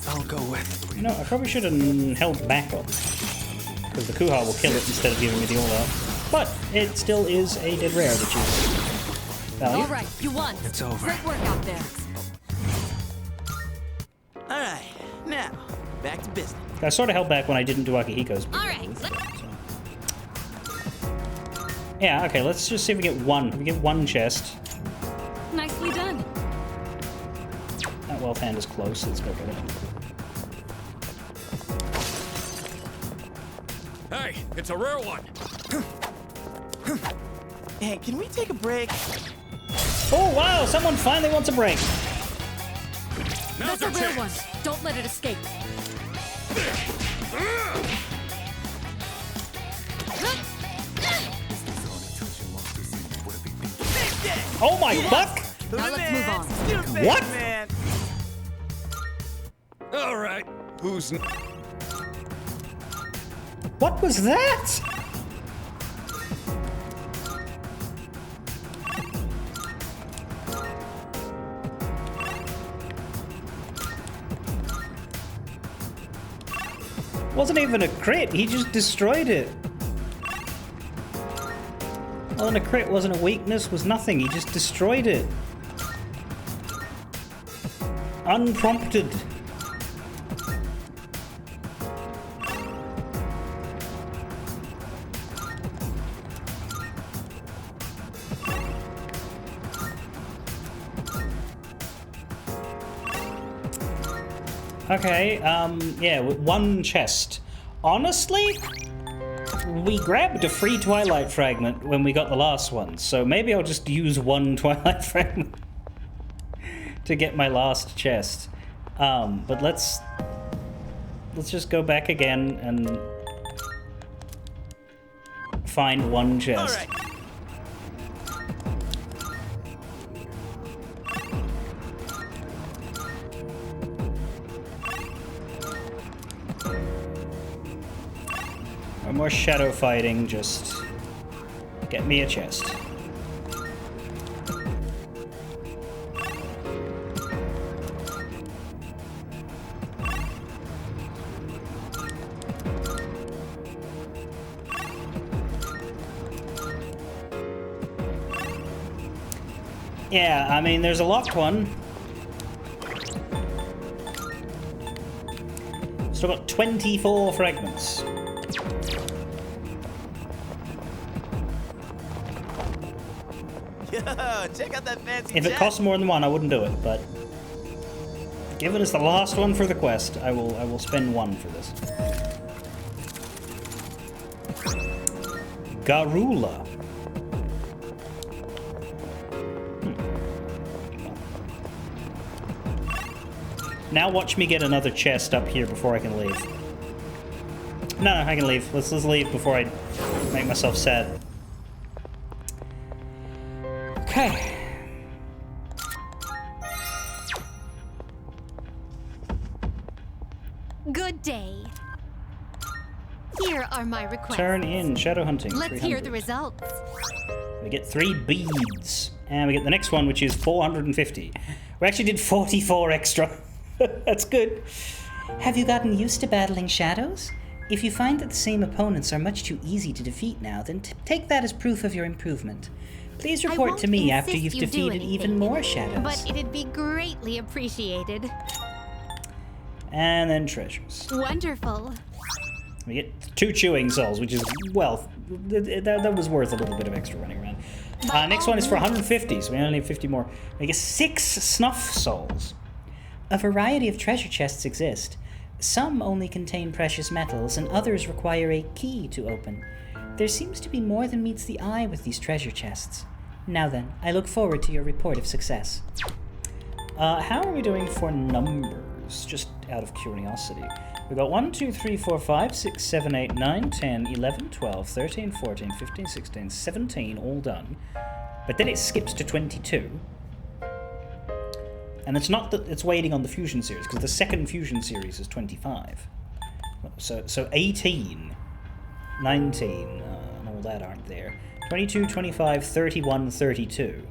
I'll go with. You know, I probably should have held back on because the Kuha will kill it instead of giving me the all-out. But it still is a dead rare, which is value. All right, you won. It's over. Great work out there. All right, now back to business. I sort of held back when I didn't do Akihiko's. All right. Yeah, okay, let's just see if we get one. If we get one chest. Nicely done. That wealth hand is close. Let's go get it. Hey, it's a rare one. Hey, can we take a break? Oh, wow! Someone finally wants a break. Now's That's a our rare one. chance. Don't let it escape. Oh my fuck! Now let's move on. What? Man. All right. Who's? What was that? Wasn't even a crit, he just destroyed it. Well, and a crit wasn't a weakness, was nothing, he just destroyed it. Unprompted. Okay, yeah, with one chest. Honestly, we grabbed a free Twilight Fragment when we got the last one, so maybe I'll just use one Twilight Fragment to get my last chest. But let's just go back again and find one chest. All right. No more shadow fighting, just get me a chest. Yeah, I mean, there's a locked one. Still got 24 fragments. Yo, check out that fancy If it jet. costs more than one, I wouldn't do it, but given it's the last one for the quest, I will spend one for this. Garula. Now watch me get another chest up here before I can leave. No, I can leave. Let's leave before I make myself sad. Okay. Good day. Here are my requests. Turn in shadow hunting. Let's hear 300. the results. We get 3 beads. And we get the next one, which is 450. We actually did 44 extra. That's good. Have you gotten used to battling shadows? If you find that the same opponents are much too easy to defeat now, then take that as proof of your improvement. Please I report won't to me after insist you've you do defeated anything, even more shadows. But it'd be greatly appreciated. And then treasures. Wonderful. We get 2 chewing souls, which is, well, that was worth a little bit of extra running around. Next one is for 150, so we only need 50 more. We get 6 snuff souls. A variety of treasure chests exist. Some only contain precious metals, and others require a key to open. There seems to be more than meets the eye with these treasure chests. Now then, I look forward to your report of success. How are we doing for numbers? Just out of curiosity. We've got 1, 2, 3, 4, 5, 6, 7, 8, 9, 10, 11, 12, 13, 14, 15, 16, 17, all done. But then it skips to 22. And it's not that it's waiting on the fusion series, because the second fusion series is 25. So 18, 19, and all that aren't there. 22, 25, 31, 32.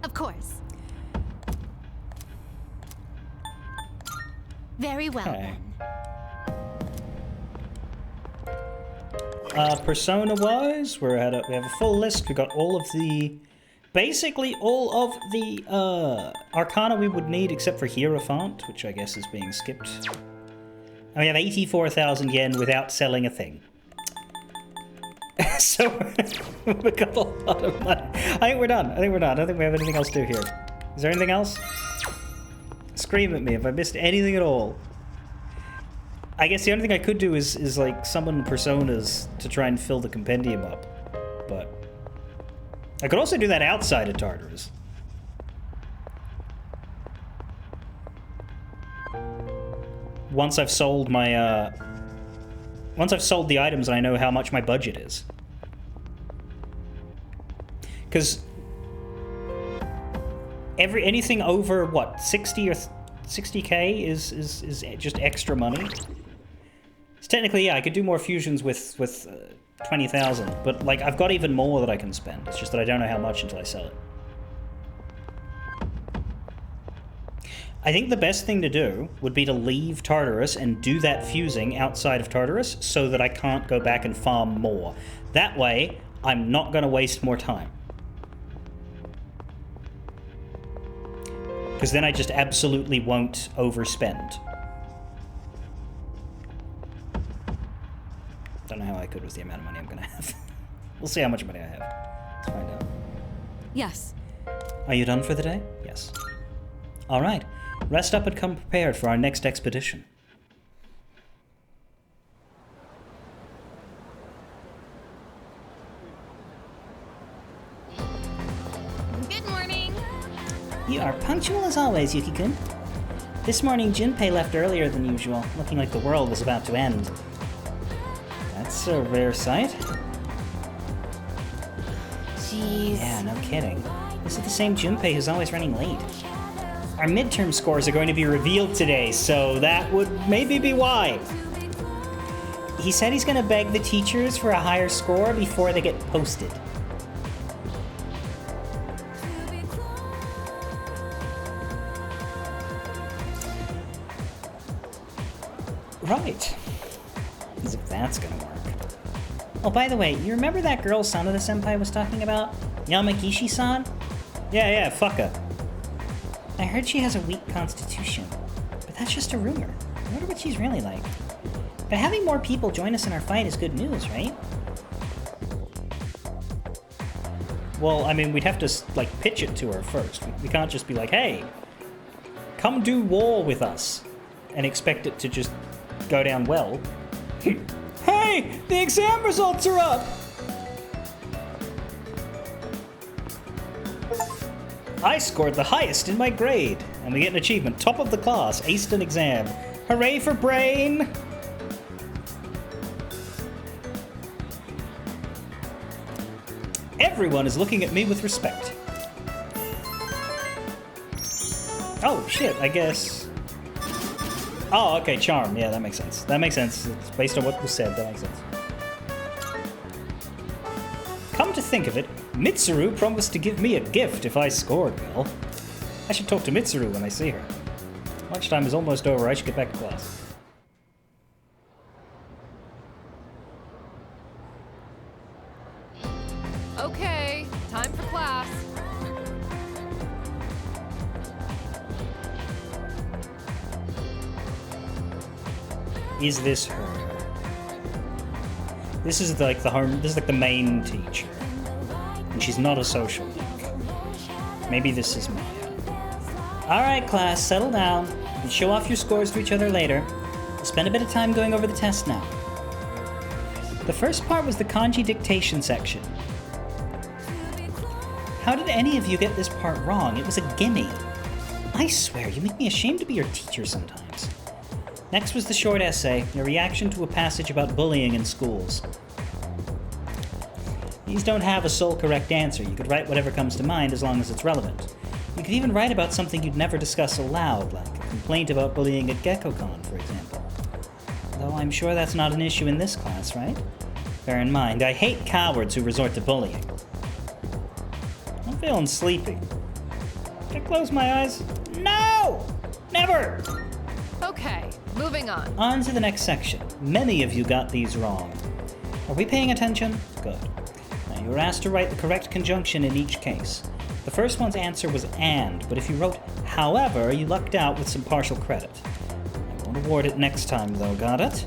Of course. Very well, Okay. then. Persona-wise, we have a full list. We got all of the, basically all of the Arcana we would need, except for Hierophant, which I guess is being skipped. And we have 84,000 yen without selling a thing. So we got a lot of money. I think we're done. I don't think we have anything else to do here. Is there anything else? Scream at me if I missed anything at all. I guess the only thing I could do is like summon personas to try and fill the compendium up. But I could also do that outside of Tartarus. Once I've sold my once I've sold the items and I know how much my budget is. Cuz anything over what, 60 or 60k is just extra money. So technically, yeah, I could do more fusions with 20,000, but like I've got even more that I can spend. It's just that I don't know how much until I sell it. I think the best thing to do would be to leave Tartarus and do that fusing outside of Tartarus so that I can't go back and farm more. That way, I'm not going to waste more time. Because then I just absolutely won't overspend. Don't know how I could with the amount of money I'm going to have. We'll see how much money I have. Let's find out. Yes. Are you done for the day? Yes. All right. Rest up and come prepared for our next expedition. Good morning. You are punctual as always, Yuki-kun. This morning, Junpei left earlier than usual, looking like the world was about to end. That's a rare sight. Jeez. Yeah, no kidding. This is the same Junpei who's always running late. Our midterm scores are going to be revealed today, so that would maybe be why. He said he's going to beg the teachers for a higher score before they get posted. Right. As if that's gonna work. Oh, by the way, you remember that girl Sanada Senpai was talking about? Yamagishi-san? Yeah, fuck her. I heard she has a weak constitution, but that's just a rumor. I wonder what she's really like. But having more people join us in our fight is good news, right? Well, I mean, we'd have to, like, pitch it to her first. We can't just be like, hey, come do war with us, and expect it to just go down well. Hey, the exam results are up! I scored the highest in my grade, and we get an achievement. Top of the class, aced an exam. Hooray for Brain! Everyone is looking at me with respect. Oh, shit, I guess... Oh, okay, charm. Yeah, that makes sense. That makes sense. It's based on what was said, that makes sense. Come to think of it, Mitsuru promised to give me a gift if I scored well. I should talk to Mitsuru when I see her. Lunchtime is almost over. I should get back to class. Okay, time for class. Is this her? This is like this is like the main teacher. And she's not a social geek. Maybe this is Maya. Alright class, settle down. You can show off your scores to each other later. We'll spend a bit of time going over the test now. The first part was the kanji dictation section. How did any of you get this part wrong? It was a gimme. I swear, you make me ashamed to be your teacher sometimes. Next was the short essay, a reaction to a passage about bullying in schools. These don't have a sole correct answer. You could write whatever comes to mind as long as it's relevant. You could even write about something you'd never discuss aloud, like a complaint about bullying at GeckoCon, for example. Though I'm sure that's not an issue in this class, right? Bear in mind, I hate cowards who resort to bullying. I'm feeling sleepy. Can I close my eyes? No! Never! Okay, moving on. On to the next section. Many of you got these wrong. Are we paying attention? Good. Now you were asked to write the correct conjunction in each case. The first one's answer was and, but if you wrote however, you lucked out with some partial credit. I won't award it next time though, got it?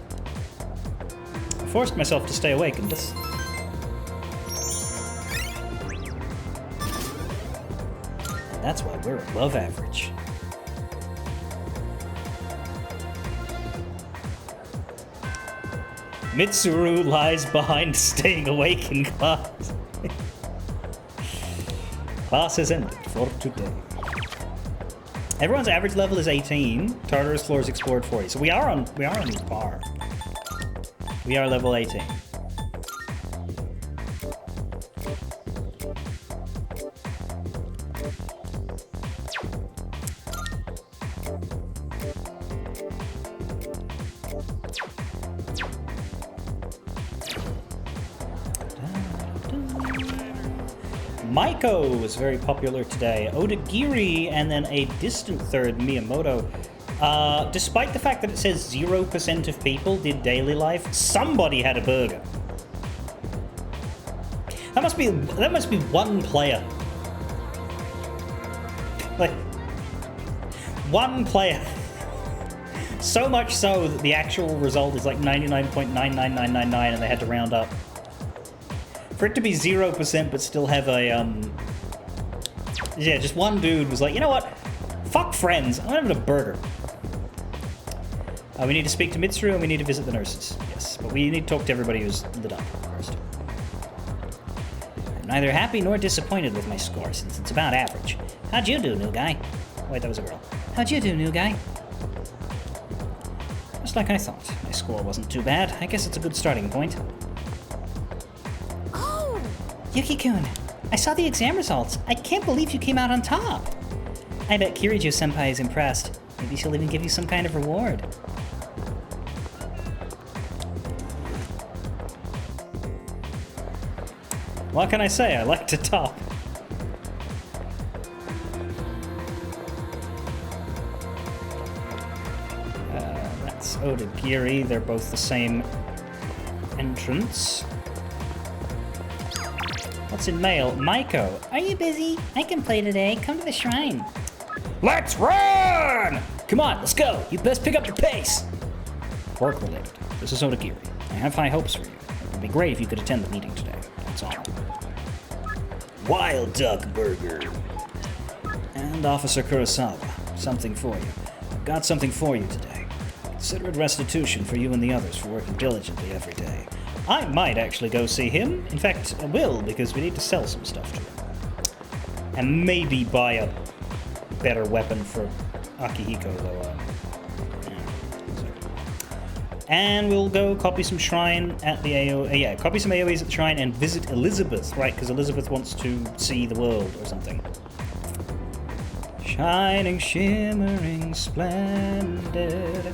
I forced myself to stay awake and listen. And that's why we're above average. Mitsuru lies behind staying awake in class. Class has ended for today. Everyone's average level is 18. Tartarus floor is explored 40. So we are on par. We are level 18. Maiko was very popular today. Odagiri and then a distant third, Miyamoto. Despite the fact that it says 0% of people did daily life, somebody had a burger. That must be one player. Like, one player. So much so that the actual result is like 99.99999 and they had to round up. For it to be 0% but still have a, yeah, just one dude was like, you know what? Fuck friends, I'm having a burger. We need to speak to Mitsuru and we need to visit the nurses. Yes, but we need to talk to everybody who's lit up first. I'm neither happy nor disappointed with my score since it's about average. How'd you do, new guy? Wait, that was a girl. How'd you do, new guy? Just like I thought. My score wasn't too bad. I guess it's a good starting point. Yuki-kun, I saw the exam results. I can't believe you came out on top. I bet Kirijo-senpai is impressed. Maybe she'll even give you some kind of reward. What can I say? I like to top. That's Odagiri. They're both the same entrance. What's in mail? Maiko. Are you busy? I can play today. Come to the shrine. Let's run! Come on, let's go. You best pick up your pace. Work related. This is Odagiri. I have high hopes for you. It would be great if you could attend the meeting today. That's all. Wild Duck Burger. And Officer Kurosawa. Something for you. I've got something for you today. Consider it restitution for you and the others for working diligently every day. I might actually go see him. In fact, I will, because we need to sell some stuff to him. And maybe buy a better weapon for Akihiko, though. And we'll go copy some shrine at the copy some AoEs at the shrine and visit Elizabeth, right? Because Elizabeth wants to see the world or something. Shining, shimmering, splendid.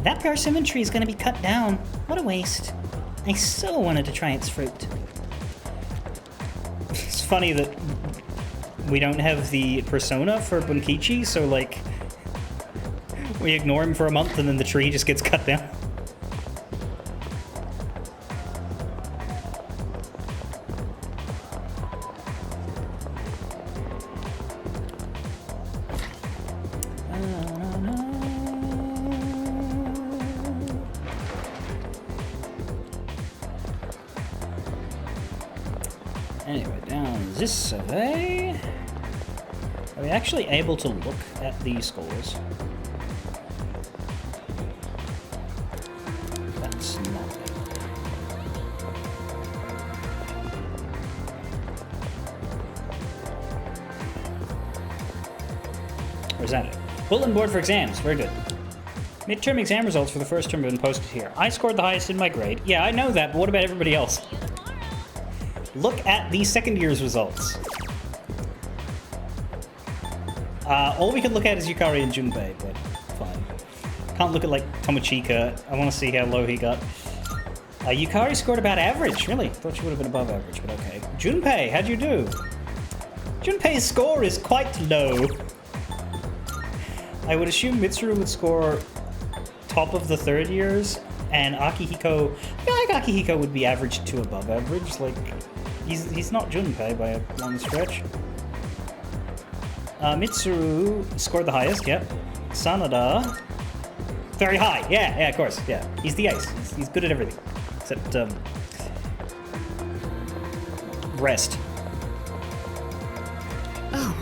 That persimmon tree is going to be cut down. What a waste. I so wanted to try its fruit. It's funny that we don't have the persona for Bunkichi, so like we ignore him for a month and then the tree just gets cut down. Anyway, down this way. Are we actually able to look at the scores? That's not it. Or is that it? Bulletin board for exams. Very good. Midterm exam results for the first term have been posted here. I scored the highest in my grade. Yeah, I know that, but what about everybody else? Look at the second year's results. All we can look at is Yukari and Junpei, but fine. Can't look at, like, Tomochika. I want to see how low he got. Yukari scored about average, really. Thought she would have been above average, but okay. Junpei, how'd you do? Junpei's score is quite low. I would assume Mitsuru would score top of the third years, and Akihiko... I feel like Akihiko would be average to above average, like... He's not Junpei by a long stretch. Mitsuru scored the highest, yep. Sanada, very high, yeah, of course, yeah. He's the ace, he's good at everything. Except, rest. Oh.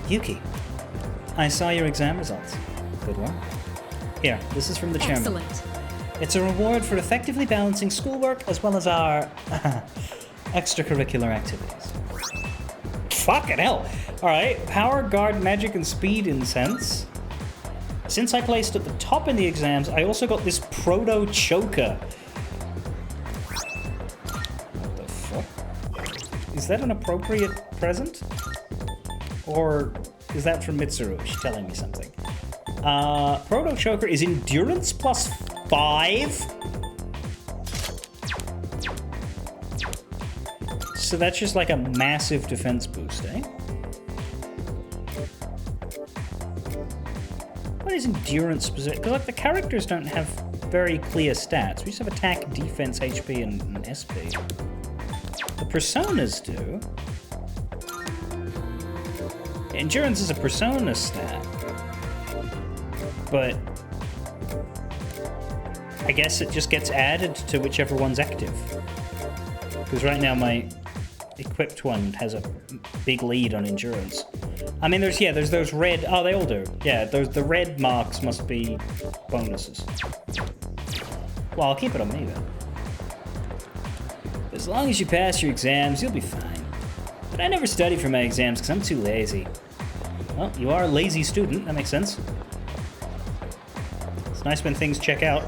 Yuki, I saw your exam results. Good one. Here, this is from the chairman. Excellent. It's a reward for effectively balancing schoolwork as well as our... extracurricular activities. Fucking hell! Alright, power, guard, magic, and speed incense. Since I placed at the top in the exams, I also got this proto choker. What the fuck? Is that an appropriate present? Or is that from Mitsuru? She's telling me something. Proto choker is endurance plus 5? So that's just like a massive defense boost, eh? What is endurance specific? Because like the characters don't have very clear stats. We just have attack, defense, HP, and SP. The personas do. Endurance is a persona stat. But I guess it just gets added to whichever one's active. Because right now my equipped one has a big lead on endurance. I mean, there's those red... Oh, they all do. Yeah, the red marks must be bonuses. Well, I'll keep it on me, then. As long as you pass your exams, you'll be fine. But I never study for my exams because I'm too lazy. Well, you are a lazy student. That makes sense. It's nice when things check out.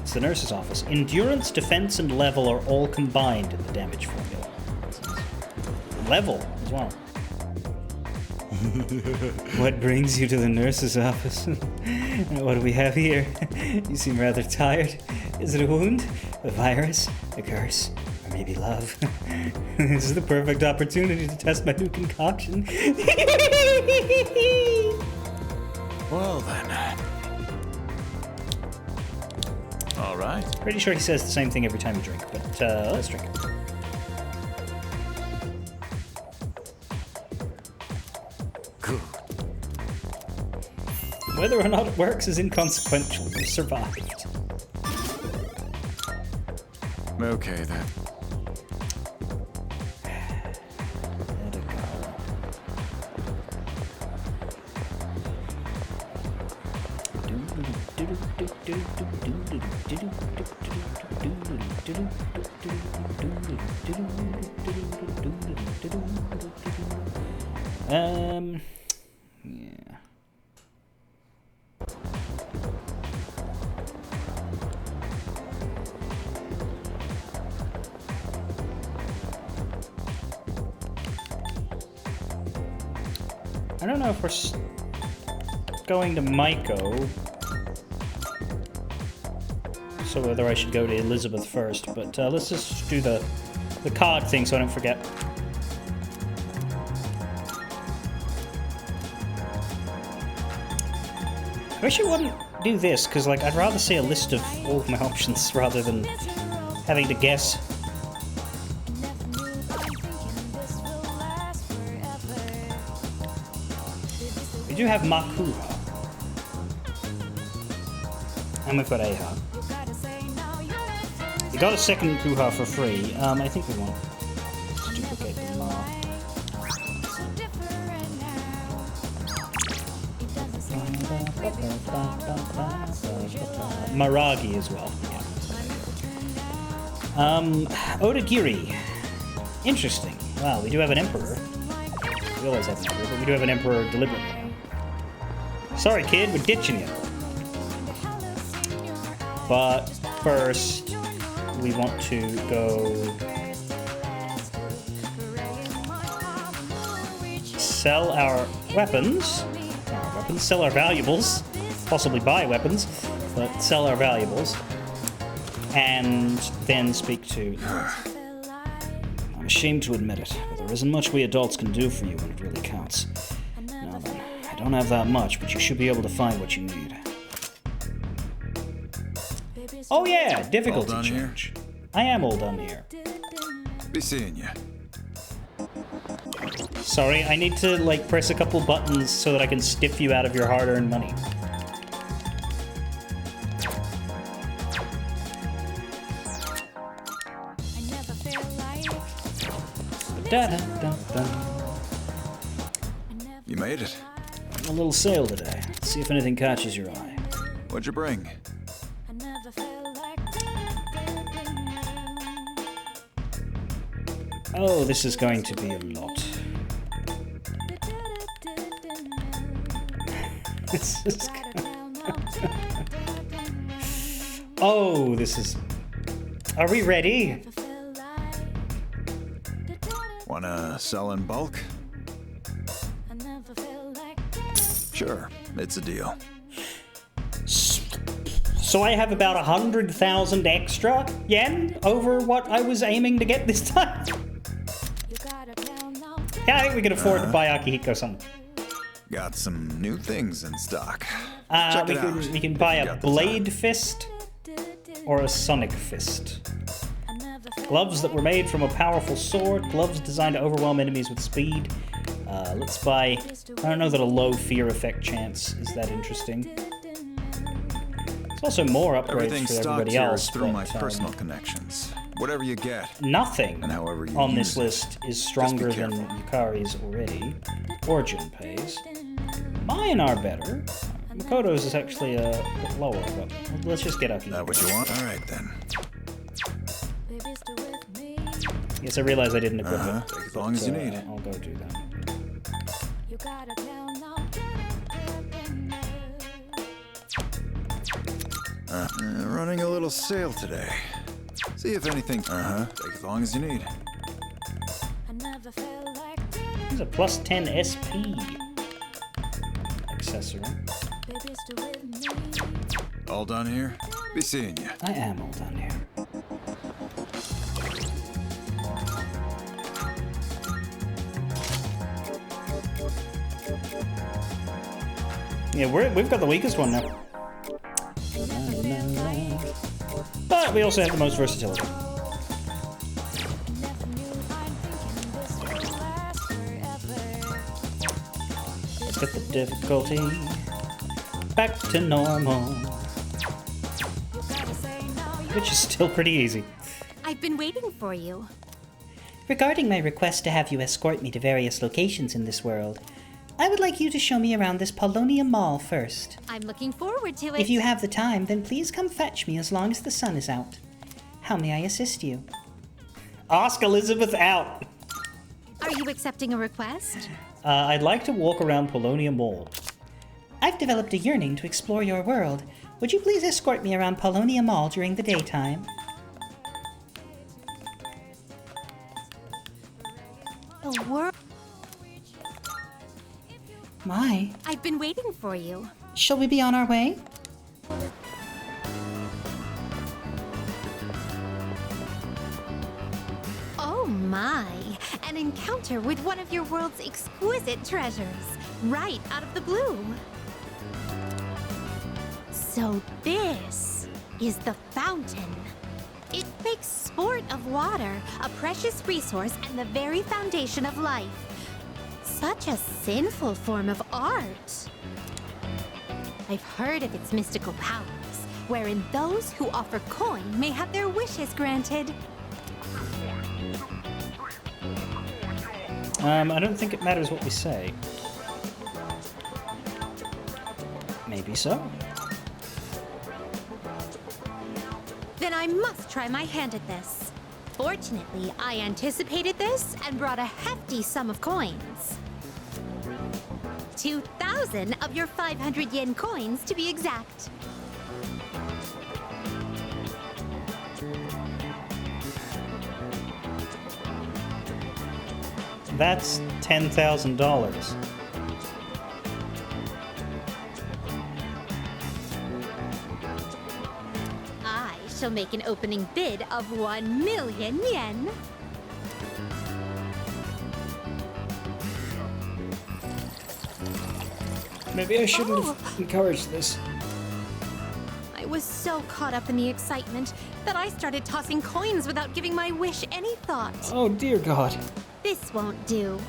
It's the nurse's office. Endurance, defense, and level are all combined in the damage formula. Level as well. What brings you to the nurse's office? What do we have here? You seem rather tired. Is it a wound? A virus? A curse? Or maybe love? This is the perfect opportunity to test my new concoction. Well then. All right. Pretty sure he says the same thing every time you drink, but let's drink. Good. Whether or not it works is inconsequential. You survived. Okay then. Yeah. I don't know if we're... going to Maiko. So whether I should go to Elizabeth first, but let's just do the card thing so I don't forget. I wish you wouldn't do this, because like I'd rather see a list of all of my options rather than having to guess. We do have Makuha. And we've got Aha. We got a second Kuha for free. I think we want to duplicate the Maragi as well. Yeah. Odagiri. Interesting. Wow, we do have an Emperor. We always have an Emperor, but we do have an Emperor deliberately now. Sorry, kid, we're ditching you. But first, we want to go sell our weapons. Sell our valuables. Possibly buy weapons, but sell our valuables. And then speak to... I'm ashamed to admit it, but there isn't much we adults can do for you when it really counts. Now then, I don't have that much, but you should be able to find what you need. Oh yeah, difficulty change. I am all done here. Be seeing you. Sorry, I need to like press a couple buttons so that I can stiff you out of your hard-earned money. You made it. A little sale today. Let's see if anything catches your eye. What'd you bring? Oh, this is going to be a lot. This is oh, this is... Are we ready? Wanna sell in bulk? Sure, it's a deal. So I have about 100,000 extra yen over what I was aiming to get this time. Yeah, I think we can afford to buy Akihiko something. Got some new things in stock. Check it out. We can buy a Blade Fist or a Sonic Fist. Gloves that were made from a powerful sword. Gloves designed to overwhelm enemies with speed. Let's buy... I don't know that a low fear effect chance is that interesting. There's also more upgrades Everything for stocked everybody here else. is through my but, personal connections. Whatever you get. Nothing And however you on use this it. list is stronger than Yukari's already. Or Junpei's. Mine are better. Makoto's is actually a bit lower, but let's just get Akihiko. That what you want? All right then. Yes, I realize I didn't equip it. Take as long as you need. I'll go do that. Running a little sale today. See if anything. Take as long as you need. There's a plus 10 SP accessory. All done here? Be seeing you. I am all done here. Yeah, we've got the weakest one now. But we also have the most versatility. Let's get the difficulty back to normal. Which is still pretty easy. I've been waiting for you. Regarding my request to have you escort me to various locations in this world, I would like you to show me around this Polonia Mall first. I'm looking forward to it. If you have the time, then please come fetch me as long as the sun is out. How may I assist you? Ask Elizabeth out! Are you accepting a request? I'd like to walk around Polonia Mall. I've developed a yearning to explore your world. Would you please escort me around Polonia Mall during the daytime? The world. My. I've been waiting for you. Shall we be on our way? Oh my, an encounter with one of your world's exquisite treasures, right out of the blue. So this is the fountain. It makes sport of water, a precious resource and the very foundation of life. Such a sinful form of art. I've heard of its mystical powers, wherein those who offer coin may have their wishes granted. I don't think it matters what we say. Maybe so. Then I must try my hand at this. Fortunately, I anticipated this and brought a hefty sum of coins. 2,000 of your 500 yen coins, to be exact. That's $10,000. I shall make an opening bid of 1 million yen. Maybe I shouldn't have encouraged this. I was so caught up in the excitement that I started tossing coins without giving my wish any thought. Oh dear God. This won't do.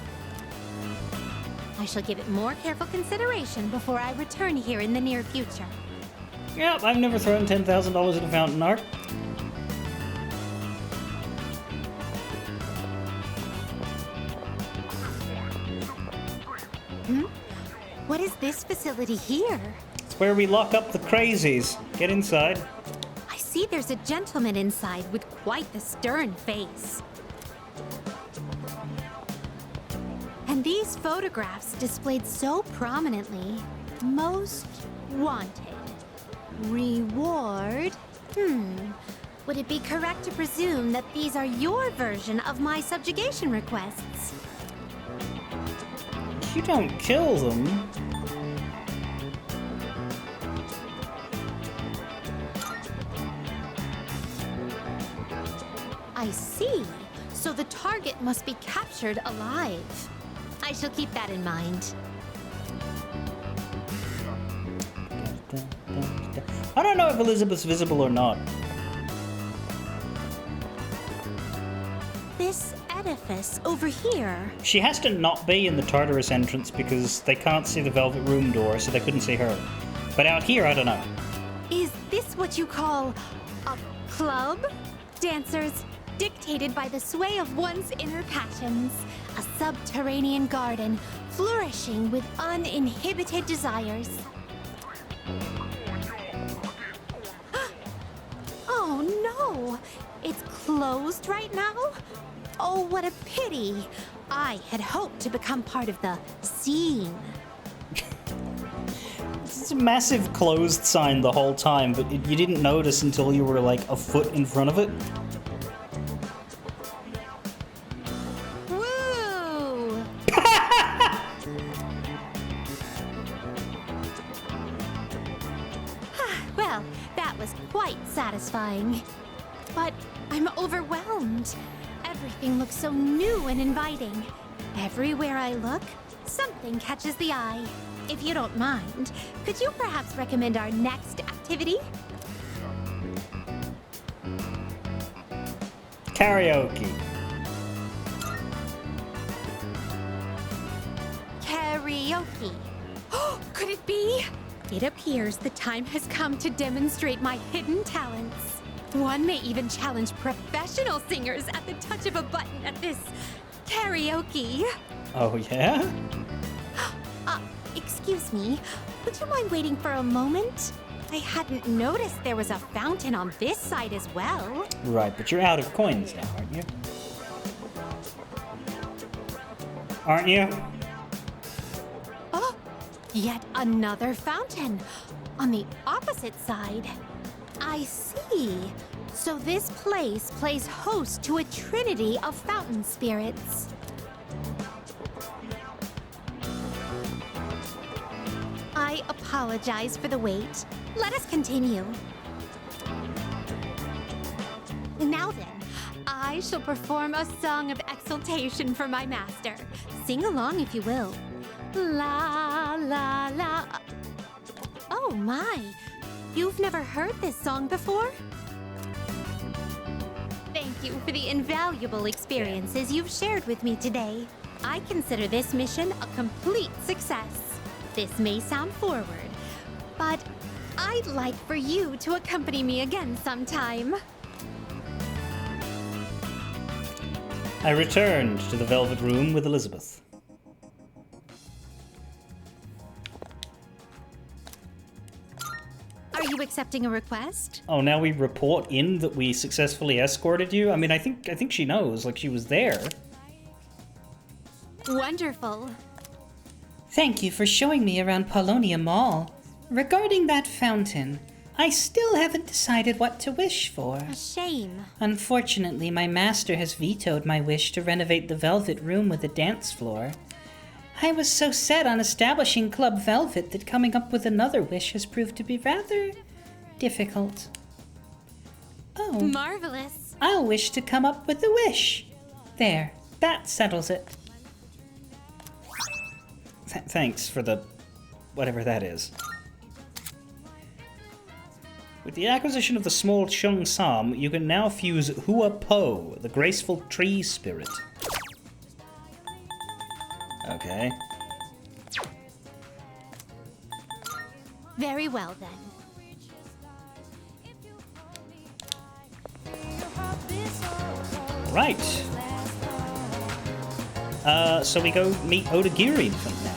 I shall give it more careful consideration before I return here in the near future. Yep, I've never thrown $10,000 at a fountain art. What is this facility here? It's where we lock up the crazies. Get inside. I see there's a gentleman inside with quite the stern face. And these photographs displayed so prominently. Most wanted. Reward? Would it be correct to presume that these are your version of my subjugation requests? You don't kill them. I see. So the target must be captured alive. I shall keep that in mind. I don't know if Elizabeth's visible or not. This edifice over here. She has to not be in the Tartarus entrance because they can't see the Velvet Room door, so they couldn't see her. But out here, I don't know. Is this what you call a club? Dancers dictated by the sway of one's inner passions. A subterranean garden flourishing with uninhibited desires. Oh no! It's closed right now? Oh, what a pity. I had hoped to become part of the scene. It's a massive closed sign the whole time, but you didn't notice until you were like a foot in front of it. Woo! Well, that was quite satisfying. But I'm overwhelmed. Everything looks so new and inviting. Everywhere I look, something catches the eye. If you don't mind, could you perhaps recommend our next activity? Karaoke. Karaoke. Oh, could it be? It appears the time has come to demonstrate my hidden talents. One may even challenge professional singers at the touch of a button at this karaoke. Oh, yeah? Excuse me, would you mind waiting for a moment? I hadn't noticed there was a fountain on this side as well. Right, but you're out of coins now, aren't you? Aren't you? Oh, yet another fountain on the opposite side. I see. So this place plays host to a trinity of fountain spirits. I apologize for the wait. Let us continue. Now then, I shall perform a song of exultation for my master. Sing along if you will. La la la. Oh my, you've never heard this song before? Thank you for the invaluable experiences you've shared with me today. I consider this mission a complete success. This may sound forward, but I'd like for you to accompany me again sometime. I returned to the Velvet Room with Elizabeth. Are you accepting a request? Oh, now we report in that we successfully escorted you? I mean, I think she knows, like she was there. Wonderful. Thank you for showing me around Paulownia Mall. Regarding that fountain, I still haven't decided what to wish for. A shame. Unfortunately, my master has vetoed my wish to renovate the Velvet Room with a dance floor. I was so set on establishing Club Velvet that coming up with another wish has proved to be rather difficult. Oh, Marvelous. I'll wish to come up with a wish. There, that settles it. Thanks for the... whatever that is. With the acquisition of the small Chung Sam, you can now fuse Hua Po, the graceful tree spirit. Okay. Very well then. Right. So we go meet Odagiri from now.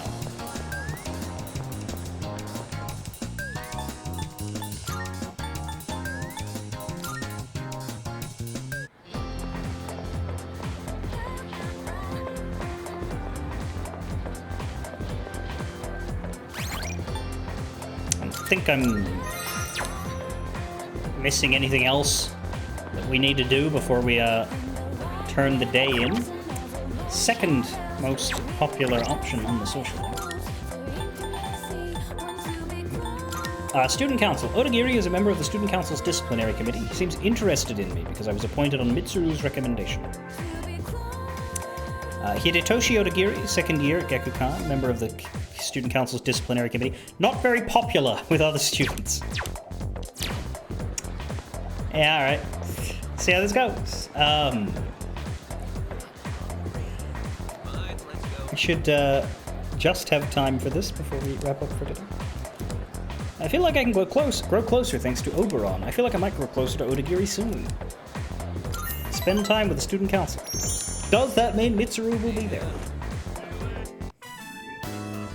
I think I'm missing anything else that we need to do before we turn the day in. Second most popular option on the social link. Student Council. Odagiri is a member of the Student Council's Disciplinary Committee. He seems interested in me because I was appointed on Mitsuru's recommendation. Hidetoshi Odagiri, second year at Gekukan, member of the Student Council's Disciplinary Committee. Not very popular with other students. Yeah, alright. See how this goes. I should just have time for this before we wrap up for today. I feel like I can grow closer thanks to Oberon. I feel like I might grow closer to Odagiri soon. Spend time with the Student Council. Does that mean Mitsuru will be there?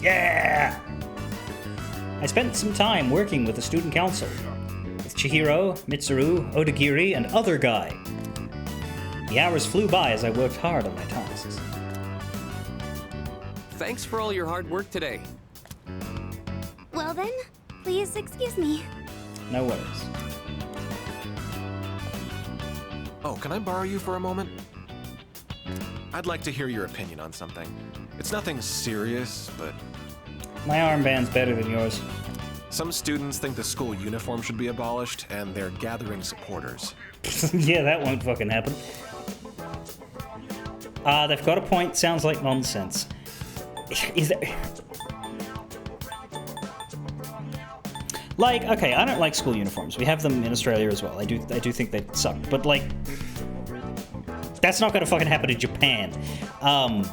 Yeah! I spent some time working with the Student Council. With Chihiro, Mitsuru, Odagiri, and other guy. The hours flew by as I worked hard on my tasks. Thanks for all your hard work today. Well then, please excuse me. No worries. Oh, can I borrow you for a moment? I'd like to hear your opinion on something. It's nothing serious, but... My armband's better than yours. Some students think the school uniform should be abolished, and they're gathering supporters. Yeah, that won't fucking happen. They've got a point. Sounds like nonsense. Is there... Like, okay, I don't like school uniforms. We have them in Australia as well. I do think they suck. But, like... That's not gonna fucking happen in Japan. I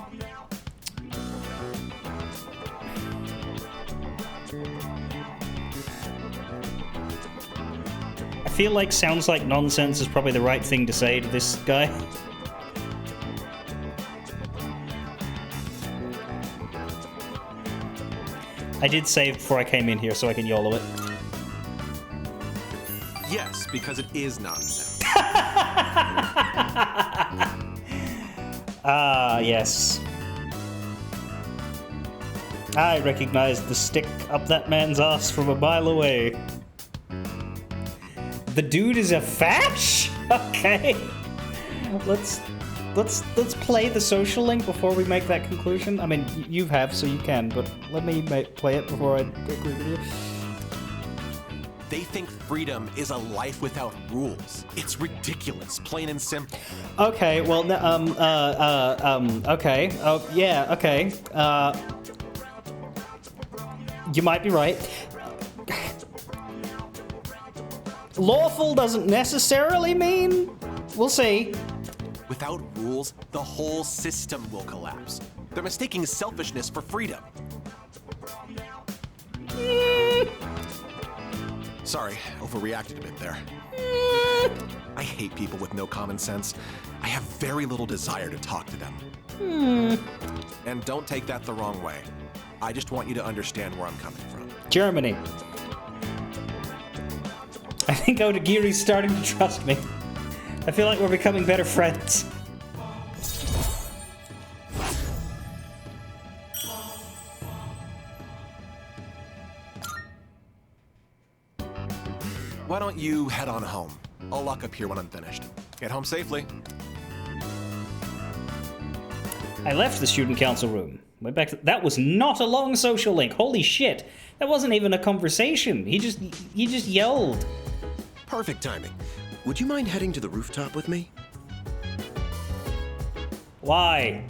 feel like sounds like nonsense is probably the right thing to say to this guy. I did save before I came in here so I can YOLO it. Yes, because it is nonsense. Yes. I recognized the stick up that man's ass from a mile away. The dude is a fash? Okay. let's play the social link before we make that conclusion. I mean, you have, so you can, but let me play it before I agree with you. They think freedom is a life without rules. It's ridiculous, plain and simple. Okay, well, okay. Oh, yeah, okay. You might be right. Lawful doesn't necessarily mean... We'll see. Without rules, the whole system will collapse. They're mistaking selfishness for freedom. Sorry, overreacted a bit there. I hate people with no common sense. I have very little desire to talk to them. And don't take that the wrong way. I just want you to understand where I'm coming from. Germany. I think Odagiri's starting to trust me. I feel like we're becoming better friends. Why don't you head on home? I'll lock up here when I'm finished. Get home safely. I left the student council room. Went back to... That was not a long social link. Holy shit. That wasn't even a conversation. He just yelled. Perfect timing. Would you mind heading to the rooftop with me? Why?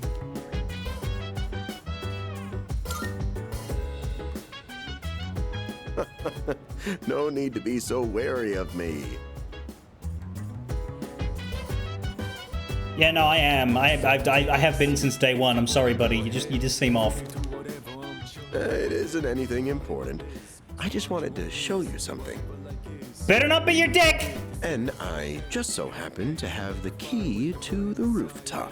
No need to be so wary of me. Yeah, no, I am. I have been since day one. I'm sorry, buddy. You just seem off. It isn't anything important. I just wanted to show you something. Better not be your dick! And I just so happen to have the key to the rooftop.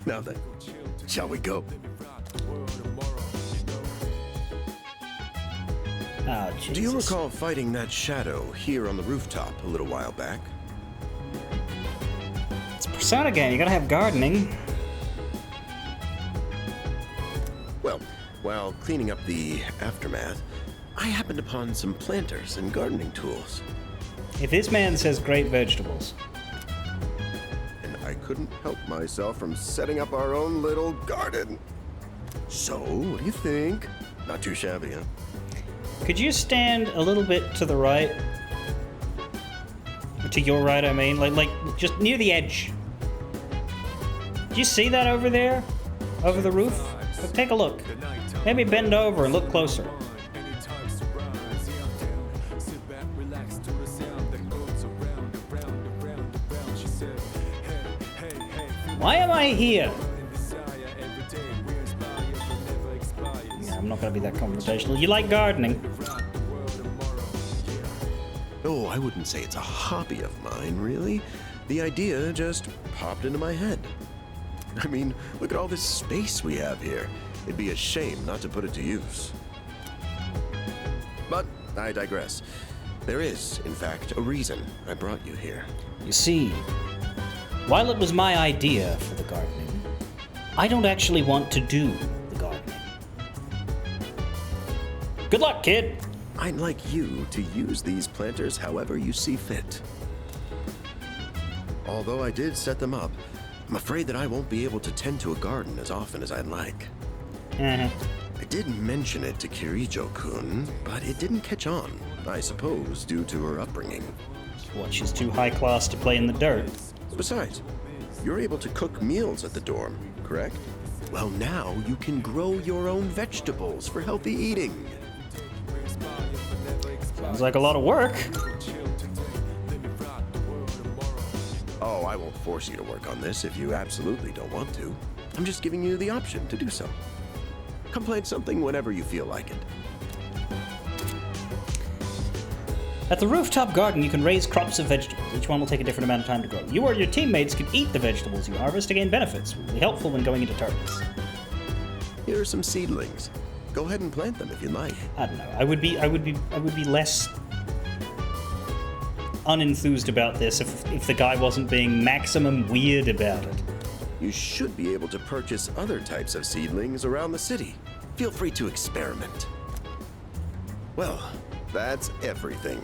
Now then, shall we go? Oh, Jesus. Do you recall fighting that shadow here on the rooftop a little while back? It's a Persona game. You gotta have gardening. Well, while cleaning up the aftermath, I happened upon some planters and gardening tools. If this man says great vegetables. And I couldn't help myself from setting up our own little garden. So, what do you think? Not too shabby, huh? Could you stand a little bit to the right? To your right, I mean. Like just near the edge. Do you see that over there? Over the roof? But take a look. Maybe bend over and look closer. Why am I here? Yeah, I'm not gonna be that confrontational. You like gardening? Oh, I wouldn't say it's a hobby of mine, really. The idea just popped into my head. I mean, look at all this space we have here. It'd be a shame not to put it to use. But I digress. There is, in fact, a reason I brought you here. You see, while it was my idea for the gardening, I don't actually want to do the gardening. Good luck, kid! I'd like you to use these planters however you see fit. Although I did set them up, I'm afraid that I won't be able to tend to a garden as often as I'd like. I did mention it to Kirijo-kun, but it didn't catch on, I suppose, due to her upbringing. What, she's too high class to play in the dirt? Besides, you're able to cook meals at the dorm, correct? Well, now you can grow your own vegetables for healthy eating. Sounds like a lot of work. Oh, I won't force you to work on this if you absolutely don't want to. I'm just giving you the option to do so. Come plant something whenever you feel like it. At the rooftop garden, you can raise crops of vegetables. Each one will take a different amount of time to grow. You or your teammates can eat the vegetables you harvest to gain benefits. It will be helpful when going into tournaments. Here are some seedlings. Go ahead and plant them if you'd like. I don't know. I would be less unenthused about this if the guy wasn't being maximum weird about it. You should be able to purchase other types of seedlings around the city. Feel free to experiment. Well, that's everything.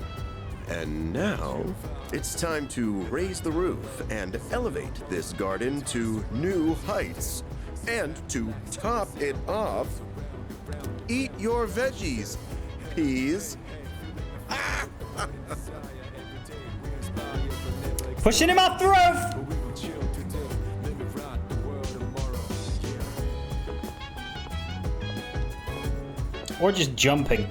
And now, it's time to raise the roof and elevate this garden to new heights. And to top it off, eat your veggies, peas. Pushing him off the roof! Or just jumping.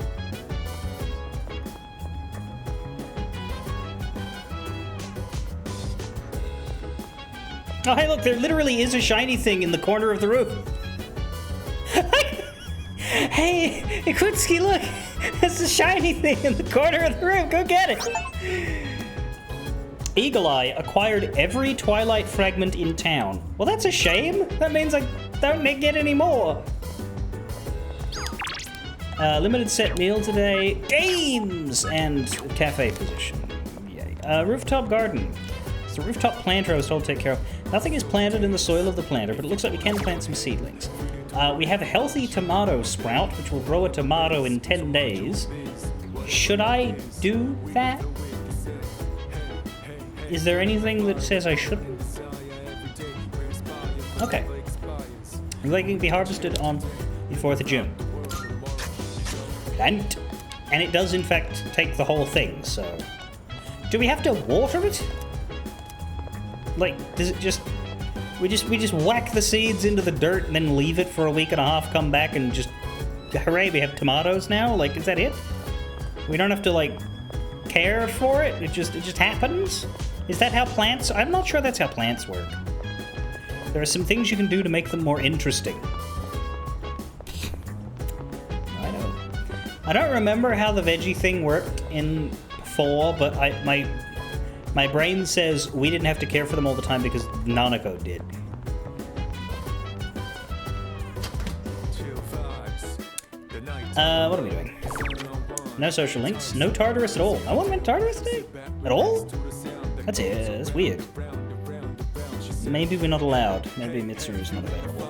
Oh, hey, look, there literally is a shiny thing in the corner of the roof. Hey, Ikutsuki, look! There's a shiny thing in the corner of the roof. Go get it! Eagle Eye acquired every Twilight fragment in town. Well, that's a shame. That means I don't get any more. Limited set meal today. Games! And cafe position. Yay. Rooftop garden. It's the rooftop planter I was told to take care of. Nothing is planted in the soil of the planter, but it looks like we can plant some seedlings. We have a healthy tomato sprout, which will grow a tomato in 10 days. Should I do that? Is there anything that says I shouldn't? Okay. They can be harvested on the 4th of June. And it does in fact take the whole thing, so... Do we have to water it? Like, does it just... We just whack the seeds into the dirt and then leave it for a week and a half, come back and just... Hooray, we have tomatoes now? Like, is that it? We don't have to, like, care for it? It just happens? Is that how plants... I'm not sure that's how plants work. There are some things you can do to make them more interesting. I don't remember how the veggie thing worked in 4, but my brain says we didn't have to care for them all the time because Nanako did. What are we doing? No social links, no Tartarus at all. I want to win Tartarus today? At all? That's weird. Maybe we're not allowed. Maybe Mitsuru's not available.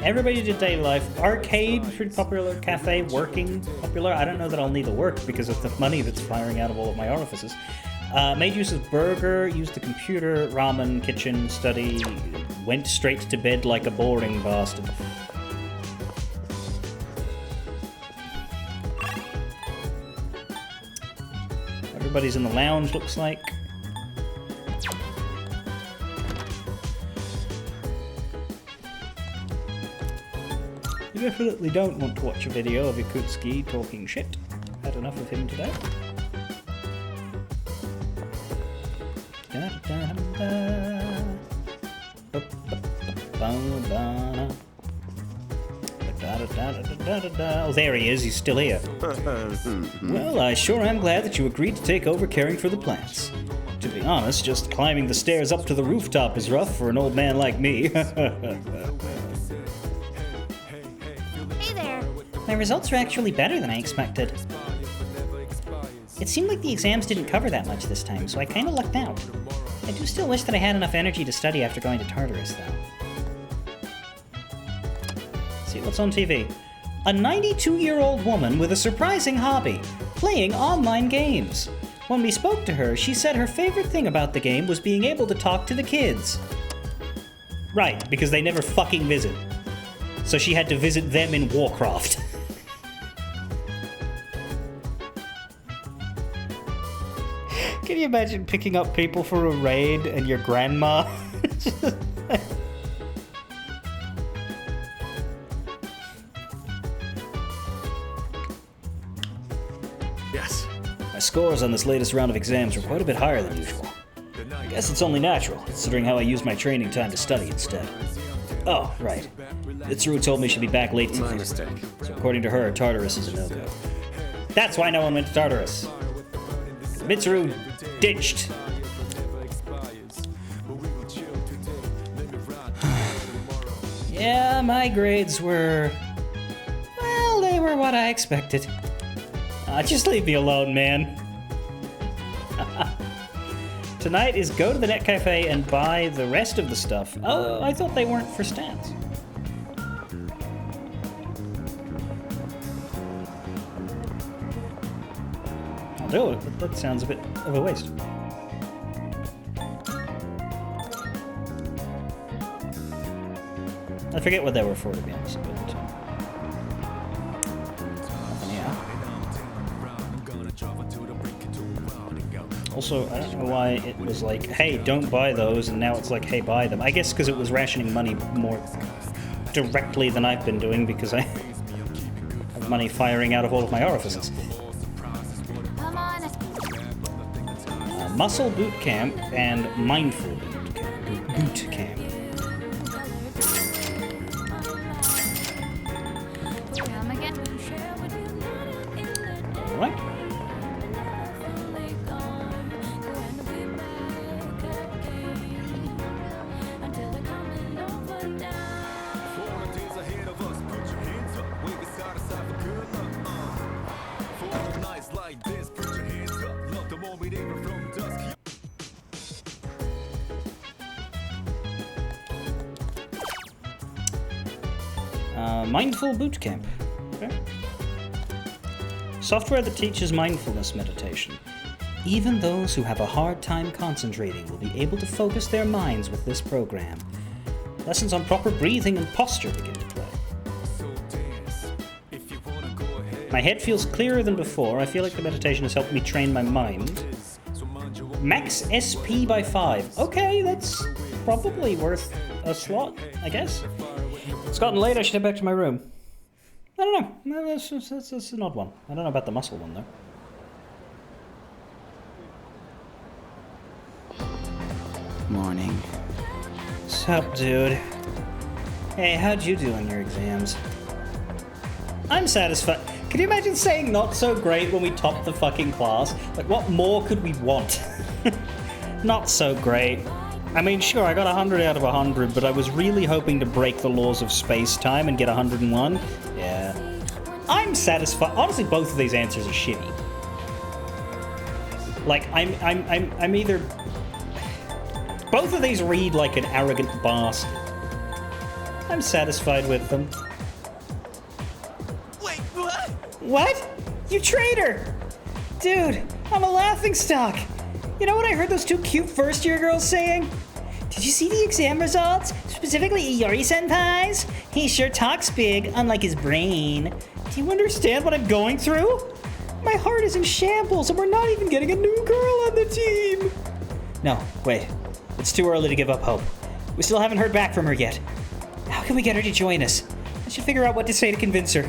Everybody did daily life. Arcade, pretty popular. Cafe, working, popular. I don't know that I'll need to work because of the money that's firing out of all of my orifices. Made use of burger, used the computer, ramen, kitchen, study, went straight to bed like a boring bastard. Everybody's in the lounge, looks like. You definitely don't want to watch a video of Ikutsuki talking shit. Had enough of him today. Oh, there he is. He's still here. Well, I sure am glad that you agreed to take over caring for the plants. To be honest, just climbing the stairs up to the rooftop is rough for an old man like me. My results are actually better than I expected. It seemed like the exams didn't cover that much this time, so I kinda lucked out. I do still wish that I had enough energy to study after going to Tartarus, though. See what's on TV. A 92-year-old woman with a surprising hobby, playing online games. When we spoke to her, she said her favorite thing about the game was being able to talk to the kids. Right, because they never fucking visit. So she had to visit them in Warcraft. Can you imagine picking up people for a raid and your grandma? Yes. My scores on this latest round of exams were quite a bit higher than usual. I guess it's only natural, considering how I used my training time to study instead. Oh, right. Mitsuru told me she'd be back late tonight. My mistake. So according to her, Tartarus is a no-go. That's why no one went to Tartarus. Mitsuru ditched. Yeah, my grades were... well, they were what I expected. Just leave me alone, man. Tonight is go to the Net Cafe and buy the rest of the stuff. Oh, I thought they weren't for stats. Oh, that sounds a bit of a waste. I forget what they were for, to be honest. But, nothing here. Also, I don't know why it was like, hey, don't buy those, and now it's like, hey, buy them. I guess because it was rationing money more directly than I've been doing, because I have money firing out of all of my orifices. Come on. Muscle Boot Camp and Mindful Boot Camp. Come again. Alright. Mindful Boot Camp. Okay. Software that teaches mindfulness meditation. Even those who have a hard time concentrating will be able to focus their minds with this program. Lessons on proper breathing and posture begin to play. My head feels clearer than before. I feel like the meditation has helped me train my mind. Max SP by 5. Okay, that's probably worth a slot, I guess. It's gotten late, I should head back to my room. I don't know. That's an odd one. I don't know about the muscle one, though. Morning. Sup, dude? Hey, how'd you do on your exams? I'm satisfied. Can you imagine saying not so great when we topped the fucking class? Like, what more could we want? Not so great. I mean, sure, I got 100 out of 100, but I was really hoping to break the laws of space-time and get 101. Yeah. I'm satisfied. Honestly, both of these answers are shitty. Like, I'm either... Both of these read like an arrogant bastard. I'm satisfied with them. Wait, what? What? You traitor! Dude, I'm a laughingstock! You know what I heard those two cute first-year girls saying? Did you see the exam results? Specifically Iori-senpai's? He sure talks big, unlike his brain. Do you understand what I'm going through? My heart is in shambles, and we're not even getting a new girl on the team! No, wait. It's too early to give up hope. We still haven't heard back from her yet. How can we get her to join us? I should figure out what to say to convince her.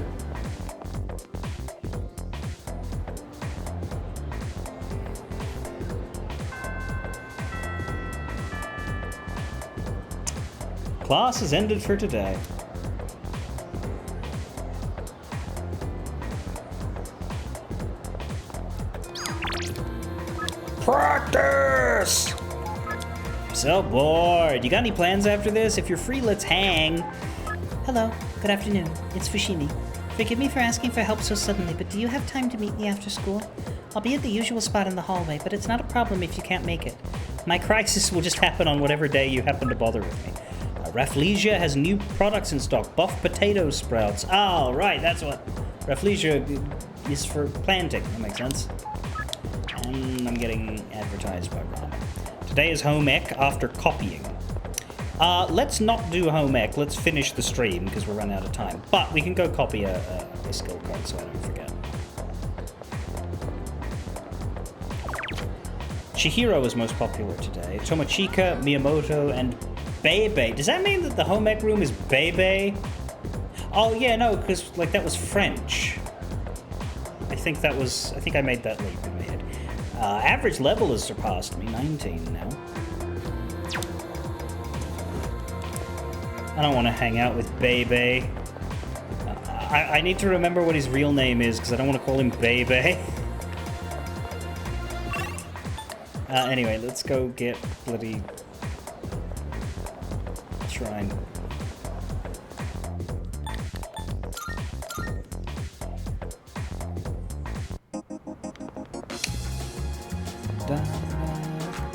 Class has ended for today. Practice! So bored. You got any plans after this? If you're free, let's hang. Hello, good afternoon. It's Fushimi. Forgive me for asking for help so suddenly, but do you have time to meet me after school? I'll be at the usual spot in the hallway, but it's not a problem if you can't make it. My crisis will just happen on whatever day you happen to bother with me. Rafflesia has new products in stock. Buff potato sprouts. Oh, right, that's what Rafflesia is for planting. That makes sense. And I'm getting advertised by Rob. Today is home ec after copying. Let's not do home ec. Let's finish the stream because we're running out of time. But we can go copy a skill card so I don't forget. Chihiro is most popular today. Tomochika, Miyamoto, and Bebe. Does that mean that the home ec room is Bebe? Oh yeah, no, because like that was French. I think I made that leap in my head. Average level has surpassed me, 19 now. I don't want to hang out with Bebe. I need to remember what his real name is because I don't want to call him Bebe. Anyway, let's go get bloody shrine.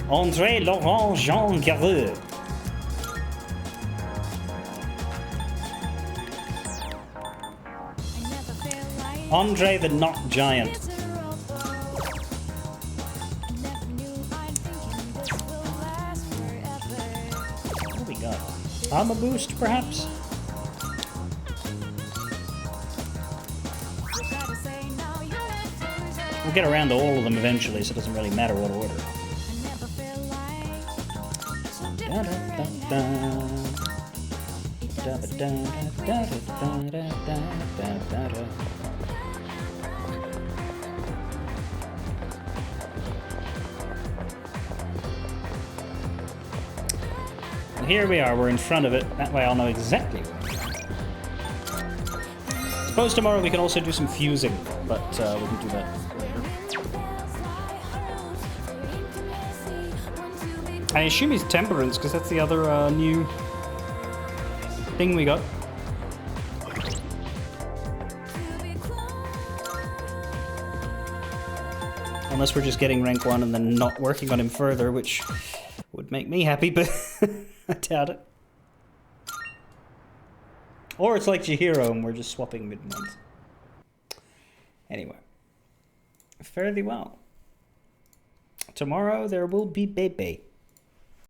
André Laurent Jean Gareux. Andre the Not Giant. armor boost, perhaps? We'll get around to all of them eventually, so it doesn't really matter what order. Well, here we are, we're in front of it. That way I'll know exactly where we are. Suppose tomorrow we can also do some fusing, but we can do that later. I assume he's Temperance, because that's the other new thing we got. Unless we're just getting rank 1 and then not working on him further, which would make me happy, but I doubt it. Or it's like Chihiro and we're just swapping mid-month. Anyway. Fare thee well. Tomorrow there will be Bebe.